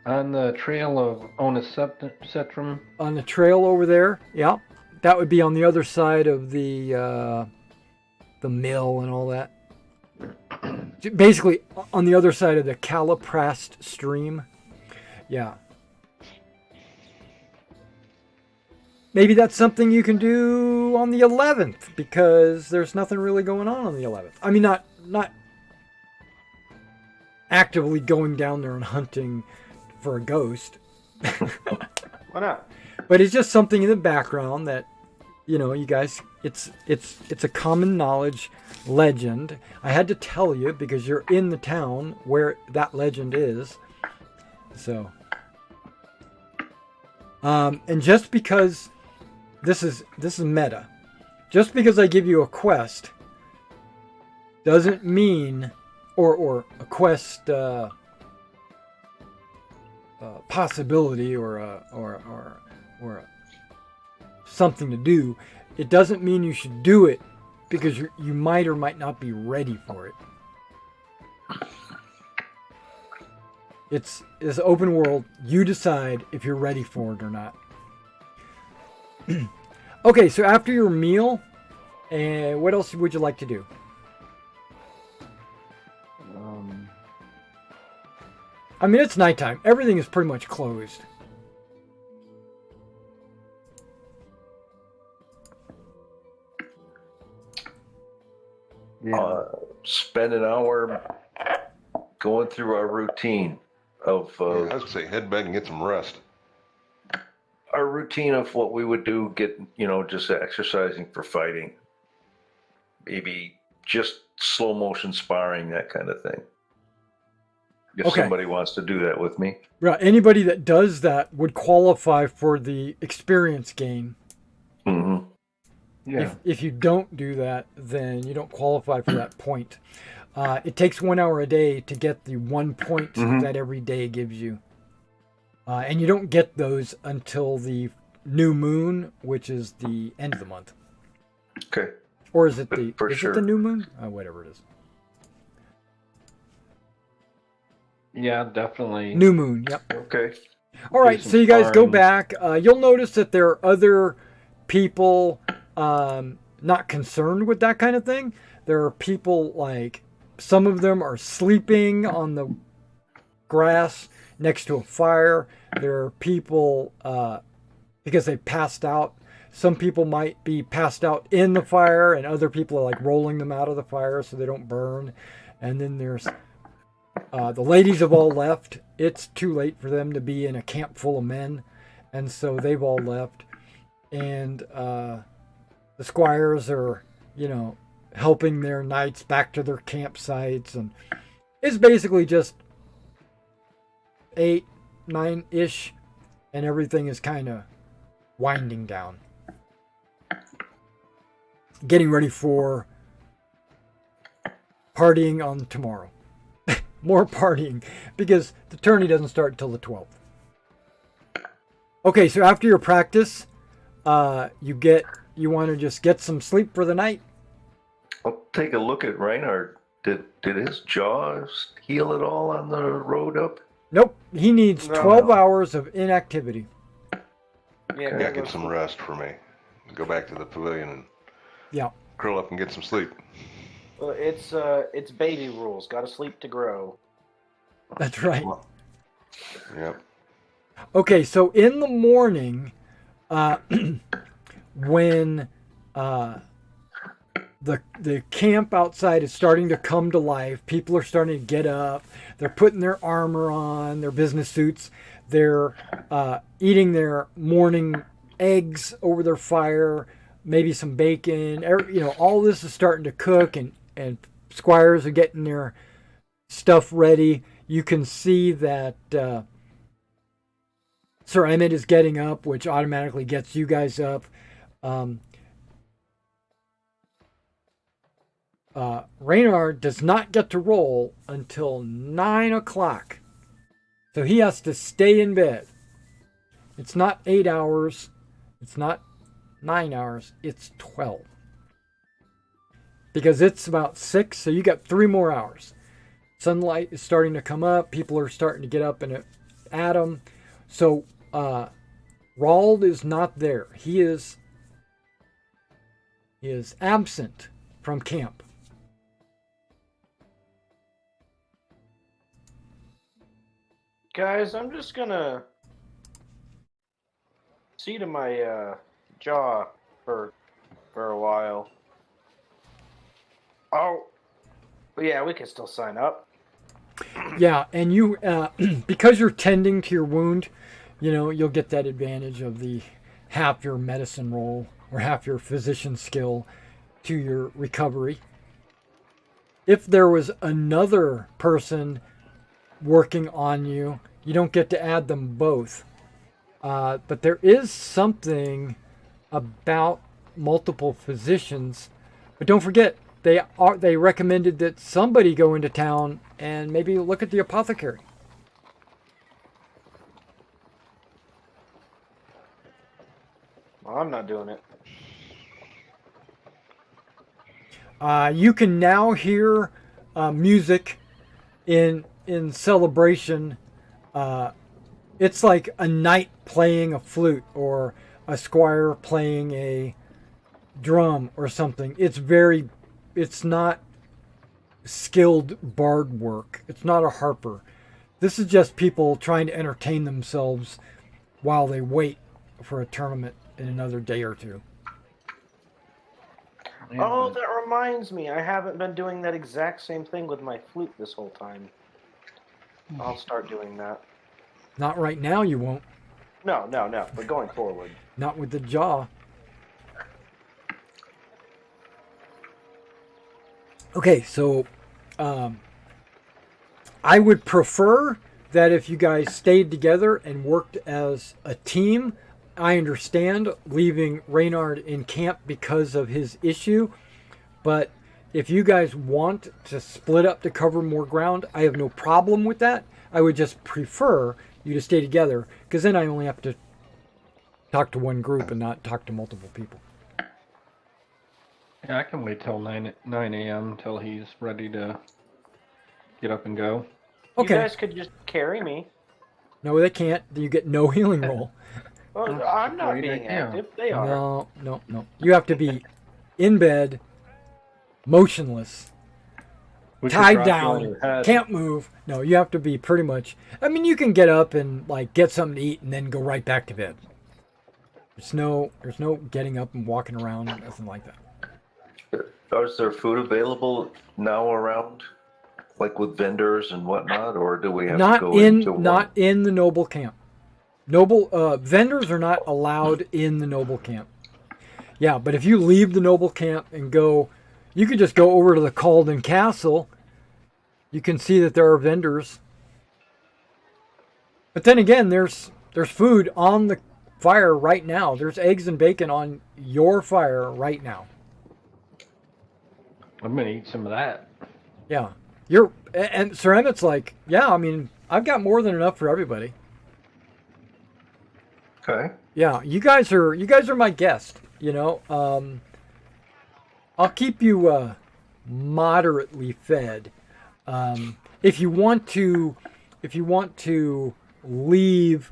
the trail of Ona Cetrum. On the trail over there. Yeah. That would be on the other side of the mill and all that. Basically, on the other side of the Caliprast stream. Yeah. Maybe that's something you can do on the 11th, because there's nothing really going on the 11th. I mean, not actively going down there and hunting for a ghost. Why not? But it's just something in the background that, you know, you guys, it's a common knowledge legend. I had to tell you because you're in the town where that legend is. So, and just because this is meta, just because I give you a quest doesn't mean, or a quest possibility or something to do, it doesn't mean you should do it because you might or might not be ready for it. It's open world. You decide if you're ready for it or not. Okay, so after your meal, what else would you like to do? I mean, it's nighttime. Everything is pretty much closed. spend an hour going through our routine of I would say head back and get some rest. our routine of what we would do, just exercising for fighting. Maybe just slow motion sparring, that kind of thing. If somebody wants to do that with me. Right. Anybody that does that would qualify for the experience gain. Mm-hmm. Yeah. If you don't do that, then you don't qualify for that point. It takes 1 hour a day to get the 1 point that every day gives you. And you don't get those until the new moon, which is the end of the month. Okay. Or is it it the new moon? Whatever it is. Yeah, definitely. New moon, yep. Okay. All right, so you guys go back. You'll notice that there are other people not concerned with that kind of thing. There are people like, some of them are sleeping on the grass next to a fire. There are people, because they passed out. Some people might be passed out in the fire, and other people are like rolling them out of the fire so they don't burn. And then there's the ladies have all left. It's too late for them to be in a camp full of men, and so they've all left. And the squires are, helping their knights back to their campsites, and it's basically just 8, 9-ish, and everything is kind of winding down. Getting ready for partying on tomorrow. More partying, because the tourney doesn't start until the 12th. Okay, so after your practice, you want to just get some sleep for the night? I'll take a look at Reinhard. Did his jaws heal at all on the road up? Nope. He needs 12 hours of inactivity. Yeah, get some rest for me. Go back to the pavilion and curl up and get some sleep. Well, it's baby rules. Got to sleep to grow. That's right. Yep. Okay, so in the morning, when the camp outside is starting to come to life, people are starting to get up. They're putting their armor on, their business suits. They're eating their morning eggs over their fire, maybe some bacon. All this is starting to cook, and squires are getting their stuff ready. You can see that Sir Emmett is getting up, which automatically gets you guys up. Reynard does not get to roll until 9 o'clock. So he has to stay in bed. It's not 8 hours. It's not 9 hours. It's 12. Because it's about 6, so you got 3 more hours. Sunlight is starting to come up. People are starting to get up and at him. So Rald is not there. He is absent from camp. Guys, I'm just gonna see to my jaw for a while. Oh, yeah, we can still sign up. Yeah, and you, because you're tending to your wound, you'll get that advantage of the half your medicine roll or half your physician skill to your recovery. If there was another person working on you, you don't get to add them both. But there is something about multiple physicians. But don't forget, they recommended that somebody go into town and maybe look at the apothecary. Well, I'm not doing it. You can now hear music in celebration. It's like a knight playing a flute or a squire playing a drum or something. It's not skilled bard work. It's not a harper. This is just people trying to entertain themselves while they wait for a tournament in another day or two. Oh, that reminds me. I haven't been doing that exact same thing with my flute this whole time. I'll start doing that. Not right now, you won't. No. But going forward. Not with the jaw. Okay, so I would prefer that if you guys stayed together and worked as a team. I understand leaving Reynard in camp because of his issue, but if you guys want to split up to cover more ground, I have no problem with that. I would just prefer you to stay together, because then I only have to talk to one group and not talk to multiple people. Yeah, I can wait till 9 a.m. till he's ready to get up and go. Okay. You guys could just carry me. No, they can't. You get no healing roll. Well, I'm not being active. They are. No. You have to be in bed, motionless, tied down, can't move. No, you have to be pretty much. I mean, you can get up and like get something to eat and then go right back to bed. There's no getting up and walking around, nothing like that. Is there food available now around, like with vendors and whatnot, or do we have to go into one? Not in the noble camp. Noble vendors are not allowed in the noble camp. Yeah, but if you leave the noble camp and go, you could just go over to the Calden Castle. You can see that there are vendors. But then again, there's food on the fire right now. There's eggs and bacon on your fire right now. I'm gonna eat some of that. Yeah, and Sir Emmett's like, yeah. I mean, I've got more than enough for everybody. Okay. Yeah, you guys are my guest. You know, I'll keep you moderately fed. If you want to leave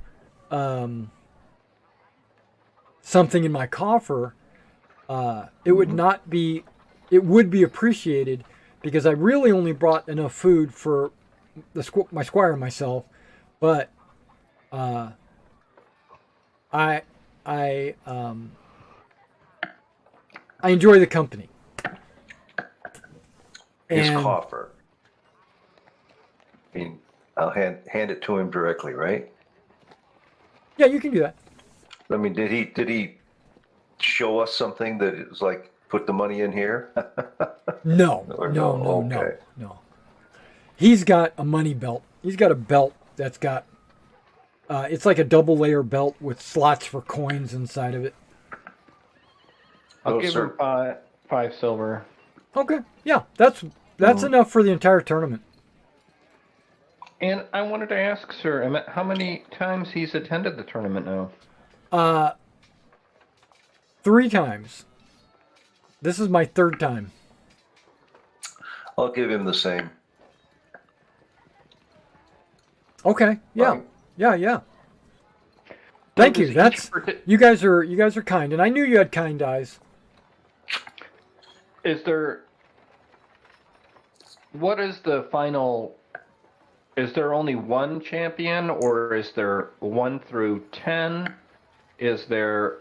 something in my coffer, it would be appreciated, because I really only brought enough food for my squire and myself, but I enjoy the company. His coffer. I mean, I'll hand it to him directly, right? Yeah, you can do that. I mean, did he show us something that it was like, put the money in here? No. He's got a money belt. He's got a belt that's got, it's like a double layer belt with slots for coins inside of it. I'll give him 5 silver. Okay, yeah, that's enough for the entire tournament. And I wanted to ask Sir Emmett how many times he's attended the tournament now. 3 times. This is my 3rd time. I'll give him the same. Okay. Yeah. Yeah. Thank you. You guys are kind, and I knew you had kind eyes. What is the final? Is there only one champion, or is there 1 through 10? Is there?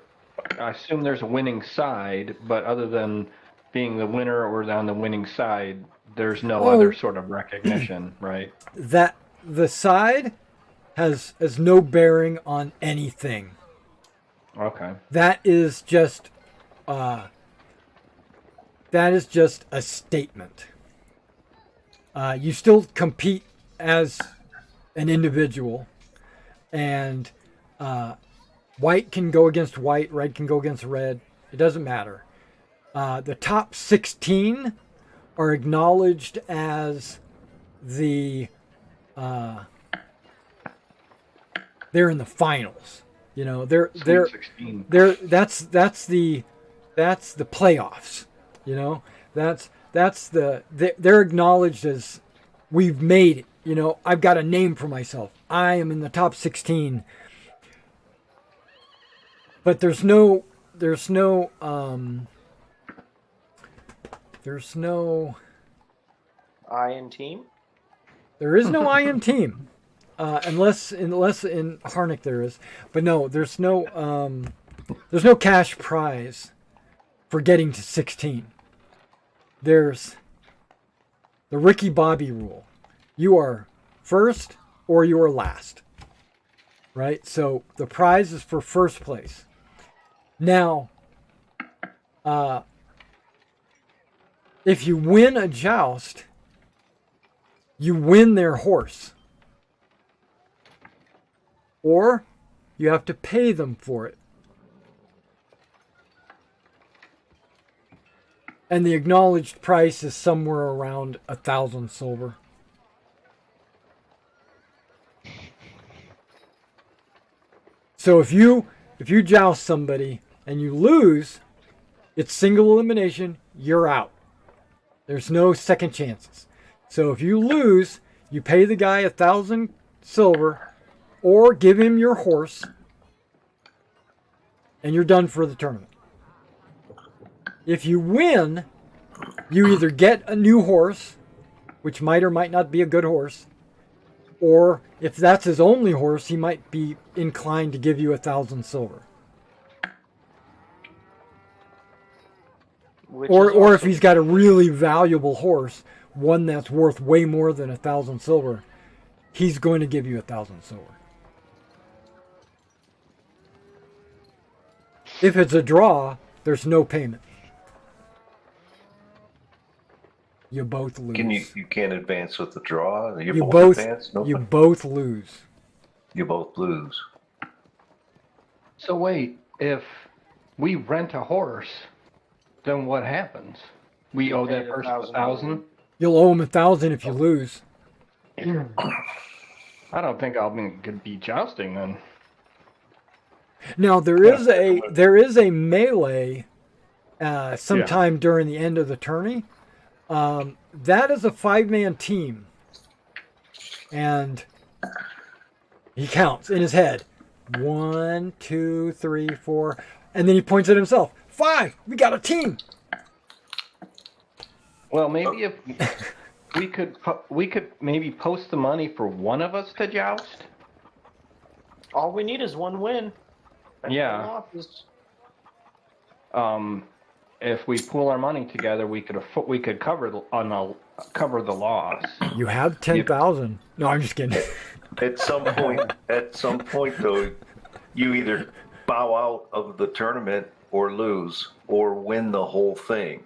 I assume there's a winning side, but other than being the winner or on the winning side, there's no other sort of recognition, right? That the side has no bearing on anything. Okay. That is just a statement. You still compete as an individual, and white can go against white, red can go against red. It doesn't matter. The top 16 are acknowledged as the they're in the finals. You know, they're 16. that's the playoffs. You know, they're acknowledged as we've made it. You know, I've got a name for myself. I am in the top 16. But there's no Iron team. There is no IM team, unless in Harnick there is. But no, there's no cash prize for getting to 16. there's the Ricky Bobby rule. You are first or you are last. Right? So the prize is for first place. Now, if you win a joust, you win their horse. Or you have to pay them for it. And the acknowledged price is somewhere around 1,000 silver. So if you joust somebody and you lose, it's single elimination, you're out. There's no second chances. So if you lose, you pay the guy 1,000 silver or give him your horse and you're done for the tournament. If you win, you either get a new horse, which might or might not be a good horse, or if that's his only horse, he might be inclined to give you 1,000 silver. Or if he's got a really valuable horse, one that's worth way more than 1,000 silver, he's going to give you 1,000 silver. If it's a draw, there's no payment. You both lose. You can't advance with the draw? You both advance? No. You both lose. You both lose. So wait, if we rent a horse, then what happens? We owe that person 1,000? You'll owe him 1,000 if you lose. I don't think I'll be jousting then. Now there is a melee sometime during the end of the tourney. That is a 5-man team, and he counts in his head 1, 2, 3, 4, and then he points at himself. 5. We got a team. Well, maybe if we could maybe post the money for one of us to joust. All we need is one win. Yeah. If we pool our money together, we could cover the loss. You have 10,000. No, I'm just kidding. At some point, though, you either bow out of the tournament or lose or win the whole thing.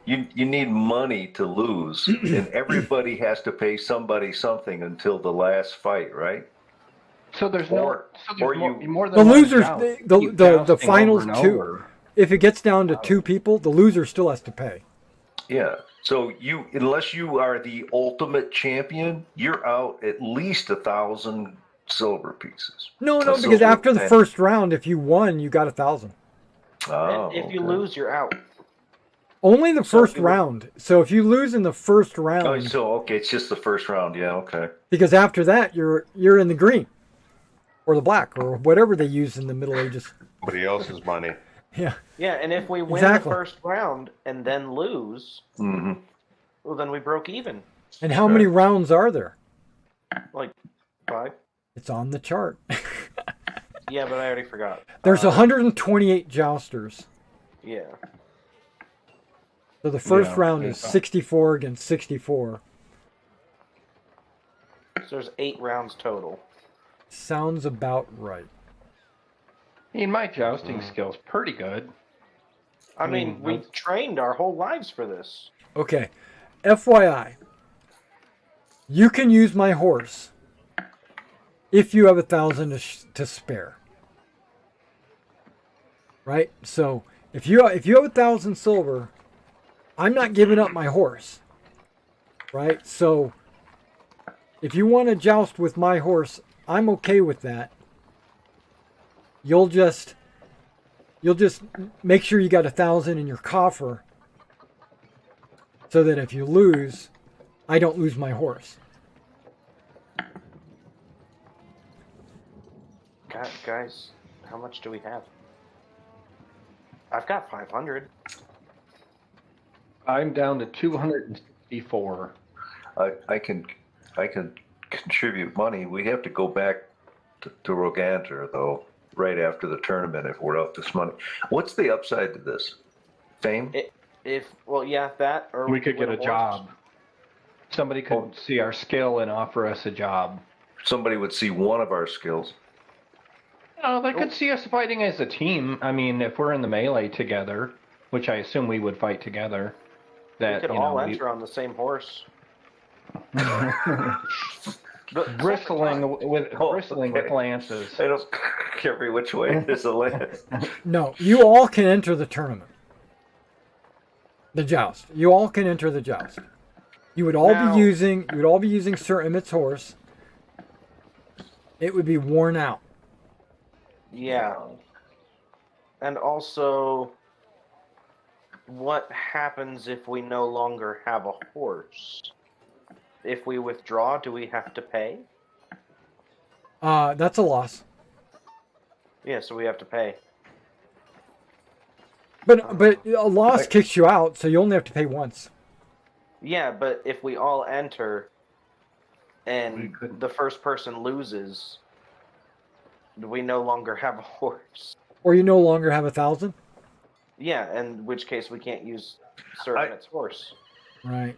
You need money to lose, and everybody has to pay somebody something until the last fight, right? So there's more than the losers. The finals two. If it gets down to 2 people, the loser still has to pay. Yeah. So unless you are the ultimate champion, you're out at least 1,000 silver pieces. No, because after the first round, if you won, you got 1,000. Oh, and if you lose, you're out. Only the first round. So if you lose in the first round. Oh, so okay, it's just the first round. Yeah, okay. Because after that, you're in the green, or the black, or whatever they used in the Middle Ages. Somebody else's money. Yeah. Yeah, and if we win the first round and then lose, well, then we broke even. And how many rounds are there? Like 5. It's on the chart. Yeah, but I already forgot. There's 128 jousters. Yeah. So the first round is 64 against 64. So there's 8 rounds total. Sounds about right. My jousting skill's pretty good. I mean, we trained our whole lives for this. Okay. FYI. You can use my horse if you have 1,000 to spare. Right? So, if you have 1,000 silver, I'm not giving up my horse. Right? So, if you want to joust with my horse, I'm okay with that. You'll just make sure you got 1,000 in your coffer so that if you lose, I don't lose my horse. Guys, how much do we have? I've got 500. I'm down to 264. I can contribute money. We have to go back to Roganter, though, right after the tournament if we're out this money. What's the upside to this? Fame? That or we could get a job. Somebody could see our skill and offer us a job. Somebody would see one of our skills. No, they could see us fighting as a team. I mean, if we're in the melee together, which I assume we would fight together, that we could all enter on the same horse. bristling with lances. I don't care every which way there's a lance. No, you all can enter the tournament. The joust. You all can enter the joust. You would all be using Sir Emmett's horse. It would be worn out. Yeah. And also, what happens if we no longer have a horse? If we withdraw, do we have to pay? That's a loss. Yeah, so we have to pay. But a loss kicks you out, so you only have to pay once. Yeah, but if we all enter and the first person loses, we no longer have a horse. Or you no longer have 1,000? Yeah, in which case we can't use Sir Emmett's horse. Right.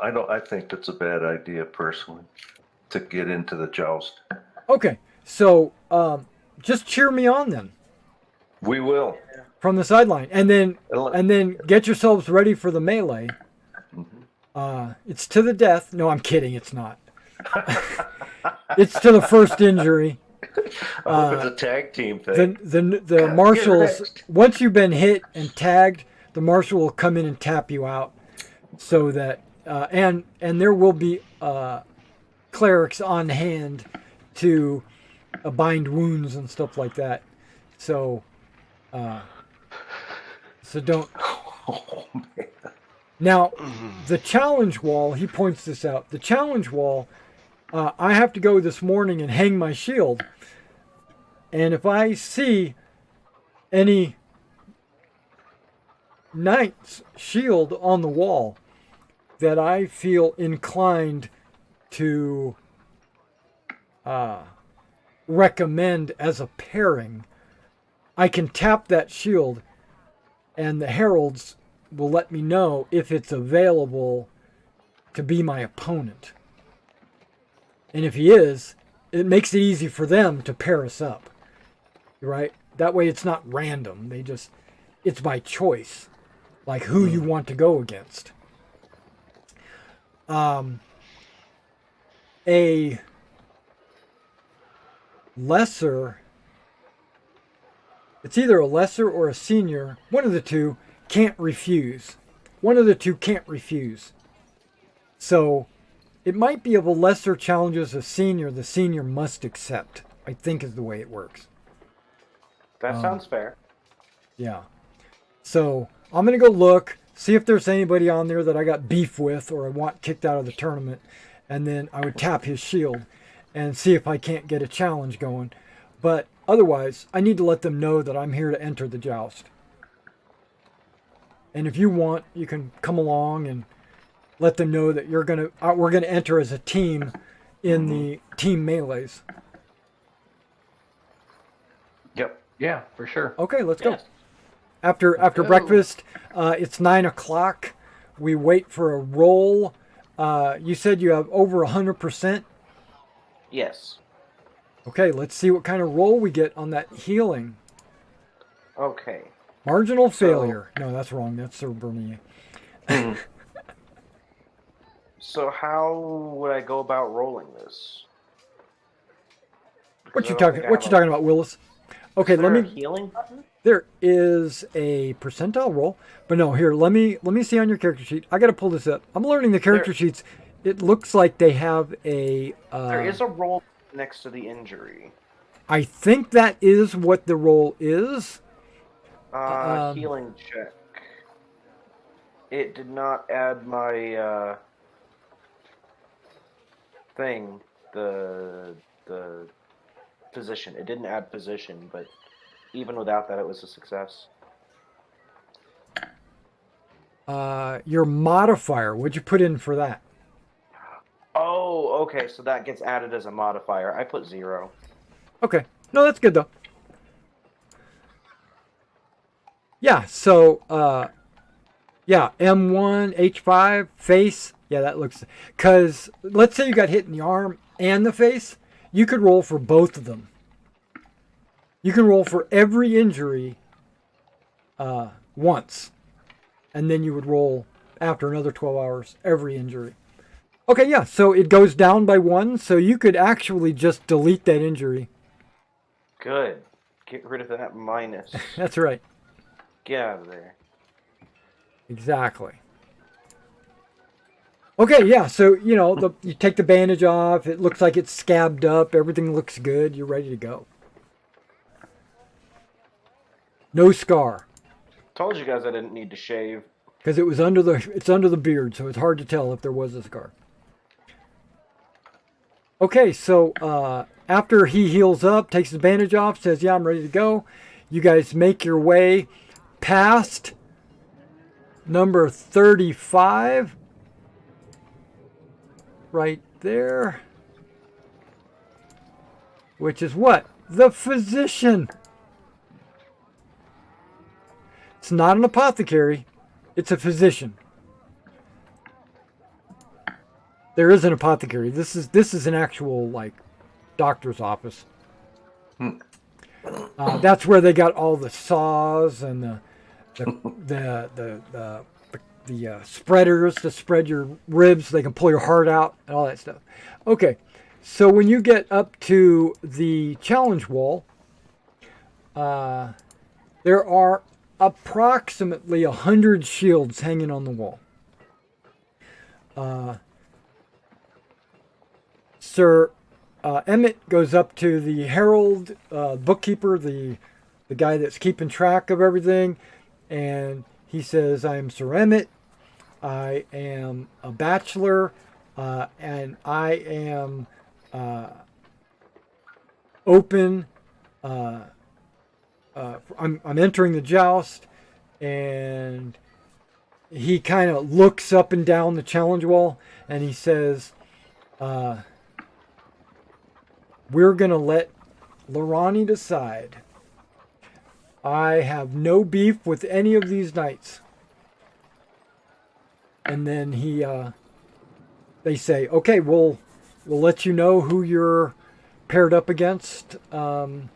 I think that's a bad idea personally, to get into the joust. Okay, so just cheer me on then. We will. From the sideline, and then get yourselves ready for the melee. It's to the death. No, I'm kidding. It's not. It's to the first injury. I hope it's a tag team thing. The marshals, once you've been hit and tagged, the marshal will come in and tap you out, so that and there will be clerics on hand to bind wounds and stuff like that. So don't. Oh, man. Now, the challenge wall, he points this out. The challenge wall, I have to go this morning and hang my shield. And if I see any knight's shield on the wall that I feel inclined to recommend as a pairing, I can tap that shield and the heralds will let me know if it's available to be my opponent. And if he is, it makes it easy for them to pair us up. Right? That way it's not random. It's by choice. Like who you want to go against. A lesser, it's either a lesser or a senior, one of the two can't refuse. One of the two can't refuse. So it might be of a lesser challenge as a senior, the senior must accept, I think is the way it works. That sounds fair. Yeah. So I'm going to go look, see if there's anybody on there that I got beef with or I want kicked out of the tournament. And then I would tap his shield and see if I can't get a challenge going. But otherwise, I need to let them know that I'm here to enter the joust. And if you want, you can come along and let them know that we're gonna enter as a team in the team melees. Yep. Yeah, for sure. Okay, let's go. After breakfast, it's 9 o'clock. We wait for a roll. You said you have over 100%? Yes. Okay, let's see what kind of roll we get on that healing. Okay. Marginal failure. No, that's wrong. That's Sir Bernier. So how would I go about rolling this? What you talking about, Willis? Okay, let me. Healing button? There is a percentile roll, but no. Here, let me see on your character sheet. I got to pull this up. I'm learning the character sheets. It looks like they have a. There is a roll next to the injury. I think that is what the roll is. Healing check. It did not add my thing. The position. It didn't add position, but even without that, it was a success. Your modifier. What'd you put in for that? Oh, okay. So that gets added as a modifier. I put 0. Okay. No, that's good though. Yeah. So Yeah, M1, H5, face. Yeah, that looks... Because let's say you got hit in the arm and the face, you could roll for both of them. You can roll for every injury once. And then you would roll, after another 12 hours, every injury. Okay, yeah, so it goes down by 1, so you could actually just delete that injury. Good. Get rid of that minus. That's right. Get out of there. Exactly. Okay, yeah, so, you know, you take the bandage off, it looks like it's scabbed up, everything looks good, you're ready to go. No scar. Told you guys I didn't need to shave. Because it's under the beard, so it's hard to tell if there was a scar. Okay, so after he heals up, takes the bandage off, says, yeah, I'm ready to go. You guys make your way past number 35. Right there. Which is what? The physician. It's not an apothecary. It's a physician. There is an apothecary. This is an actual, like, doctor's office. That's where they got all the saws and the spreaders to spread your ribs so they can pull your heart out and all that stuff. Okay, so when you get up to the challenge wall, there are approximately 100 shields hanging on the wall. Sir Emmett goes up to the herald, bookkeeper, the guy that's keeping track of everything, and he says, I am Sir Emmett. I am a bachelor, and I am open. I'm entering the joust, and he kind of looks up and down the challenge wall, and he says, we're going to let Lorani decide. I have no beef with any of these knights. And then they say, okay, we'll let you know who you're paired up against. After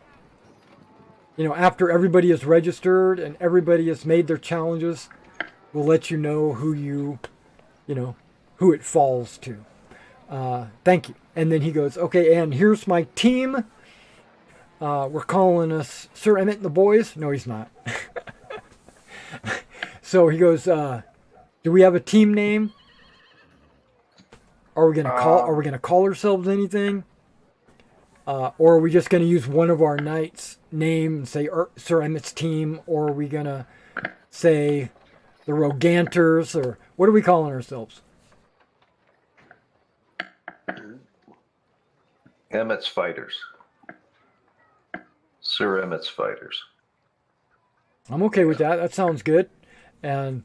everybody is registered and everybody has made their challenges, we'll let you know who who it falls to. Thank you. And then he goes, okay, and here's my team. We're calling us Sir Emmett and the boys. No, he's not. So he goes, do we have a team name? Are we gonna call ourselves anything? Or are we just gonna use one of our knights' name and say Sir Emmett's team? Or are we gonna say the Roganters? Or what are we calling ourselves? Emmett's Fighters. Sir Emmett's Fighters. I'm okay with that. That sounds good. And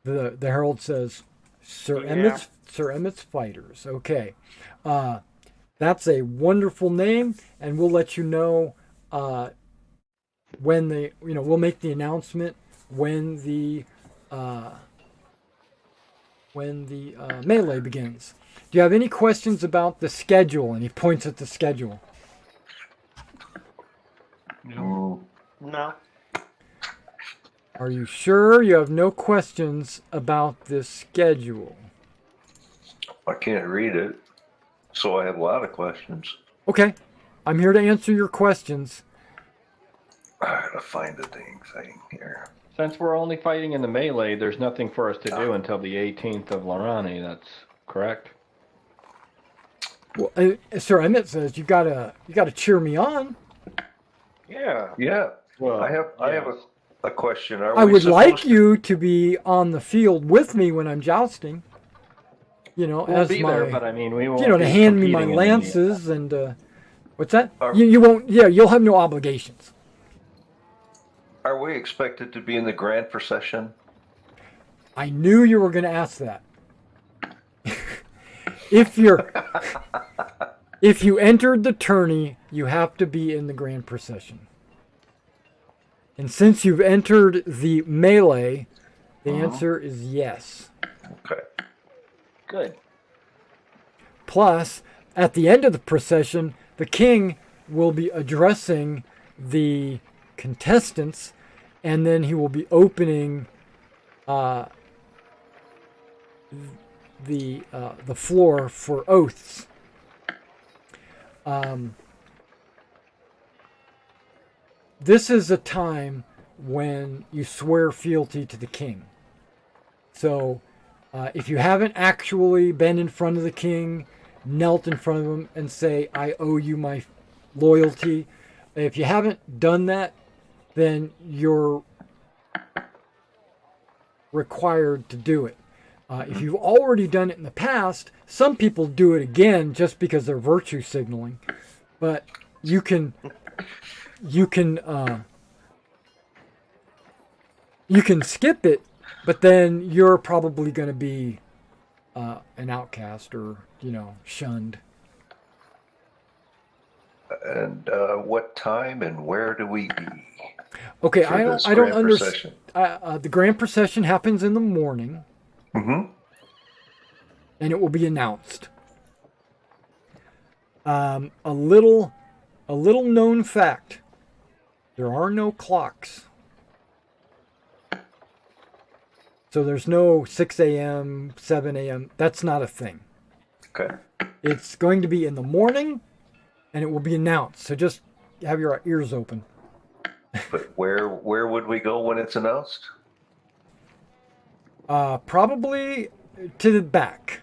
the herald says, Sir Emmett's Fighters. Okay. That's a wonderful name, and we'll let you know when we'll make the announcement when the melee begins. Do you have any questions about the schedule? And he points at the schedule. No. Are you sure you have no questions about this schedule? I can't read it, so I have a lot of questions. Okay. I'm here to answer your questions. I gotta find the dang thing here. Since we're only fighting in the melee, there's nothing for us to do until the 18th of Lorani. That's correct. Well, Sir Emmett says you gotta cheer me on. Yeah. Well, I have a question. I would like you to be on the field with me when I'm jousting. We'll as be my, there, but I mean, we won't. To hand me my lances and what's that? You won't. Yeah, you'll have no obligations. Are we expected to be in the grand procession? I knew you were going to ask that. If you entered the tourney, you have to be in the grand procession. And since you've entered the melee, The answer is yes. Okay. Good. Plus, at the end of the procession, the king will be addressing the contestants, and then he will be opening the floor for oaths. This is a time when you swear fealty to the king. So, if you haven't actually been in front of the king, knelt in front of him and say, I owe you my loyalty. If you haven't done that, then you're required to do it. If you've already done it in the past, some people do it again just because they're virtue signaling. But you can skip it, but then you're probably going to be an outcast or, shunned. And what time and where do we be? Okay, I don't understand. The grand procession happens in the morning. Mm-hmm. And it will be announced. A little known fact: there are no clocks. So there's no 6 a.m., 7 a.m. That's not a thing. Okay. It's going to be in the morning, and it will be announced. So just have your ears open. But where would we go when it's announced? Probably to the back.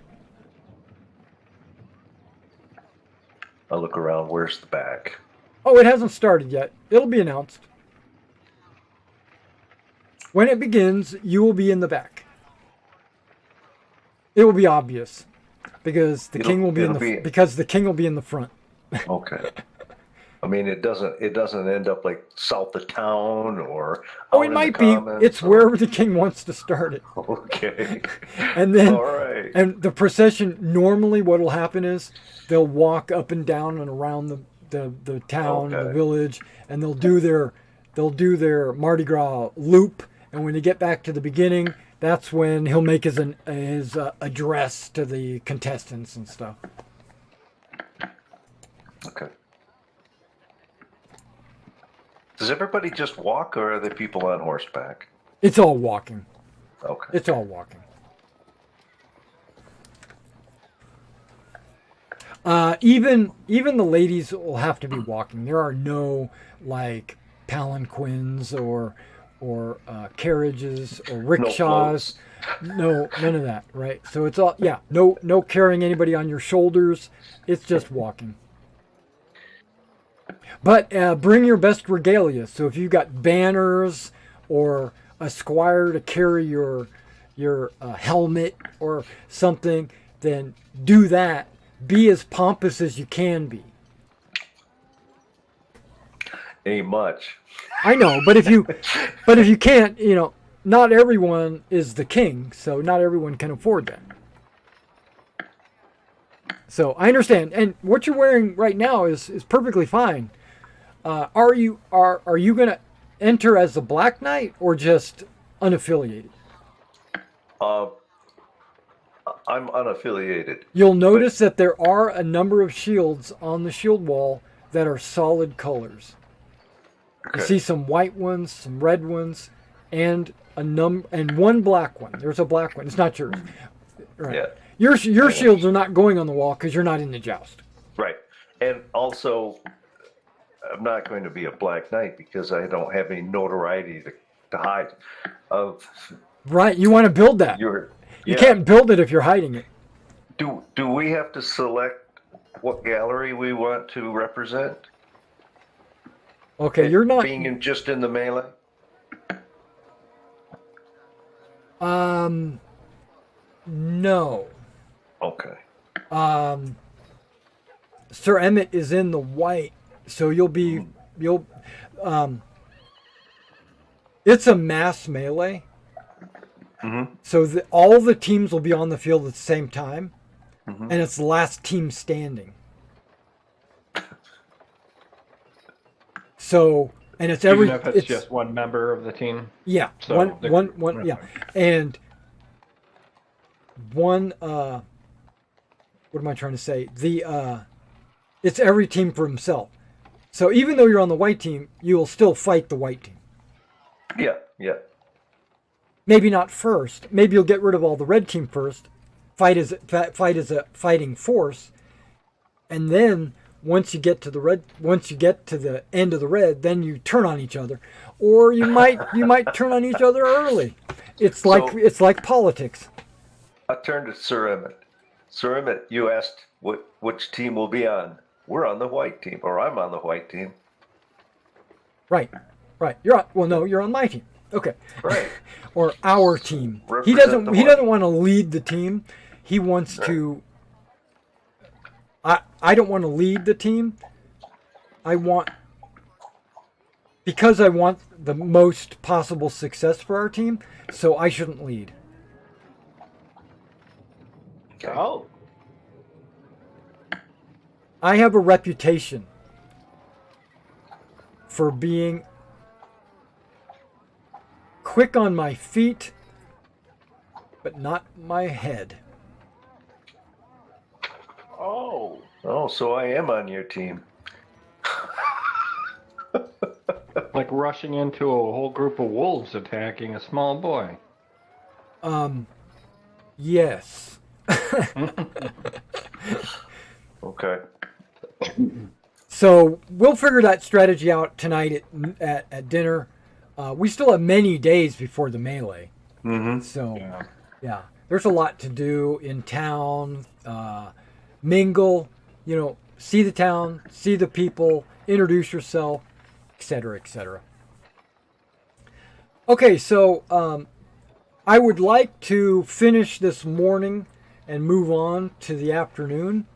I'll look around. Where's the back? Oh, it hasn't started yet. It'll be announced. When it begins, you will be in the back. It will be obvious because the king will be in the front. Okay. I mean, it doesn't end up like south of town or. Oh, it might be. It's wherever the king wants to start it. Okay. And then, all right. And the procession. Normally, what will happen is they'll walk up and down and around the town, the village, and they'll do their Mardi Gras loop. And when they get back to the beginning, that's when he'll make his address to the contestants and stuff. Okay. Does everybody just walk, or are there people on horseback? It's all walking. Okay. It's all walking. Even the ladies will have to be walking. There are no palanquins or carriages or rickshaws. No, none of that, right? So it's all no carrying anybody on your shoulders. It's just walking. But bring your best regalia. So if you've got banners or a squire to carry your helmet or something, then do that. Be as pompous as you can be. Ain't much. I know, but if you can't, not everyone is the king, so not everyone can afford that. So I understand, and what you're wearing right now is perfectly fine. Are you going to enter as the Black Knight or just unaffiliated? I'm unaffiliated. You'll notice that there are a number of shields on the shield wall that are solid colors. Okay. You see some white ones, some red ones, and one black one. There's a black one. It's not yours. Right. Yeah. Your shields are not going on the wall because you're not in the joust. Right. And also, I'm not going to be a Black Knight because I don't have any notoriety to hide. Right. You want to build that. You can't build it if you're hiding it. Do we have to select what gallery we want to represent? Okay, you're not being just in the melee. No. Okay. Sir Emmett is in the white, so it's a mass melee. Mm-hmm. So all the teams will be on the field at the same time, and it's the last team standing. So, And it's every. Even if it's just one member of the team. Yeah, so one. Yeah, and one. What am I trying to say? It's every team for himself. So even though you're on the white team, you will still fight the white team. Yeah, yeah. Maybe not first. Maybe you'll get rid of all the red team first. Fight as a fighting force, and then once you get to the end of the red, then you turn on each other, or you might turn on each other early. It's like politics. I turned to Sir Emmett. Sir Emmett, you asked which team we'll be on. We're on the white team, or I'm on the white team. Right. You're on my team. Okay. Right. Or our team. He Represent doesn't want to lead the team. He wants to. I don't want to lead the team. Because I want the most possible success for our team, so I shouldn't lead. Okay. Oh. I have a reputation for being quick on my feet, but not my head. Oh. Oh, so I am on your team. Like rushing into a whole group of wolves attacking a small boy. Yes. Okay. So we'll figure that strategy out tonight at dinner. We still have many days before the melee. Mm-hmm. So, yeah, there's a lot to do in town. Mingle, see the town, see the people, introduce yourself, etc., etc. Okay, so I would like to finish this morning and move on to the afternoon.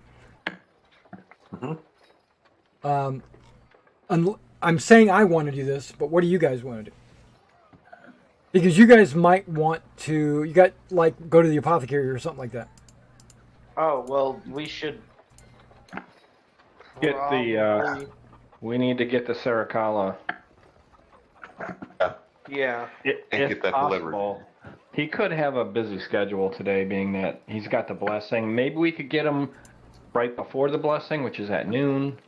Mm-hmm. I'm saying I want to do this, but what do you guys want to do? Because you guys might want to, go to the apothecary or something like that. Oh, well, we should Get the. We need to get the Saracala. Yeah. And get that delivered. He could have a busy schedule today, being that he's got the blessing. Maybe we could get him right before the blessing, which is at noon.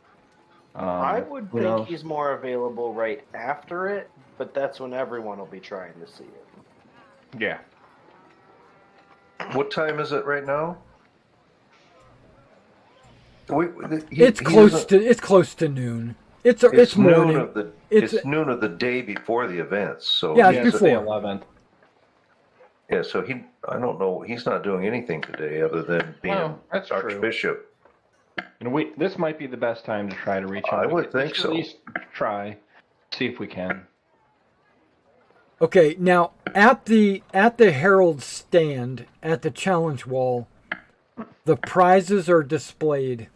I would think he's more available right after it, but that's when everyone will be trying to see it. Yeah. What time is it right now? It's close to noon. It's morning. It's noon of the day before the event. So yeah, it's before the 11th. Yeah, so I don't know. He's not doing anything today other than being that's Archbishop. And this might be the best time to try to reach him. I would think so. At least try, see if we can. Okay, now at the Herald stand at the challenge wall, the prizes are displayed.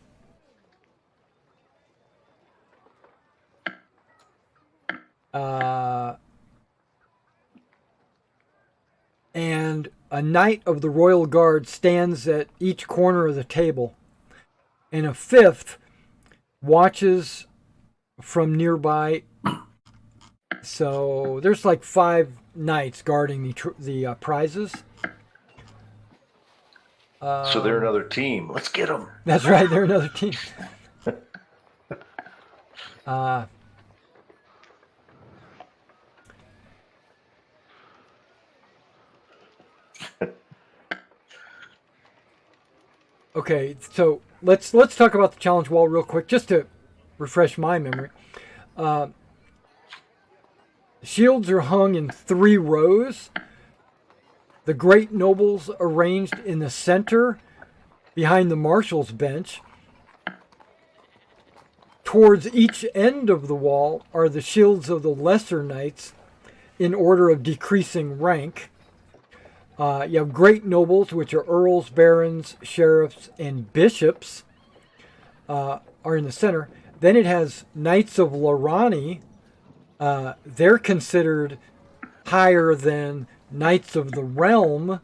And a knight of the Royal Guard stands at each corner of the table, and a fifth watches from nearby. So there's like 5 knights guarding the prizes. So they're another team. Let's get them. That's right, they're another team. Okay, so let's talk about the challenge wall real quick, just to refresh my memory. Shields are hung in 3 rows. The great nobles arranged in the center, behind the marshal's bench. Towards each end of the wall are the shields of the lesser knights, in order of decreasing rank. You have great nobles, which are earls, barons, sheriffs, and bishops, are in the center. Then it has knights of Lorani. They're considered higher than knights of the realm.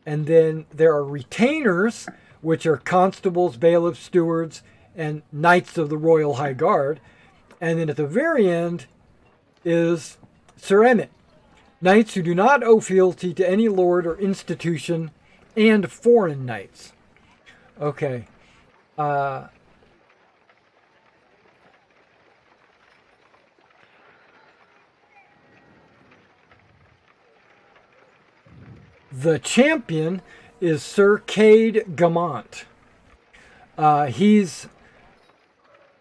And then there are retainers, which are constables, bailiffs, stewards, and knights of the Royal High Guard. And then at the very end, is Sir Emmett. Knights who do not owe fealty to any lord or institution, and foreign knights. Okay. The champion is Sir Cade Gamont. He's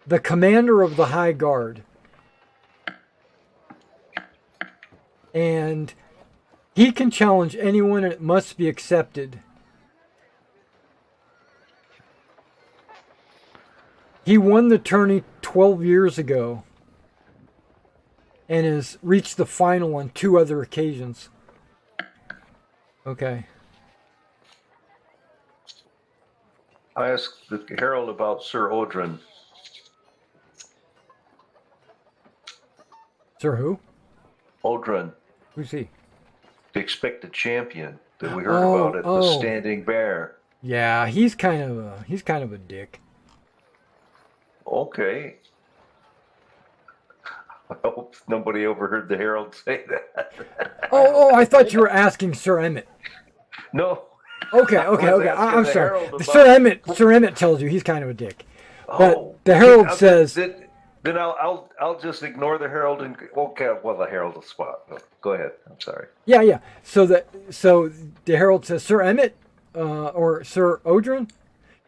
the commander of the High Guard. And he can challenge anyone, and it must be accepted. He won the tourney 12 years ago and has reached the final on 2 other occasions. Okay. I asked the Herald about Sir Odrin. Sir who? Odrin. Who's he? The expected champion that we heard about at the Standing Bear. Yeah, he's kind of a dick. Okay. I hope nobody overheard the Herald say that. I thought you were asking Sir Emmett. No. Okay. I'm sorry. Sir Emmett tells you he's kind of a dick. But the Herald says. Then I'll just ignore the Herald and the Herald will spot. Go ahead. I'm sorry. Yeah. So the Herald says Sir Emmett or Sir Odrin.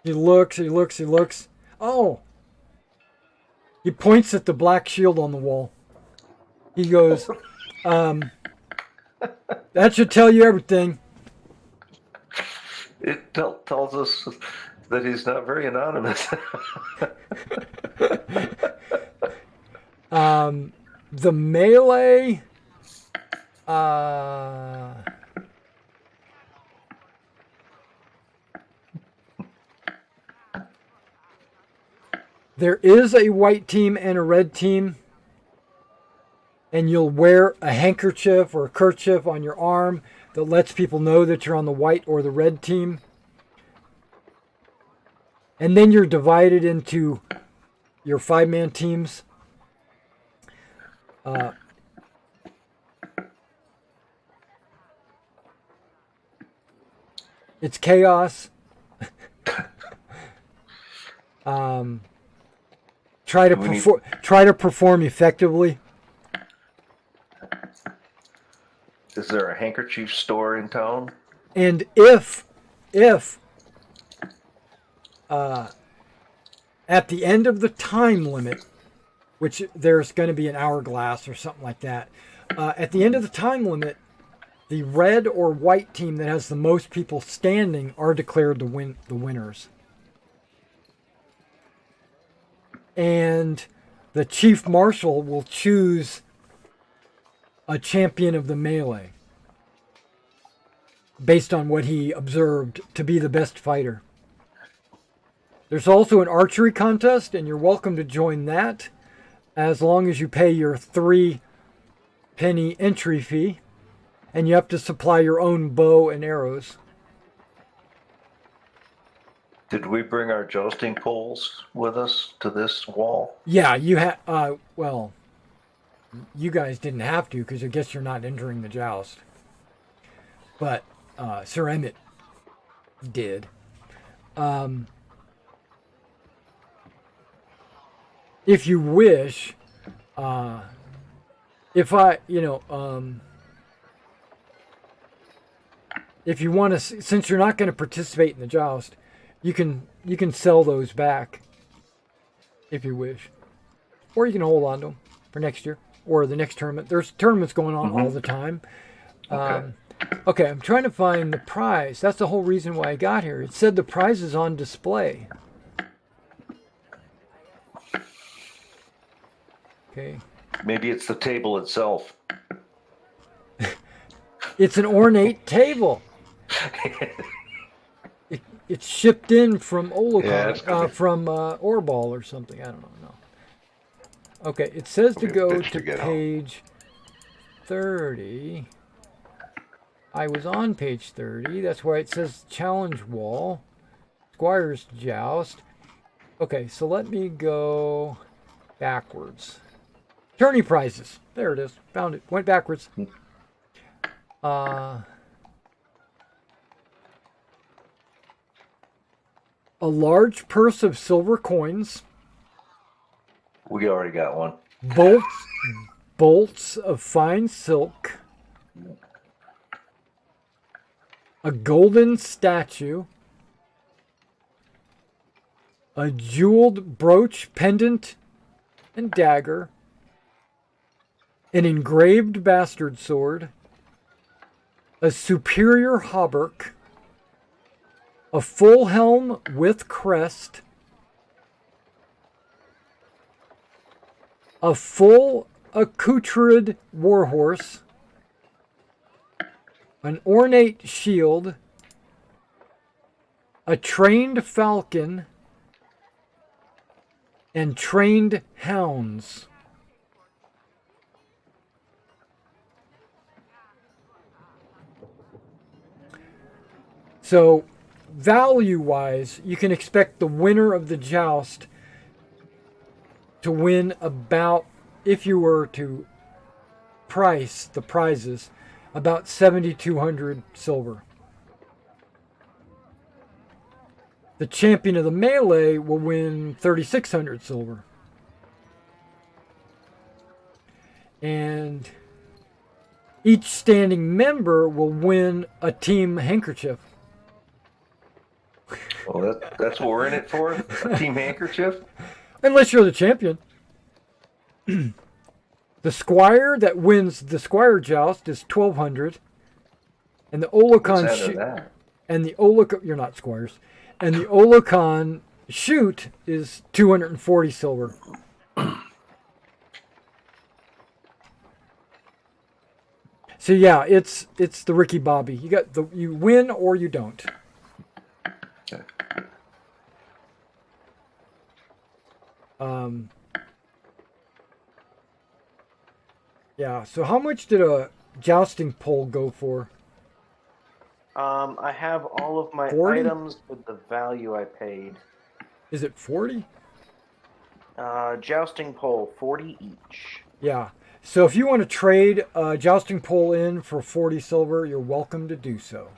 He looks. Oh. He points at the black shield on the wall. He goes, that should tell you everything. It tells us that he's not very anonymous. The melee. There is a white team and a red team, and you'll wear a handkerchief or a kerchief on your arm that lets people know that you're on the white or the red team. And then you're divided into your 5-man teams. It's chaos. Try to perform effectively. Is there a handkerchief store in town? And if at the end of the time limit, which there's going to be an hourglass or something like that, at the end of the time limit, the red or white team that has the most people standing are declared the winners. And the chief marshal will choose a champion of the melee based on what he observed to be the best fighter. There's also an archery contest, and you're welcome to join that as long as you pay your 3-penny entry fee, and you have to supply your own bow and arrows. Did we bring our jousting poles with us to this wall? Yeah, you had. Well, you guys didn't have to because I guess you're not entering the joust. But Sir Emmett did. If you wish, if you want to, since you're not going to participate in the joust, you can sell those back if you wish, or you can hold on to them for next year or the next tournament. There's tournaments going on all the time. Okay, I'm trying to find the prize. That's the whole reason why I got here. It said the prize is on display. Okay. Maybe it's the table itself. It's an ornate table. It's shipped in from Olicon, from Orball or something. I don't know. Okay, it says to go to page 30. I was on page 30. That's why it says challenge wall, Squire's Joust. Okay, so let me go backwards. Tourney prizes. There it is. Found it. Went backwards. A large purse of silver coins. We already got one. Bolts of fine silk. A golden statue. A jeweled brooch, pendant, and dagger. An engraved bastard sword. A superior hauberk. A full helm with crest. A full accoutred warhorse. An ornate shield. A trained falcon. And trained hounds. So, value-wise, you can expect the winner of the joust to win about, if you were to price the prizes, about 7,200 silver. The champion of the melee will win 3,600 silver. And each standing member will win a team handkerchief. Well, that's what we're in it for? A team handkerchief? Unless you're the champion. The squire that wins the squire joust is 1,200. And the Olicon you're not squires. And the Olicon shoot is 240 silver. So yeah, it's the Ricky Bobby. You win or you don't. Okay. Yeah, so how much did a jousting pole go for? I have all of my 40? items with the value I paid. Is it 40? Jousting pole, 40 each. Yeah. So if you want to trade a jousting pole in for 40 silver, you're welcome to do so.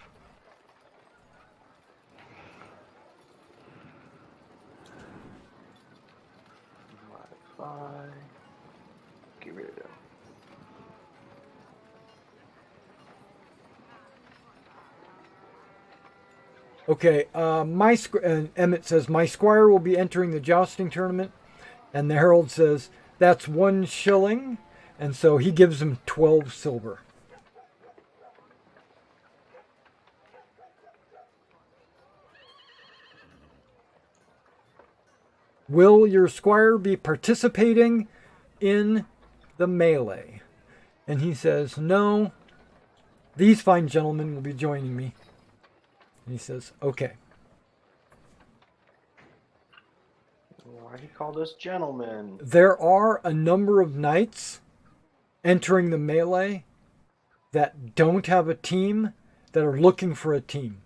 Modify. Get rid of them. Okay, and Emmett says, my squire will be entering the jousting tournament. And the herald says, that's 1 shilling. And so he gives him 12 silver. Will your squire be participating in the melee? And he says, no, these fine gentlemen will be joining me. And he says, okay. Why do you call this gentleman? There are a number of knights entering the melee that don't have a team, that are looking for a team.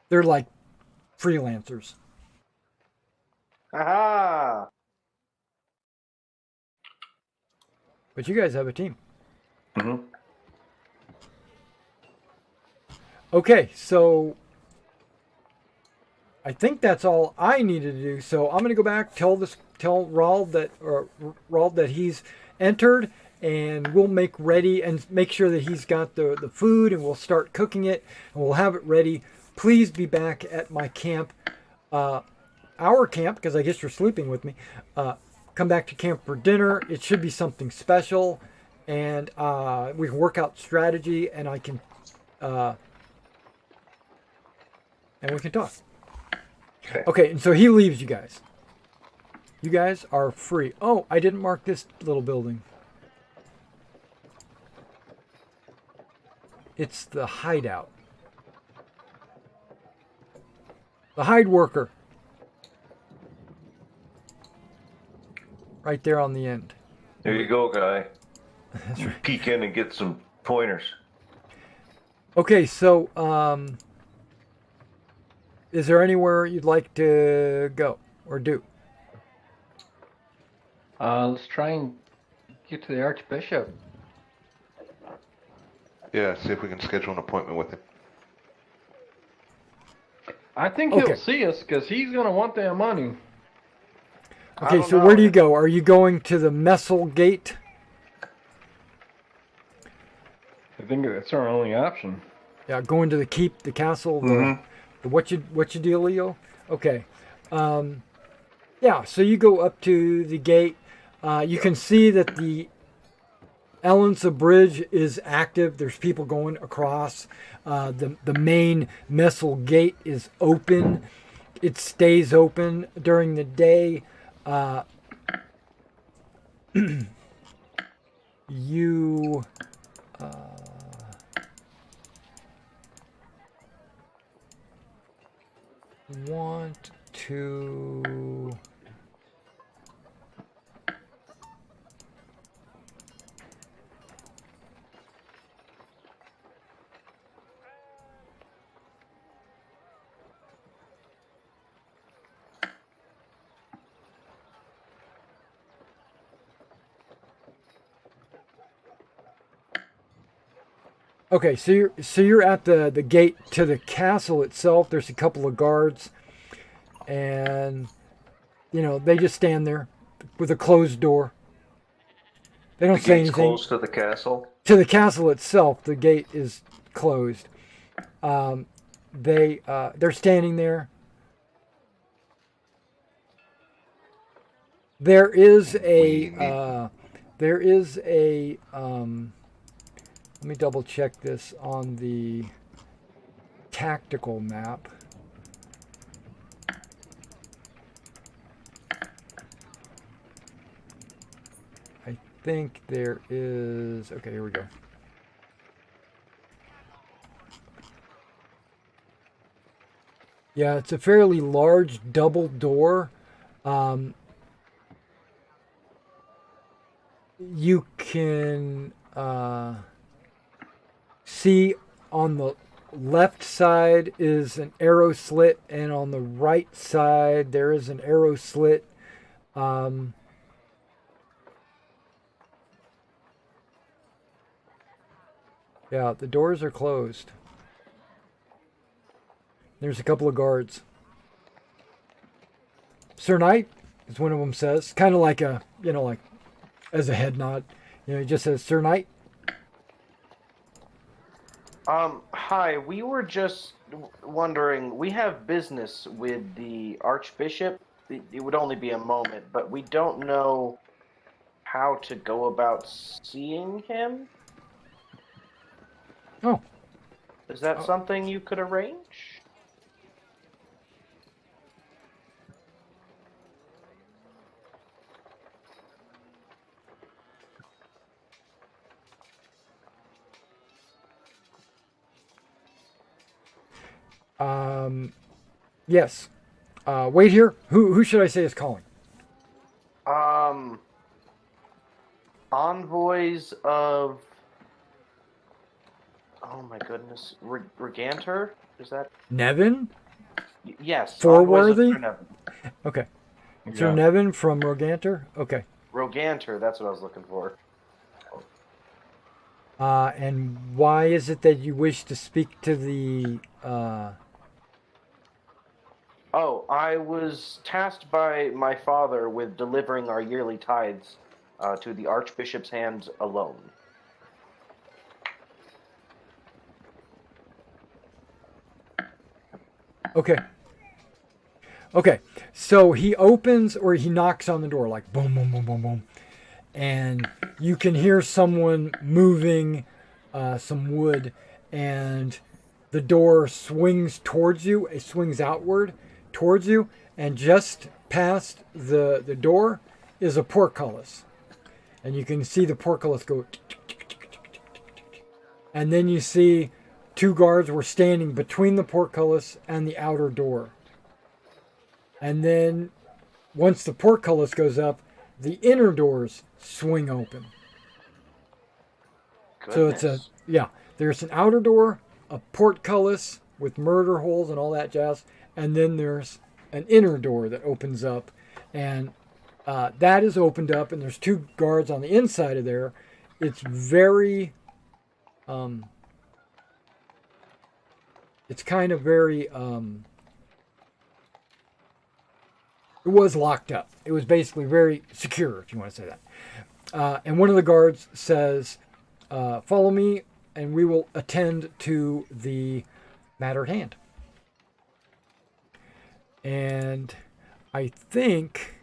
They're like freelancers. Aha! But you guys have a team. Mm-hmm. Okay, so I think that's all I needed to do. So I'm going to go back, tell Rald that he's entered, and we'll make ready and make sure that he's got the food, and we'll start cooking it, and we'll have it ready. Please be back at my camp, our camp, because I guess you're sleeping with me. Come back to camp for dinner. It should be something special, and we can work out strategy, and I can, and we can talk. Okay, and so he leaves you guys. You guys are free. Oh, I didn't mark this little building. It's the hideout. The hide worker. Right there on the end. There you go, guy. That's right. Peek in and get some pointers. Okay, so is there anywhere you'd like to go or do? Let's try and get to the Archbishop. Yeah, see if we can schedule an appointment with him. I think he'll see us because he's going to want that money. Okay, so where do you go? Are you going to the Messel Gate? I think that's our only option. Yeah, going to the keep, the castle, the what you dealio? Okay. Yeah, so you go up to the gate. You can see that the Ellensa Bridge is active. There's people going across. The main Messel Gate is open. It stays open during the day. You want to Okay, so you're at the gate to the castle itself. There's a couple of guards, and they just stand there with a closed door. They don't say anything. Close to the castle. To the castle itself, the gate is closed. They're standing there. There is a let me double check this on the tactical map. I think there is, okay, here we go. Yeah, it's a fairly large double door. You can see on the left side is an arrow slit, and on the right side there is an arrow slit. Yeah, the doors are closed. There's a couple of guards. Sir Knight, as one of them says, kind of like a, like as a head nod. He just says, Sir Knight. Hi, we were just wondering, we have business with the Archbishop. It would only be a moment, but we don't know how to go about seeing him. Oh. Is that something you could arrange? Yes. Wait here. Who should I say is calling? Envoys of... Oh my goodness. Reganter? Is that... Nevin? Yes. Forworthy? Nevin. Okay. Sir Nevin from Roganter? Okay. Roganter, that's what I was looking for. And why is it that you wish to speak to the... Oh, I was tasked by my father with delivering our yearly tithes to the Archbishop's hands alone. Okay. Okay. So he opens or he knocks on the door like boom, boom, boom, boom, boom. And you can hear someone moving some wood, and the door swings towards you. It swings outward towards you, and just past the door is a portcullis. And you can see the portcullis go. And then you see two guards were standing between the portcullis and the outer door. And then once the portcullis goes up, the inner doors swing open. Goodness. So there's an outer door, a portcullis with murder holes and all that jazz, and then there's an inner door that opens up, and that is opened up, and there's 2 guards on the inside of there. It's very, it's kind of very, it was locked up. It was basically very secure, if you want to say that. And one of the guards says, follow me, and we will attend to the matter at hand. And I think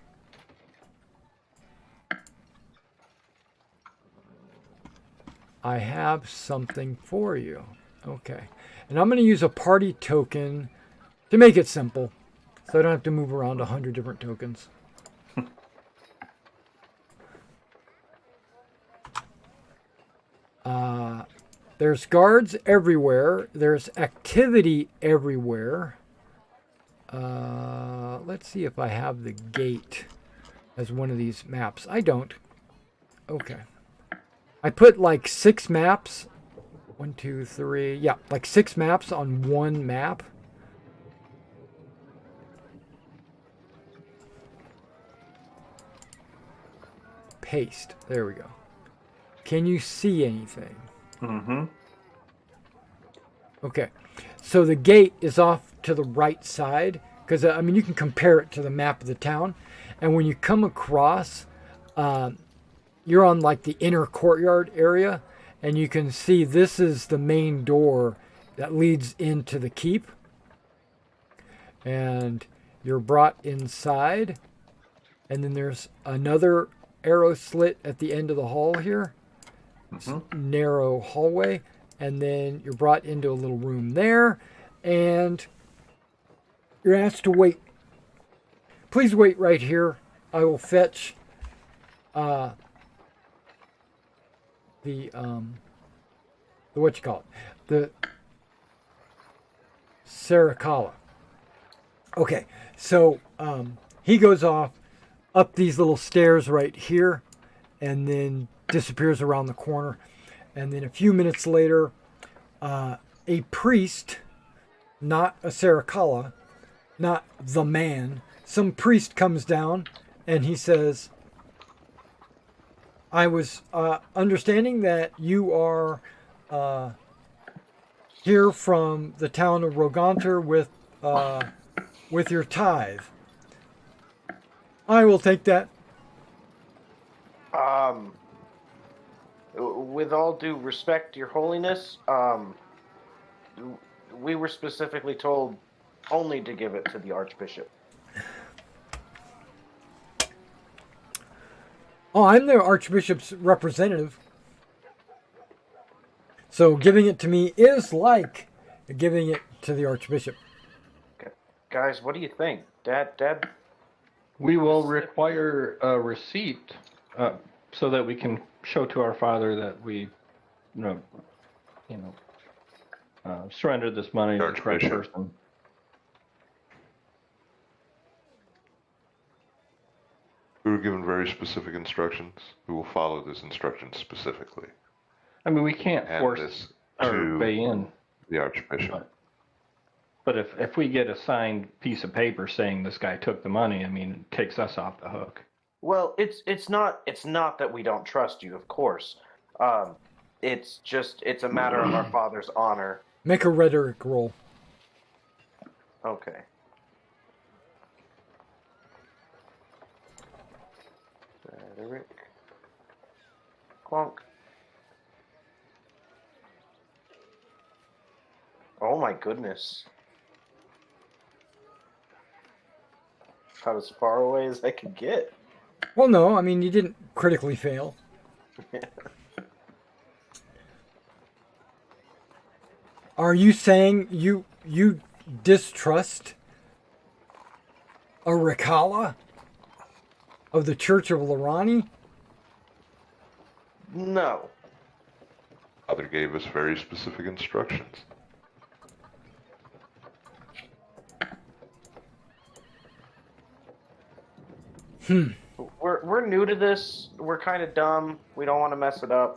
I have something for you. Okay. And I'm going to use a party token to make it simple, so I don't have to move around 100 different tokens. There's guards everywhere. There's activity everywhere. Let's see if I have the gate as one of these maps. I don't. Okay. I put like 6 maps. 1, 2, 3. Yeah, like 6 maps on one map. Paste. There we go. Can you see anything? Mm-hmm. Okay. So the gate is off to the right side, because, I mean, you can compare it to the map of the town. And when you come across, you're on like the inner courtyard area, and you can see this is the main door that leads into the keep. And you're brought inside, and then there's another arrow slit at the end of the hall here. Mm-hmm. Narrow hallway, and then you're brought into a little room there, and you're asked to wait. Please wait right here. I will fetch the what you call it, the Saracala. Okay, so he goes off up these little stairs right here, and then disappears around the corner. And then a few minutes later, a priest, not a Saracala, not the man, some priest comes down, and he says, I was understanding that you are here from the town of Roganter with your tithe. I will take that. With all due respect, Your Holiness, we were specifically told only to give it to the Archbishop. Oh, I'm the Archbishop's representative. So giving it to me is like giving it to the Archbishop. Okay. Guys, what do you think? Dad? We will require a receipt so that we can show to our father that we, surrendered this money to the correct person. We were given very specific instructions. We will follow this instruction specifically. I mean, we can't force this to pay in the Archbishop. But if we get a signed piece of paper saying this guy took the money, I mean, it takes us off the hook. Well, it's not that we don't trust you, of course. It's a matter of our father's honor. Make a rhetoric roll. Okay. Rhetoric. Clunk. Oh my goodness. About as far away as I could get. Well, no, I mean, you didn't critically fail. Are you saying you distrust a Ricala of the Church of Lorani? No. Father gave us very specific instructions. We're new to this. We're kind of dumb. We don't want to mess it up.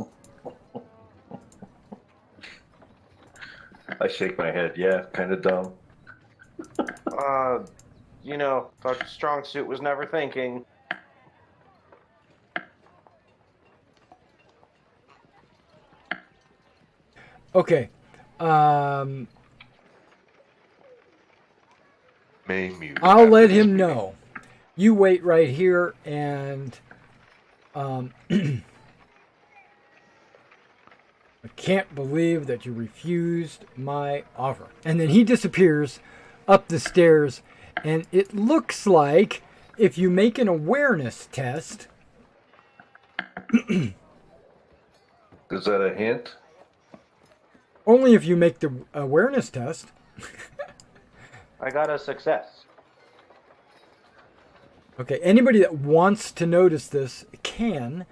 I shake my head. Yeah, kind of dumb. Thought strong suit was never thinking. Okay. I'll let him know. You wait right here, and I can't believe that you refused my offer. And then he disappears up the stairs, and it looks like if you make an awareness test. Is that a hint? Only if you make the awareness test. I got a success. Okay, anybody that wants to notice this can,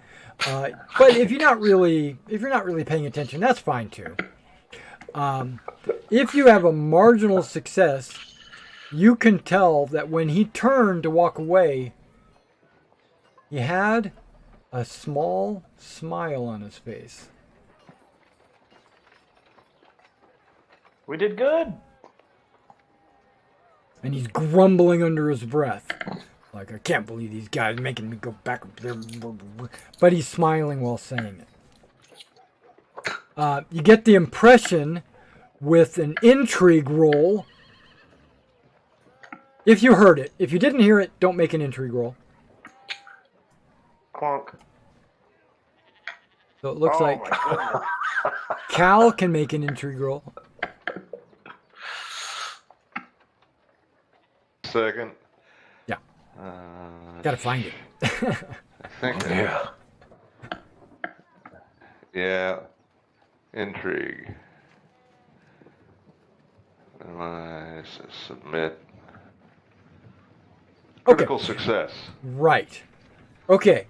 but if you're not really paying attention, that's fine too. If you have a marginal success, you can tell that when he turned to walk away, he had a small smile on his face. We did good. And he's grumbling under his breath. Like, I can't believe these guys making me go back up there. But he's smiling while saying it. You get the impression with an intrigue roll. If you heard it. If you didn't hear it, don't make an intrigue roll. Clonk. So it looks like Cal can make an intrigue roll. Second. Yeah. Gotta find it. I think. Yeah. Yeah. Intrigue. Submit. Critical success. Right. Okay.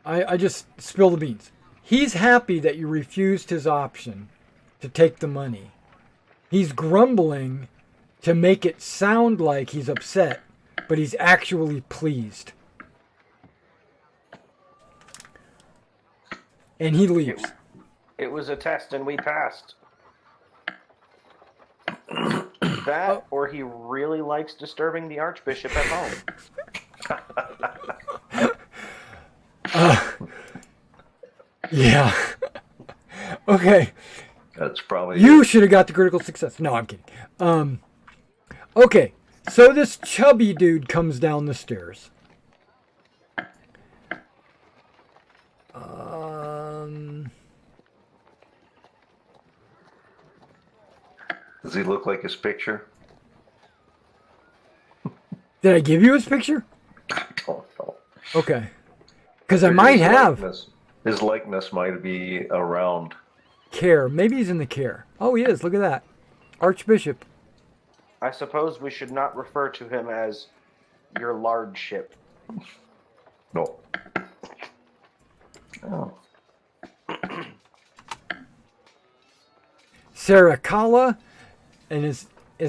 I just spilled the beans. He's happy that you refused his option to take the money. He's grumbling to make it sound like he's upset, but he's actually pleased. And he leaves. It was a test and we passed. That, or he really likes disturbing the Archbishop at home. Yeah. Okay. That's probably You should have got the critical success. No, I'm kidding. Okay. So this chubby dude comes down the stairs. Does he look like his picture? Did I give you his picture? I don't know. Okay. Because I might have. His likeness might be around. Care. Maybe he's in the care. Oh, he is. Look at that. Archbishop. I suppose we should not refer to him as your lordship. No. Oh. Sarakala, and his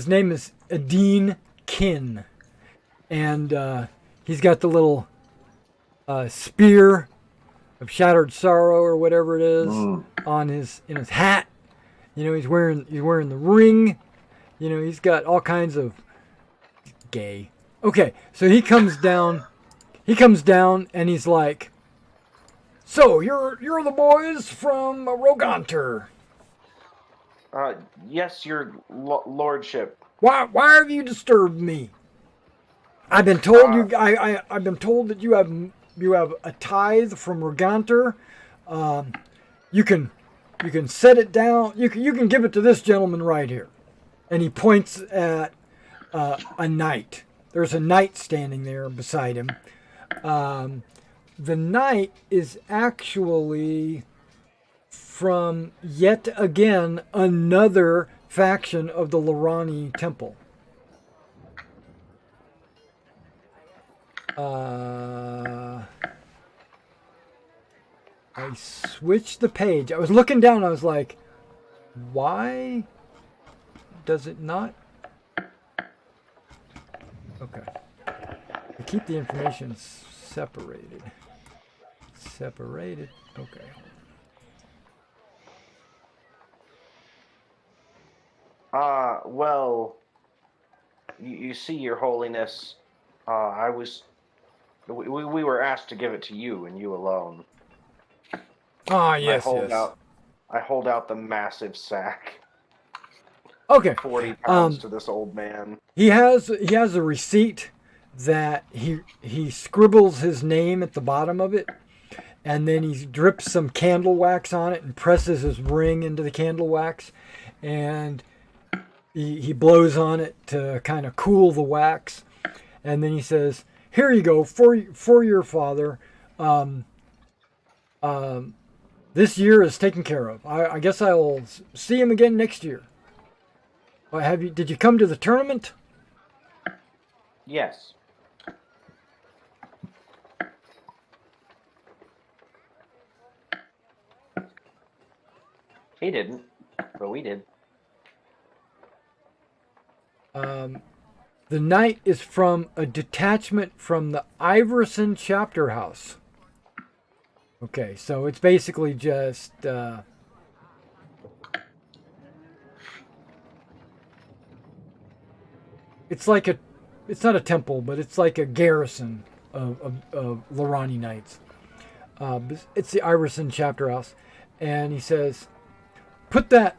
name is Adine Kin. And he's got the little spear of shattered sorrow or whatever it is in his hat. You know, he's wearing the ring. You know, he's got all kinds of gay. Okay, so he comes down and he's like, "So you're the boys from Roganter." Yes, your lordship. Why have you disturbed me? I've been told I've been told that you have a tithe from Roganter. You can set it down. You can give it to this gentleman right here. And he points at a knight. There's a knight standing there beside him. The knight is actually from yet again another faction of the Lorani Temple. I switched the page. I was looking down. I was like, why does it not? Okay. I keep the information separated. Separated. Okay. Well, you see, Your Holiness, we were asked to give it to you and you alone. Ah, yes, yes. I hold out the massive sack. Okay. 40 pounds to this old man. He has a receipt that he scribbles his name at the bottom of it, and then he drips some candle wax on it and presses his ring into the candle wax, and he blows on it to kind of cool the wax, and then he says, "Here you go for your father. This year is taken care of. I guess I'll see him again next year." Did you come to the tournament? Yes. He didn't, but we did. The knight is from a detachment from the Iverson chapter house. Okay, so it's basically just it's not a temple, but it's like a garrison of Lorani Knights. It's the Iverson chapter house, and he says, "Put that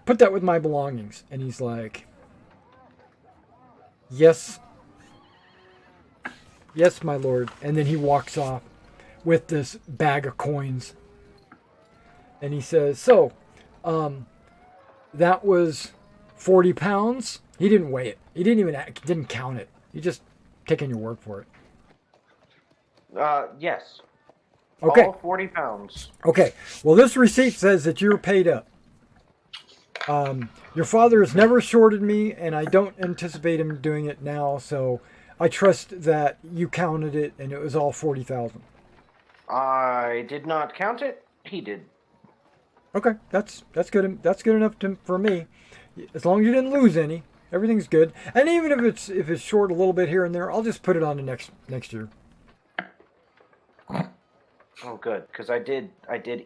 with my belongings." And he's like, "Yes, my lord." And then he walks off with this bag of coins, and he says, "So, that was 40 pounds." He didn't weigh it. He didn't count it. He just taking your word for it. Yes. Okay. All 40 pounds. Okay. Well, this receipt says that you're paid up. Your father has never shorted me, and I don't anticipate him doing it now, so I trust that you counted it, and it was all 40,000. I did not count it. He did. Okay, that's good. That's good enough for me. As long as you didn't lose any, everything's good. And even if it's short a little bit here and there, I'll just put it on to next year. Oh, good, because I did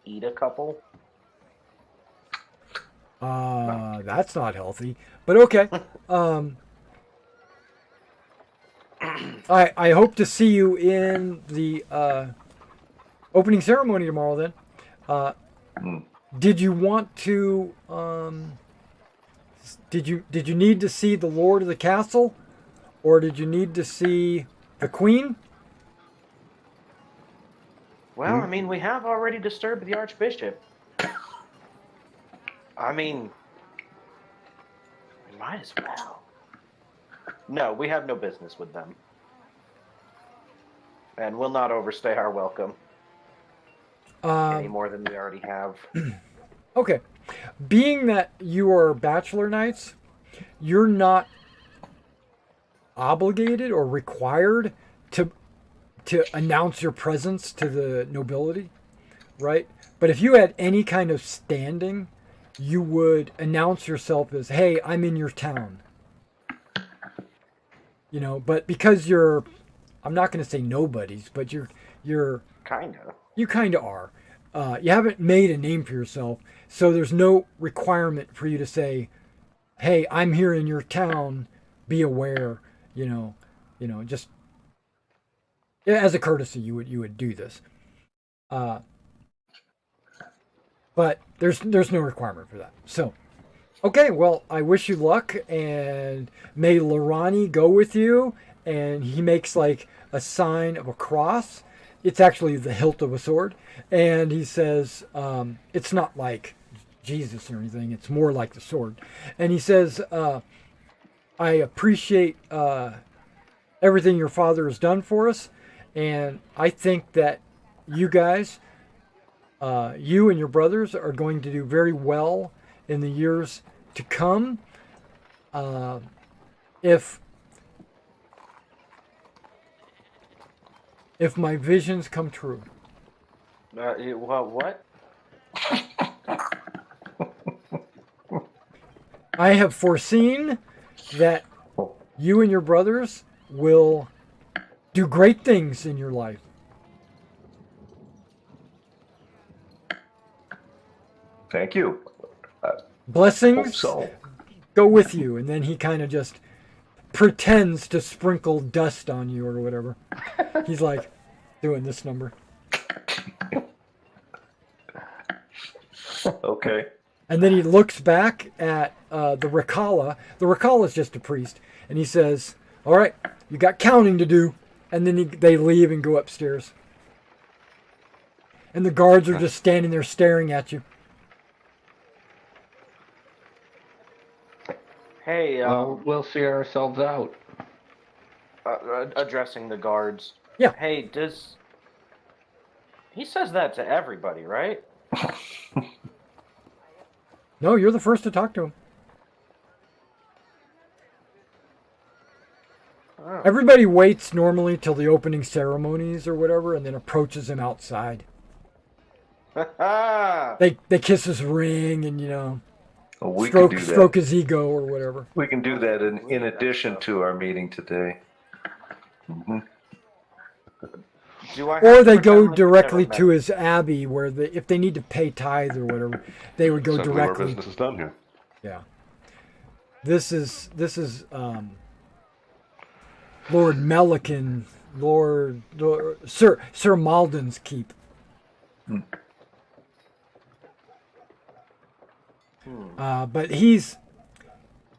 eat a couple. That's not healthy, but okay. I hope to see you in the opening ceremony tomorrow. Then, did you want to? Did you need to see the Lord of the Castle, or did you need to see the Queen? Well, I mean, we have already disturbed the Archbishop. I mean, we might as well. No, we have no business with them. And we'll not overstay our welcome. Any more than we already have. Okay. Being that you are bachelor knights, you're not obligated or required to announce your presence to the nobility, right? But if you had any kind of standing, you would announce yourself as, "Hey, I'm in your town." You know, but because you're, I'm not going to say nobodies, but you're Kinda. you kind of are. You haven't made a name for yourself, so there's no requirement for you to say, "Hey, I'm here in your town. Be aware." You know, just as a courtesy, you would do this. But there's no requirement for that. So, okay, well, I wish you luck, and may Lorani go with you. And he makes like a sign of a cross. It's actually the hilt of a sword. And he says, it's not like Jesus or anything. It's more like the sword. And he says, I appreciate everything your father has done for us. And I think that you guys, you and your brothers, are going to do very well in the years to come. If my visions come true. What? I have foreseen that you and your brothers will do great things in your life. Thank you. Blessings So. go with you. And then he kind of just pretends to sprinkle dust on you or whatever. He's like doing this number. Okay. And then he looks back at the Rakala. The Rakala is just a priest. And he says, all right, you got counting to do. And then they leave and go upstairs. And the guards are just standing there staring at you. Hey, well, we'll see ourselves out. Addressing the guards. Yeah. Hey, he says that to everybody, right? No, you're the first to talk to him. Oh. Everybody waits normally till the opening ceremonies or whatever, and then approaches him outside. They kiss his ring and, stroke his ego or whatever. We can do that in addition to our meeting today. Mm-hmm. Or they go directly to his abbey, where if they need to pay tithe or whatever, they would go directly. Our business is done here. Yeah. This is Lord Melican, Sir Malden's keep. But he's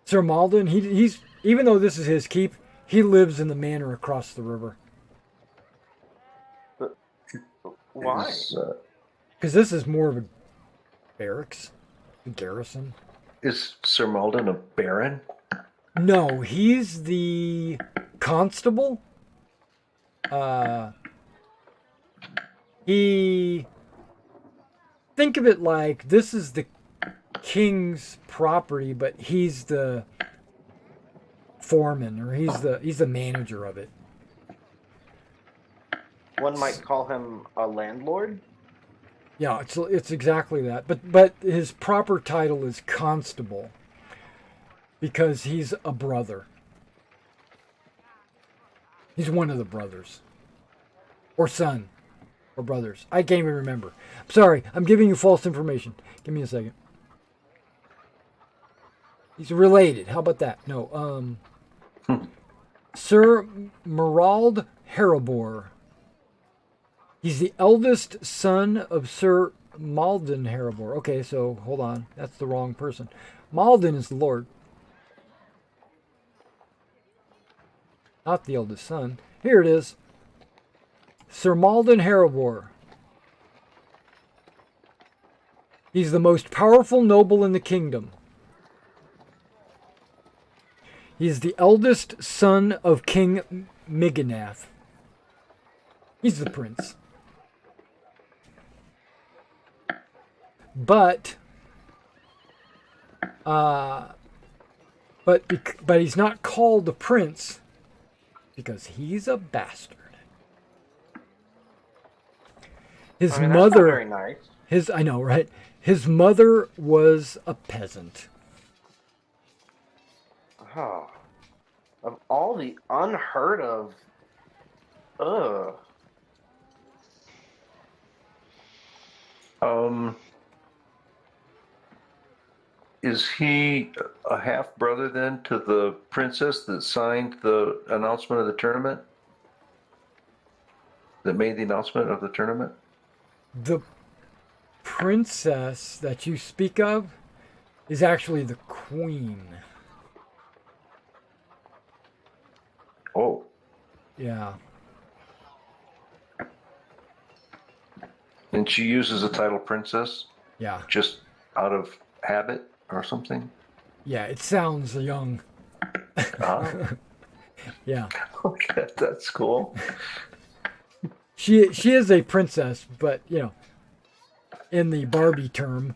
Sir Malden. He's even though this is his keep, he lives in the manor across the river. Why? Because this is more of a barracks, a garrison. Is Sir Malden a baron? No, he's the constable. Think of it like this is the king's property, but he's the foreman, or he's the manager of it. One might call him a landlord. Yeah, it's exactly that. But his proper title is constable because he's a brother. He's one of the brothers. Or son. Or brothers. I can't even remember. I'm sorry, I'm giving you false information. Give me a second. He's related. How about that? No, Sir Merald Harabor. He's the eldest son of Sir Malden Harabor. Okay, so hold on. That's the wrong person. Malden is the lord. Not the eldest son. Here it is. Sir Malden Harabor. He's the most powerful noble in the kingdom. He's the eldest son of King Miganath. He's the prince. But he's not called the prince because he's a bastard. His mother, that's not very nice. I know, right? His mother was a peasant. Oh, of all the unheard of, Is he a half brother then to the princess that signed the announcement of the tournament? That made the announcement of the tournament? The princess that you speak of is actually the queen. Oh. Yeah. And she uses the title princess? Yeah. Just out of habit or something? Yeah, it sounds young. Yeah. Okay, that's cool. She is a princess, but in the Barbie term.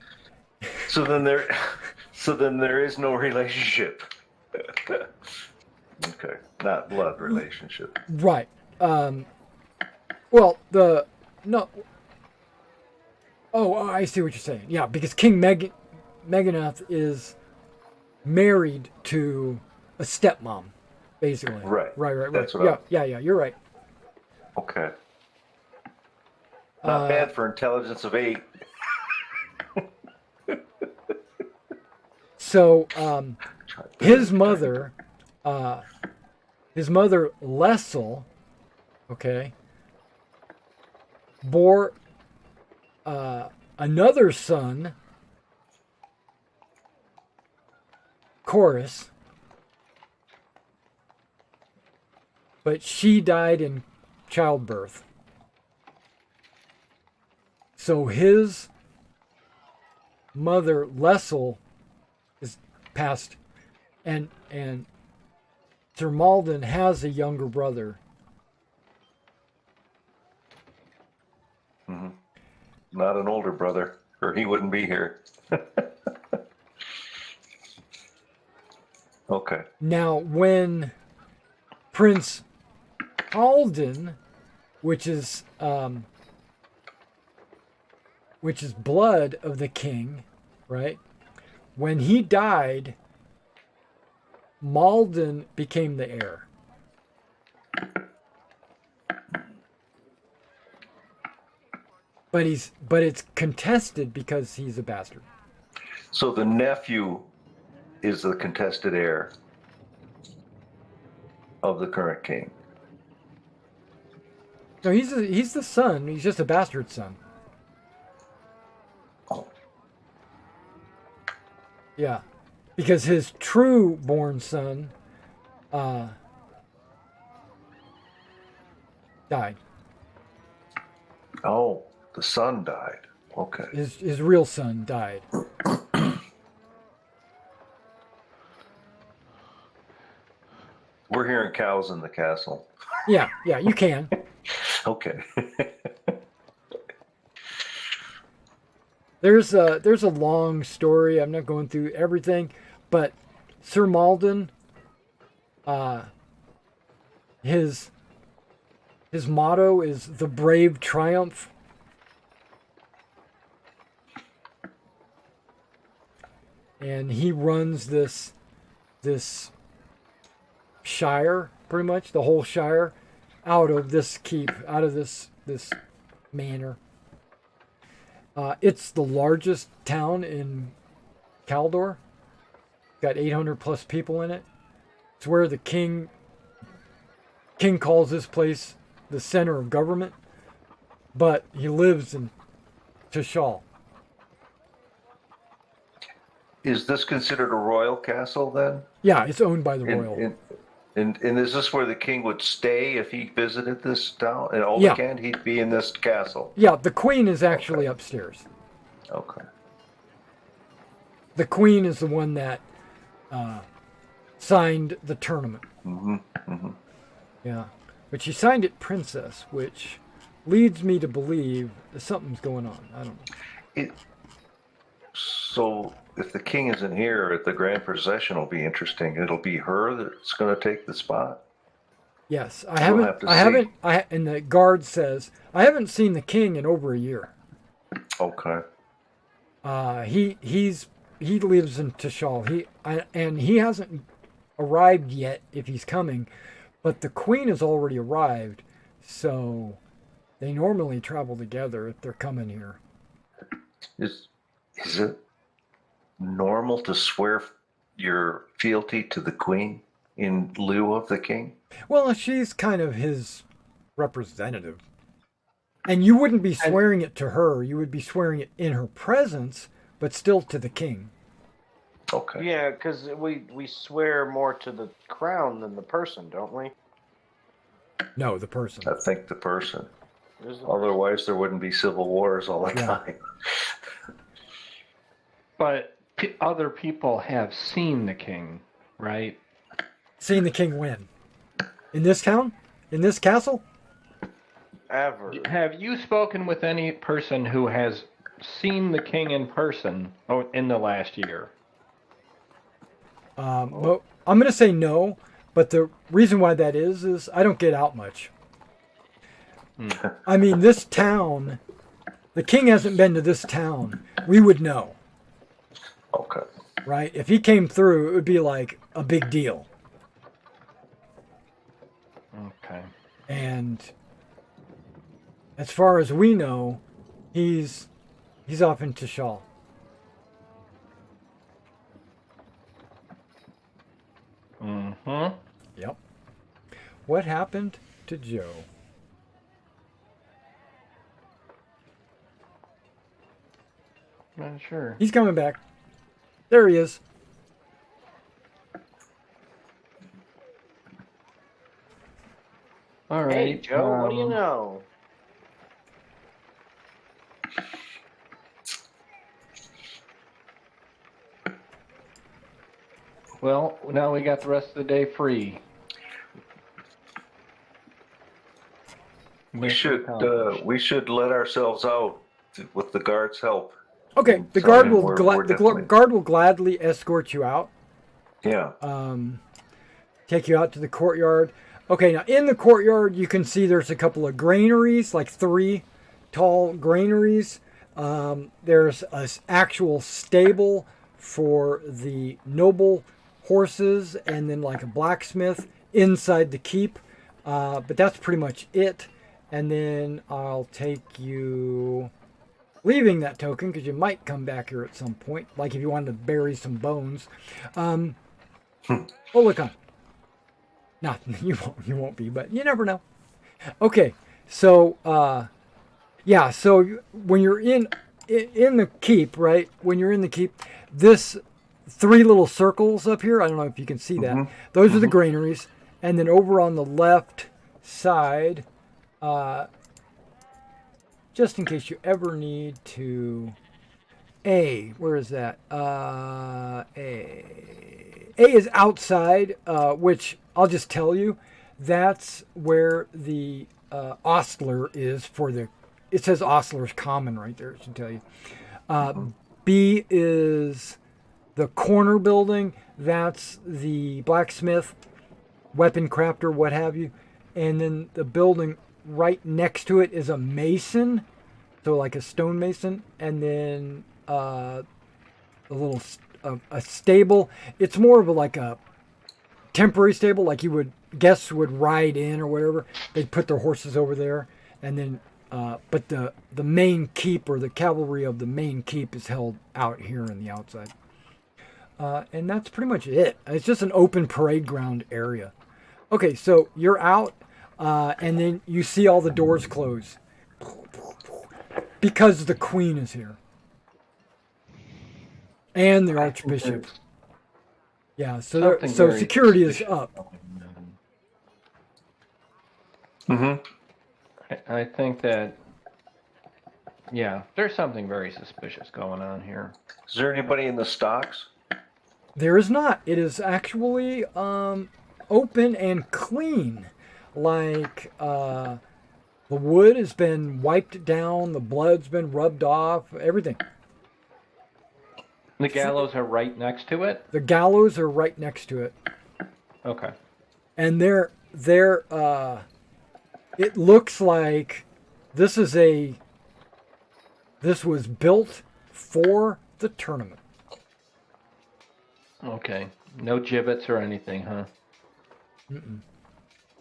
So then there is no relationship. Okay, not blood relationship. Right. No. Oh, I see what you're saying. Yeah, because King Meganath is married to a stepmom, basically. Right. Right. That's what yeah, you're right. Okay. Not bad for intelligence of 8. So, his mother Lessel, okay, bore another son, Chorus, but she died in childbirth. So his mother, Lessel, is passed, and Sir Malden has a younger brother. Mm-hmm. Not an older brother, or he wouldn't be here. Okay. Now, when Prince Halden, which is blood of the king, right? When he died, Malden became the heir. But it's contested because he's a bastard. So the nephew is the contested heir of the current king. No, he's the son. He's just a bastard son. Oh. Yeah, because his true born son died. Oh, the son died. Okay. His real son died. We're hearing cows in the castle. Yeah, you can. Okay. There's a long story. I'm not going through everything, but Sir Malden, his motto is "The brave triumph." And he runs this shire, pretty much the whole shire, out of this keep, out of this manor. It's the largest town in Caldor. Got 800 plus people in it. It's where the king calls this place the center of government, but he lives in Tishal. Is this considered a royal castle then? Yeah, it's owned by the royal. And is this where the king would stay if he visited this town? In Olicon, Yeah. He'd be in this castle. Yeah, the queen is actually upstairs. Okay. The queen is the one that signed the tournament. Mm-hmm. Mm-hmm. Yeah, but she signed it princess, which leads me to believe that something's going on. I don't know. So if the king isn't here, the grand procession will be interesting. It'll be her that's going to take the spot. Yes, I haven't. And the guard says I haven't seen the king in over a year. Okay. He lives in Tishal. And he hasn't arrived yet if he's coming, but the queen has already arrived, so they normally travel together if they're coming here. Is it normal to swear your fealty to the queen in lieu of the king? Well, she's kind of his representative. And you wouldn't be swearing it to her. You would be swearing it in her presence, but still to the king. Okay. Yeah, because we swear more to the crown than the person, don't we? No, the person. I think the person. Otherwise, there wouldn't be civil wars all the time. But other people have seen the king, right? Seen the king when? In this town? In this castle? Ever. Have you spoken with any person who has seen the king in person in the last year? Well, I'm going to say no, but the reason why that is I don't get out much. I mean, this town, the king hasn't been to this town. We would know. Okay. Right? If he came through, it would be like a big deal. Okay. And as far as we know, he's off in Tishal. Mm-hmm. Yep. What happened to Joe? Sure. He's coming back. There he is. All right. Hey, Joe, what do you know? Well, now we got the rest of the day free. We should let ourselves out with the guard's help. Okay, the guard will gladly escort you out. Yeah. Take you out to the courtyard. Okay, now in the courtyard you can see there's a couple of granaries, like 3 tall granaries. There's an actual stable for the noble horses, and then like a blacksmith inside the keep. But that's pretty much it. And then I'll take you, leaving that token, because you might come back here at some point, like if you wanted to bury some bones. Olicon. No, you won't be, but you never know. Okay, so yeah, so when you're in the keep, right? When you're in the keep, this 3 little circles up here, I don't know if you can see that. Those are the granaries, and then over on the left side, just in case you ever need to, where is that? A is outside, which I'll just tell you, that's where the ostler is for the, it says ostler's common right there, it should tell you. B is the corner building, that's the blacksmith, weapon crafter, what have you. And then the building right next to it is a mason, so like a stonemason, and then a little a stable. It's more of like a temporary stable, like you would guests would ride in or whatever. They'd put their horses over there, and then but the main keep, or the cavalry of the main keep, is held out here in the outside. And that's pretty much it. It's just an open parade ground area. Okay, so you're out, and then you see all the doors close because the queen is here. And the archbishop. Yeah, so security is up. I think that, yeah, there's something very suspicious going on here. Is there anybody in the stocks? There is not. It is actually open and clean. Like the wood has been wiped down, the blood's been rubbed off, everything. The gallows are right next to it? The gallows are right next to it. Okay. And they're it looks like this was built for the tournament. Okay. No gibbets or anything, huh? Mm-mm.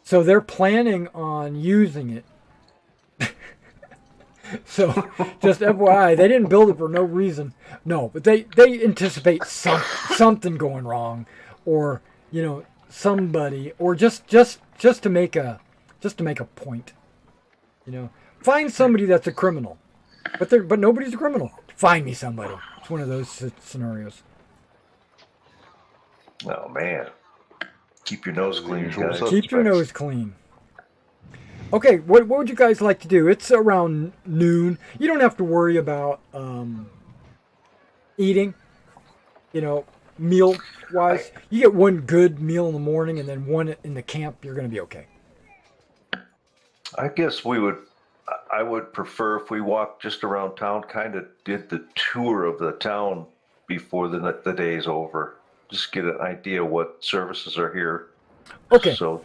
So they're planning on using it. So, just FYI, they didn't build it for no reason. No, but they anticipate something going wrong, or somebody, or just to make a point. Find somebody that's a criminal, but nobody's a criminal. Find me somebody. It's one of those scenarios. Oh man, keep your nose clean, guys. Keep your nose clean. Okay, what would you guys like to do? It's around noon. You don't have to worry about eating, meal-wise. You get one good meal in the morning and then one in the camp. You're going to be okay. I guess I would prefer if we walked just around town, kind of did the tour of the town before the day's over. Just get an idea what services are here. Okay, so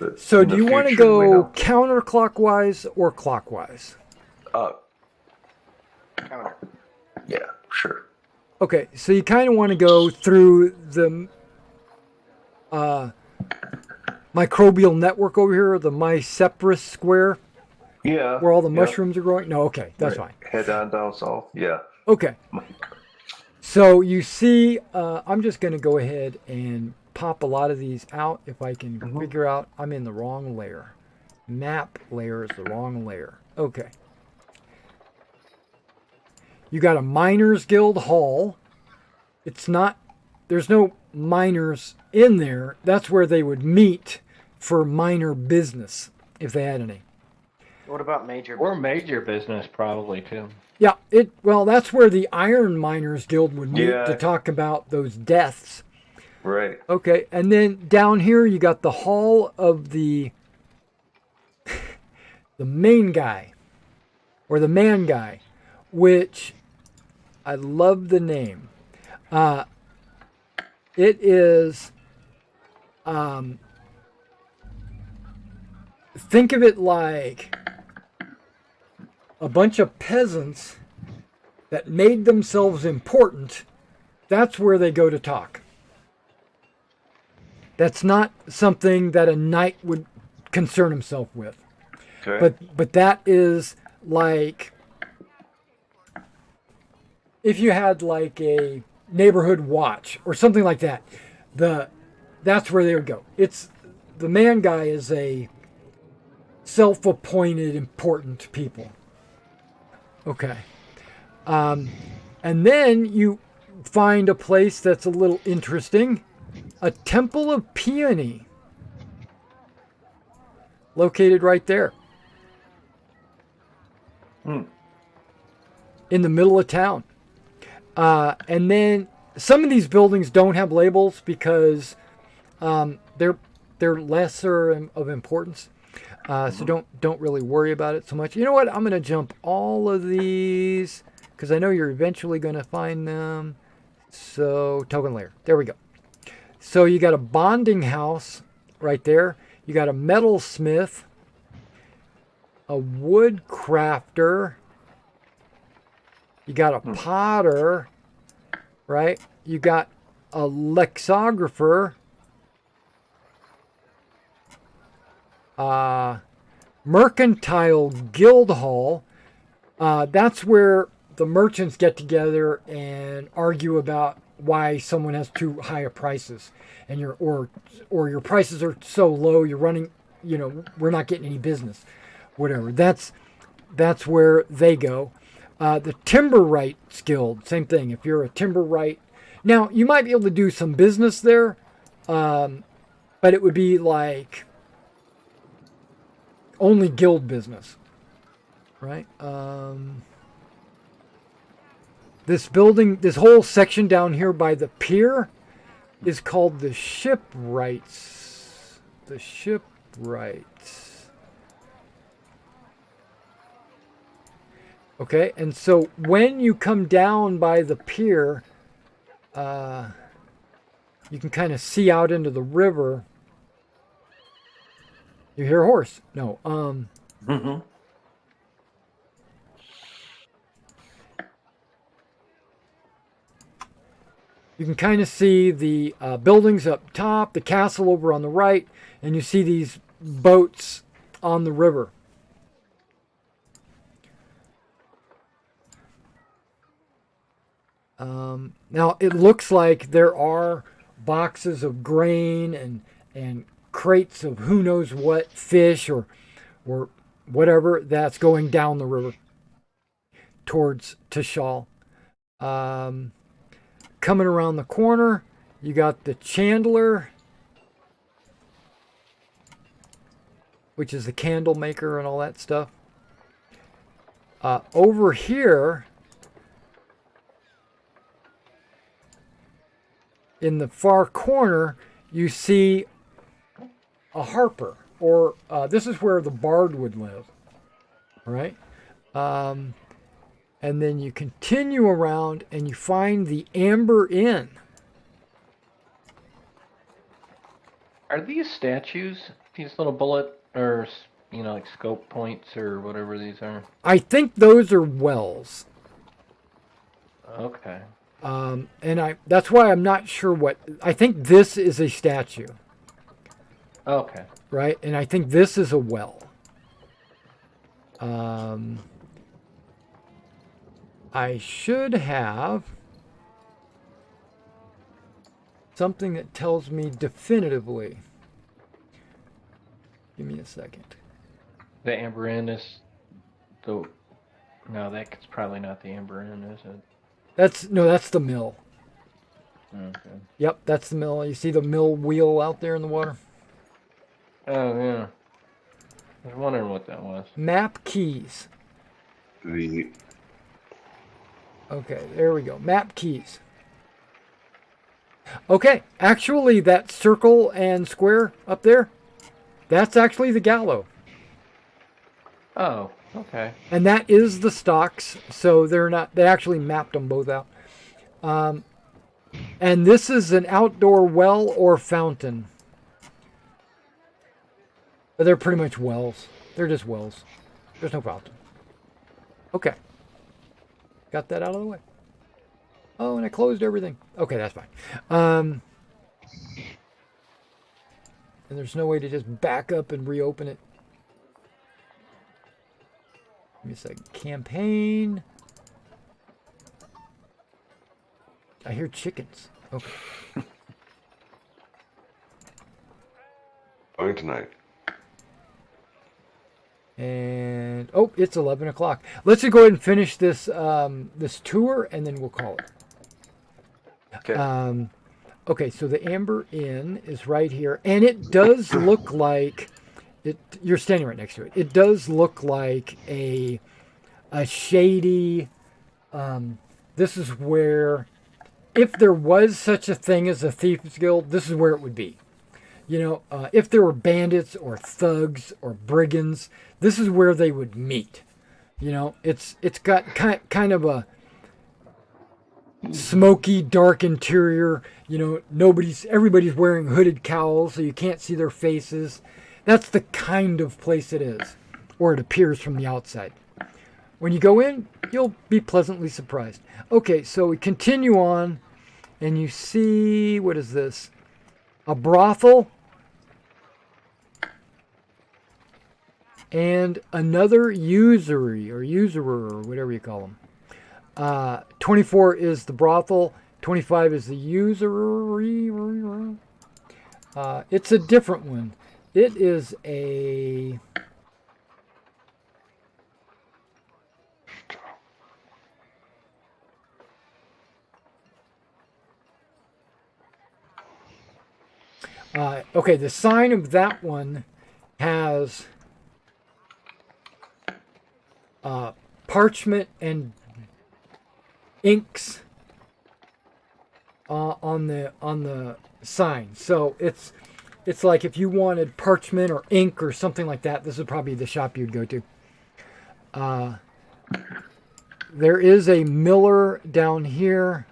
do you want to go counterclockwise or clockwise? Counter. Yeah, sure. Okay, so you kind of want to go through the microbial network over here, the Myceprus square. Yeah. Where all the mushrooms are growing? No, okay, that's fine. Head on down south, yeah. Okay. So you see, I'm just going to go ahead and pop a lot of these out if I can figure out I'm in the wrong layer. Map layer is the wrong layer. Okay. You got a Miners Guild Hall. It's not, there's no miners in there. That's where they would meet for minor business, if they had any. What about major? Or major business, probably, too. Yeah, well, that's where the Iron Miners Guild would meet to talk about those deaths. Right. Okay, and then down here you got the Hall of the main guy, or the man guy, which I love the name. It is, think of it like a bunch of peasants that made themselves important. That's where they go to talk. That's not something that a knight would concern himself with. Okay. But that is like if you had like a neighborhood watch or something like that. That's where they would go. It's the man guy is a self-appointed important people. Okay. And then you find a place that's a little interesting. A Temple of Peony. Located right there. In the middle of town. And then some of these buildings don't have labels because they're lesser of importance. So don't really worry about it so much. You know what? I'm going to jump all of these because I know you're eventually going to find them. So token layer. There we go. So you got a bonding house right there. You got a metalsmith, a wood crafter. You got a potter, right? You got a lexicographer. Mercantile guild hall. That's where the merchants get together and argue about why someone has too high prices, and or your prices are so low you're running, we're not getting any business, whatever. That's where they go. The Timberwrights Guild, same thing. If you're a Timberwright, now you might be able to do some business there, but it would be like only guild business, right? This building, this whole section down here by the pier is called the Shipwrights. The Shipwrights. Okay, and so when you come down by the pier, you can kind of see out into the river. You hear a horse? No. You can kind of see the buildings up top, the castle over on the right, and you see these boats on the river. Now it looks like there are boxes of grain and crates of who knows what fish or whatever that's going down the river towards Tishal. Coming around the corner, you got the Chandler, which is the candle maker and all that stuff. Over here, in the far corner, you see a harper, or this is where the bard would live, right? And then you continue around and you find the Amber Inn. Are these statues, these little bullet or, like scope points or whatever these are? I think those are wells. Okay. And that's why I'm not sure what, I think this is a statue. Okay. Right? And I think this is a well. I should have something that tells me definitively. Give me a second. The Amber Inn is the No, that's probably not the Amber Inn, is it? That's the mill. Okay. Yep, that's the mill. You see the mill wheel out there in the water? Oh, yeah. I was wondering what that was. Map keys. The Okay, there we go. Map keys. Okay, actually that circle and square up there, that's actually the Gallo. Oh, okay. And that is the stocks, so they actually mapped them both out. And this is an outdoor well or fountain. They're pretty much wells. They're just wells. There's no fountain. Okay. Got that out of the way. Oh, and I closed everything. Okay, that's fine. And there's no way to just back up and reopen it. Give me a second. Campaign. I hear chickens. Okay. going tonight. And it's 11 o'clock. Let's just go ahead and finish this this tour, and then we'll call it. Okay. Okay, so the Amber Inn is right here, and it does look like it. You're standing right next to it. It does look like a shady. This is where, if there was such a thing as a thieves guild, this is where it would be. You know, if there were bandits or thugs or brigands, this is where they would meet. You know, it's got kind of a smoky, dark interior. You know, everybody's wearing hooded cowls, so you can't see their faces. That's the kind of place it is, or it appears from the outside. When you go in, you'll be pleasantly surprised. Okay, so we continue on, and you see, what is this? A brothel and another usurer or whatever you call them. 24 is the brothel, 25 is the usury. It's a different one. It is a okay, the sign of that one has parchment and inks on the sign. So it's like if you wanted parchment or ink or something like that, this is probably the shop you'd go to. There is a miller down here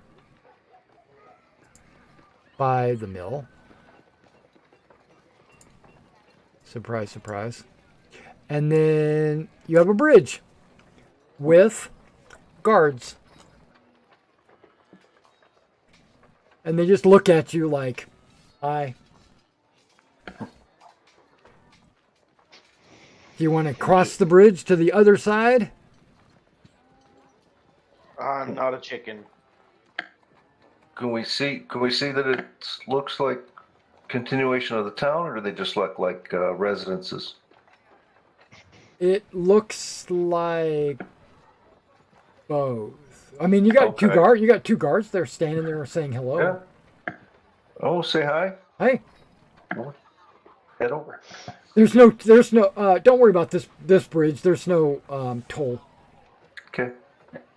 by the mill. Surprise, surprise. And then you have a bridge with guards. And they just look at you like, hi. Do you want to cross the bridge to the other side? I'm not a chicken. Can we see that it looks like continuation of the town, or do they just look like residences? It looks like both. I mean, you got two guards. You got two guards. They're standing there saying hello. Yeah. Oh, say hi. Hey. Head over. There's no. Don't worry about this bridge. There's no toll. Okay.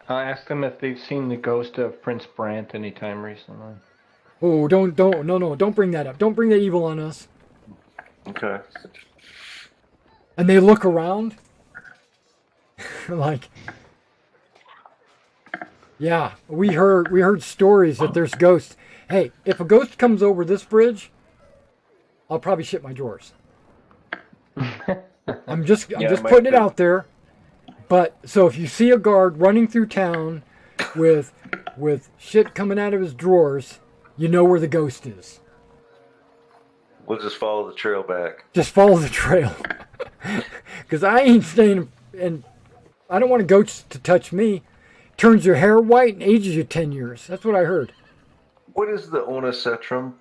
I'll ask them if they've seen the ghost of Prince Brandt anytime recently. Oh, don't bring that up. Don't bring that evil on us. Okay. And they look around, like, yeah, we heard stories that there's ghosts. Hey, if a ghost comes over this bridge, I'll probably shit my drawers. I'm just putting it out there. But so if you see a guard running through town with shit coming out of his drawers, you know where the ghost is. We'll just follow the trail back. Just follow the trail. Because I ain't staying, and I don't want a ghost to touch me. Turns your hair white and ages you 10 years. That's what I heard. What is the Onacetrum?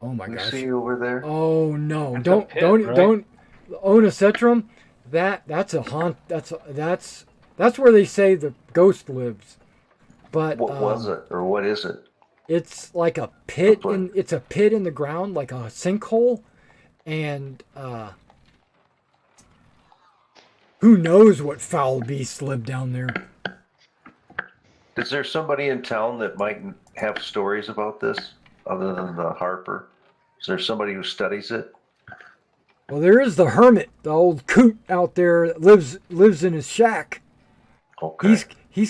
Oh my gosh. You see over there? Oh no. That's Don't a pit, right? Onacetrum That's a haunt. That's where they say the ghost lives. But what was it, or what is it? It's like a pit. It's a pit in the ground, like a sinkhole, and who knows what foul beasts live down there. Is there somebody in town that might have stories about this, other than the Harper? Is there somebody who studies it? Well, there is the hermit, the old coot out there that lives in his shack. Okay. He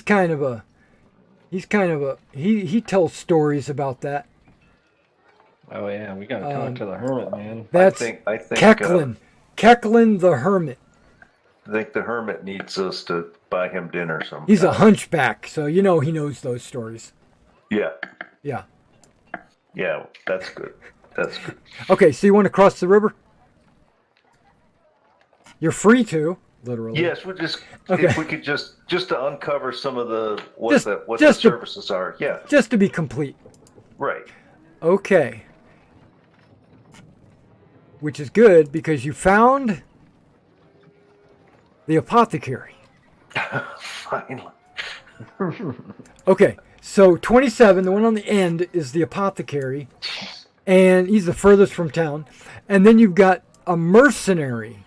tells stories about that. Oh yeah, we gotta talk to the hermit, man. That's I think Kecklin the hermit. I think the hermit needs us to buy him dinner sometime. He's a hunchback, so he knows those stories. Yeah. Yeah. Yeah, that's good. That's good. Okay, so you want to cross the river? You're free to, literally. Yes, if we could just to uncover some of the what the services are. Yeah. Just to be complete. Right. Okay. Which is good because you found the apothecary. Finally. Okay, so 27, the one on the end, is the apothecary, and he's the furthest from town. And then you've got a mercenary,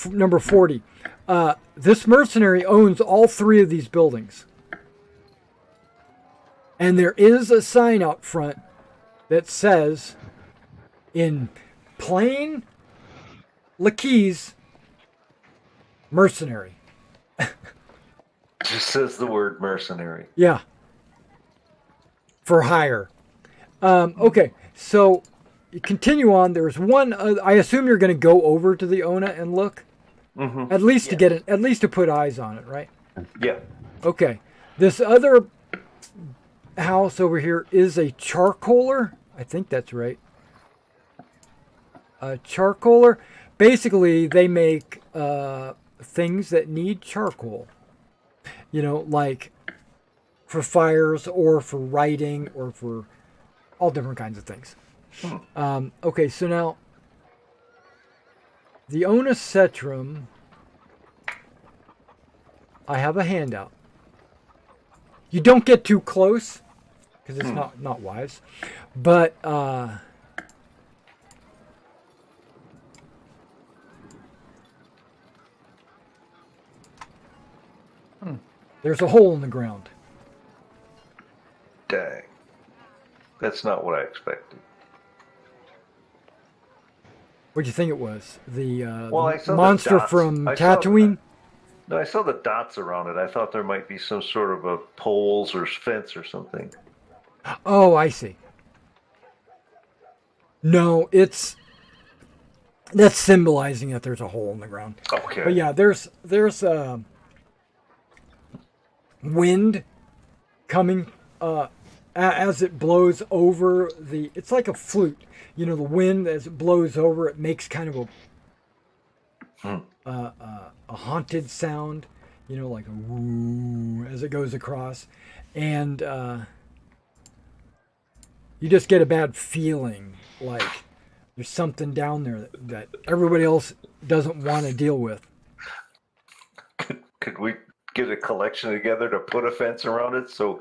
number 40. This mercenary owns all three of these buildings. And there is a sign out front that says, in plain Lakeys, mercenary. Just says the word mercenary. Yeah. For hire. Okay, so you continue on. There's one. I assume you're going to go over to the Ona and look, at least to get it, at least to put eyes on it, right? Yeah. Okay. This other house over here is a charcoaler. I think that's right. A charcoaler. Basically, they make things that need charcoal. Like for fires or for writing or for all different kinds of things. Okay, so now the Ona Cetrum, I have a handout. You don't get too close because it's not wise, but there's a hole in the ground. Dang. That's not what I expected. What do you think it was? The I saw monster the dots. from Tatooine? No, I saw the dots around it. I thought there might be some sort of a poles or fence or something. Oh, I see. No, that's symbolizing that there's a hole in the ground. Okay. But yeah, there's wind coming as it blows over it's like a flute. The wind as it blows over it makes kind of a haunted sound, like a woo as it goes across, and you just get a bad feeling like there's something down there that everybody else doesn't want to deal with. Could we get a collection together to put a fence around it so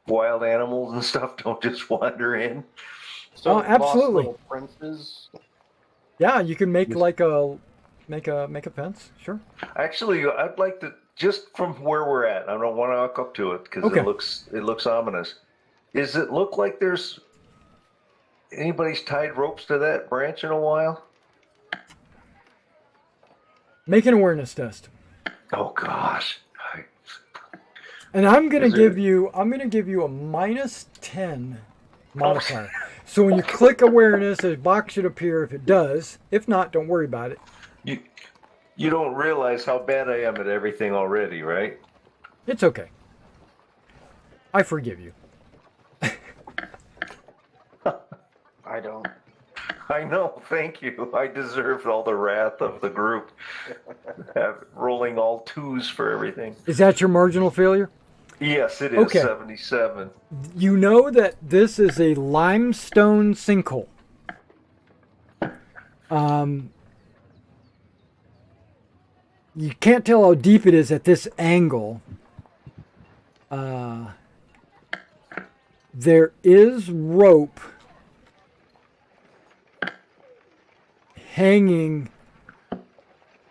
wild animals and stuff don't just wander in? So absolutely. Lost Little Princes. Yeah, you can make like make a fence. Sure. Actually, I'd like to, just from where we're at, I don't want to hook up to it because it looks ominous. Does it look like there's anybody's tied ropes to that branch in a while? Make an awareness test. Oh gosh. And I'm gonna give you a -10 modifier. So when you click awareness, a box should appear if it does. If not, don't worry about it. You don't realize how bad I am at everything already, right? It's okay. I forgive you. I don't. I know, thank you. I deserved all the wrath of the group. Rolling all 2s for everything. Is that your marginal failure? Yes, it is. Okay. 77. You know that this is a limestone sinkhole. you can't tell how deep it is at this angle. There is rope hanging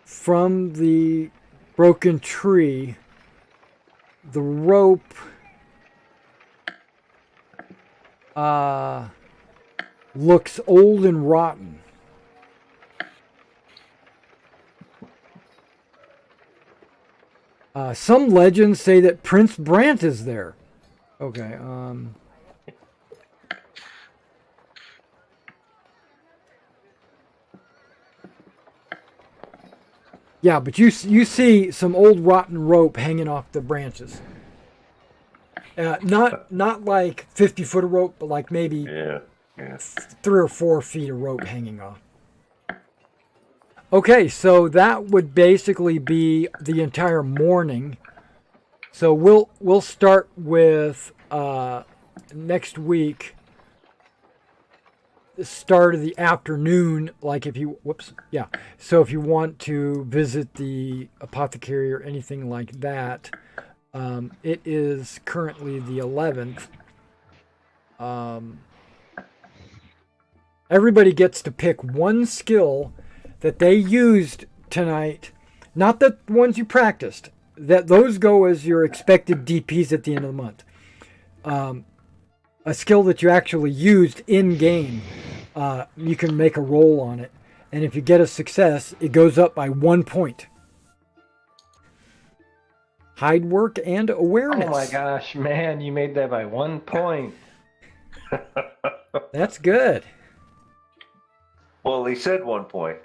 from the broken tree. The rope looks old and rotten. Some legends say that Prince Brandt is there. Okay, yeah, but you see some old rotten rope hanging off the branches. Not like 50 foot of rope, but like maybe 3 or 4 feet of rope hanging off. Okay, so that would basically be the entire morning. So we'll start with next week. The start of the afternoon, like if you so if you want to visit the apothecary or anything like that, it is currently the 11th. Everybody gets to pick one skill that they used tonight, not the ones you practiced, that those go as your expected DPs at the end of the month. A skill that you actually used in game, you can make a roll on it, and if you get a success, it goes up by 1 point. Hide work and awareness. Oh my gosh, man, you made that by 1 point. That's good. Well, he said 1 point.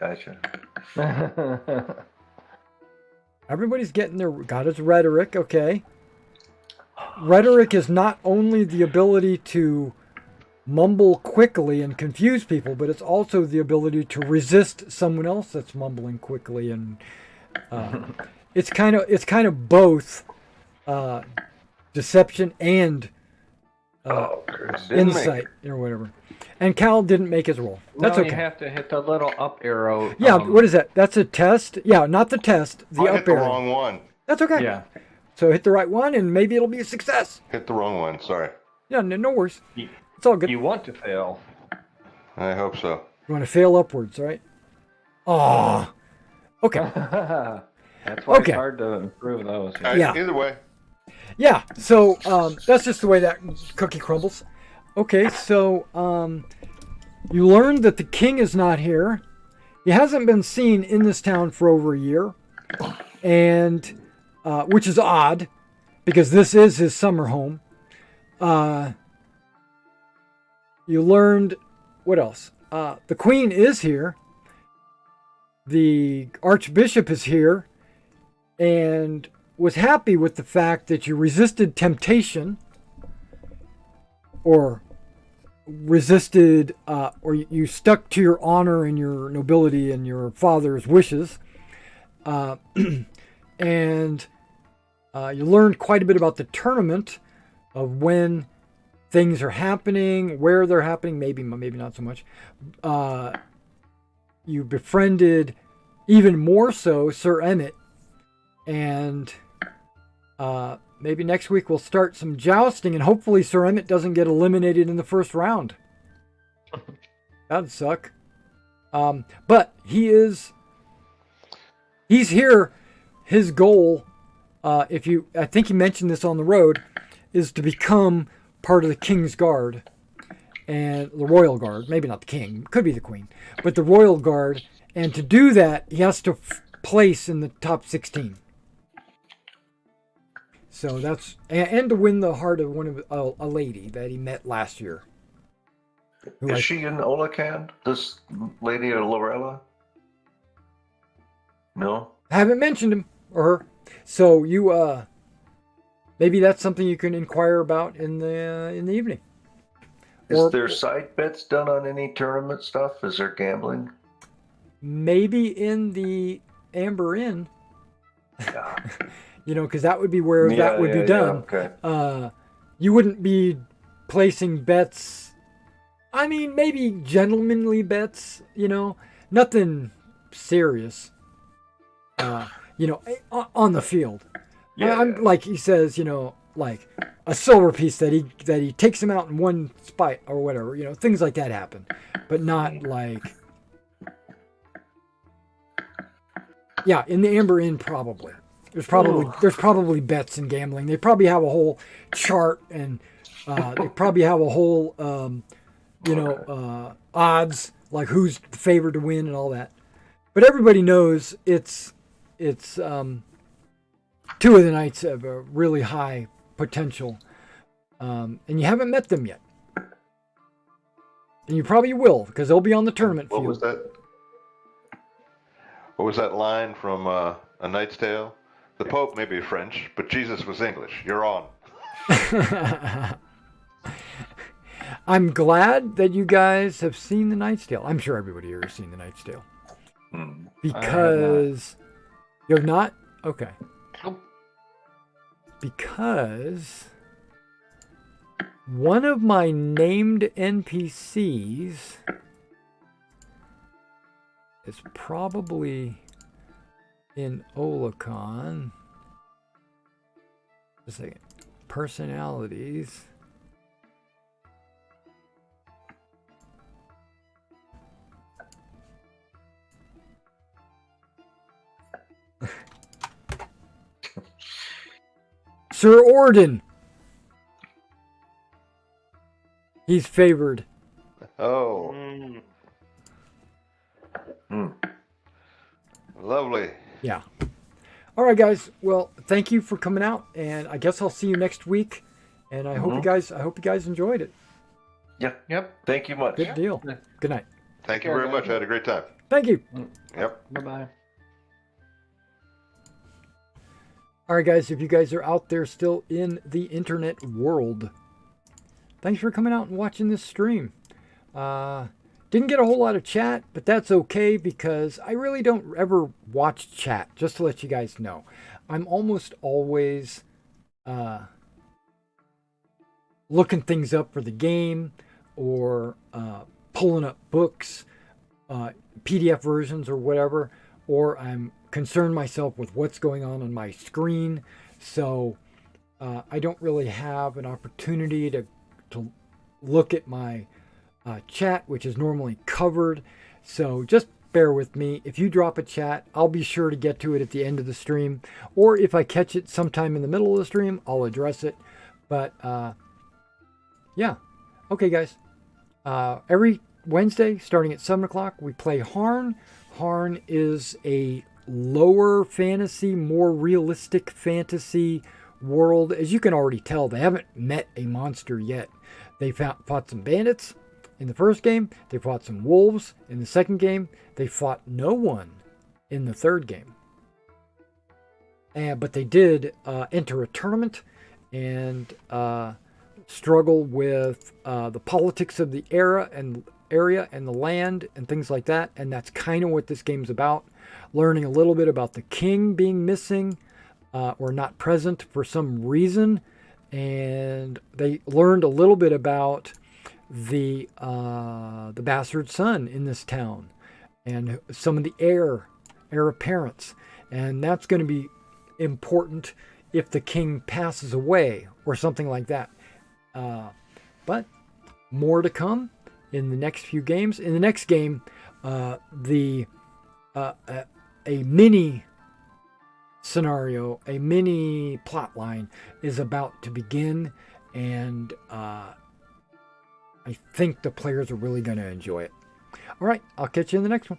Everybody's got his rhetoric, okay. Rhetoric is not only the ability to mumble quickly and confuse people, but it's also the ability to resist someone else that's mumbling quickly, and it's kind of both deception and insight or whatever. And Cal didn't make his roll. That's okay. You have to hit the little up arrow. Yeah, what is that? That's a test? Yeah, not the test. The up hit the arrow. wrong one. That's okay. Yeah. So hit the right one, and maybe it'll be a success. Hit the wrong one. Sorry. Yeah, no worries. It's all good. You want to fail. I hope so. You want to fail upwards, right? Oh. Okay. That's why it's hard to improve those. Yeah. Either way. Yeah, so that's just the way that cookie crumbles. Okay, so you learned that the king is not here. He hasn't been seen in this town for over a year, and which is odd because this is his summer home. You learned what else? The queen is here. The archbishop is here, and was happy with the fact that you resisted temptation, or resisted, or you stuck to your honor and your nobility and your father's wishes. And you learned quite a bit about the tournament, of when things are happening, where they're happening, maybe not so much. You befriended, even more so, Sir Emmett, and maybe next week we'll start some jousting, and hopefully Sir Emmett doesn't get eliminated in the first round. That'd suck. But he's here. His goal, I think he mentioned this on the road, is to become part of the King's Guard and the Royal Guard. Maybe not the King, could be the Queen, but the Royal Guard. And to do that, he has to place in the top 16. So that's, and to win the heart of a lady that he met last year. Is she in Olicon? This lady or Lorella? No? I haven't mentioned him or her. So you, maybe that's something you can inquire about in the evening. Is there side bets done on any tournament stuff? Is there gambling? Maybe in the Amber Inn. Yeah. Because that would be where that would be done. Yeah, okay. You wouldn't be placing bets. I mean, maybe gentlemanly bets, nothing serious. on the field. Yeah. I'm like he says, like a silver piece that he takes him out in one spot or whatever, things like that happen, but not like, yeah, in the Amber Inn probably. There's probably bets and gambling. They probably have a whole chart and they probably have a whole odds, like who's favored to win and all that. But everybody knows it's two of the knights have a really high potential, and you haven't met them yet, and you probably will because they'll be on the tournament field. What was that line from A Knight's Tale? The Pope may be French, but Jesus was English. You're on. I'm glad that you guys have seen The Knight's Tale. I'm sure everybody here has seen The Knight's Tale. Because you have not? Okay. Because one of my named NPCs is probably in Olicon. Just a second. Personalities. Sir Orden. He's favored. Oh. Lovely. Yeah. All right, guys. Well, thank you for coming out, and I guess I'll see you next week. And I hope you guys enjoyed it. Yeah. Yep. Thank you much. Good deal. Good night. Thank you very much. I had a great time. Thank you. Yep. Bye-bye. All right, guys, if you guys are out there still in the internet world, thanks for coming out and watching this stream. Didn't get a whole lot of chat, but that's okay because I really don't ever watch chat, just to let you guys know. I'm almost always looking things up for the game or pulling up books, PDF versions or whatever, or I'm concern myself with what's going on my screen, so I don't really have an opportunity to look at my chat, which is normally covered. So just bear with me. If you drop a chat, I'll be sure to get to it at the end of the stream, or if I catch it sometime in the middle of the stream, I'll address it. But yeah, okay, guys. Every Wednesday, starting at 7 o'clock, we play Harn. Harn is a lower fantasy, more realistic fantasy world. As you can already tell, they haven't met a monster yet. They fought some bandits in the first game. They fought some wolves in the second game. They fought no one in the third game. But they did enter a tournament and struggle with the politics of the area and the land and things like that. And that's kind of what this game's about. Learning a little bit about the king being missing or not present for some reason. And they learned a little bit about the bastard son in this town and some of the heir apparents. And that's going to be important if the king passes away or something like that. But more to come in the next few games. In the next game, a mini scenario, a mini plot line is about to begin, and I think the players are really going to enjoy it. All right, I'll catch you in the next one.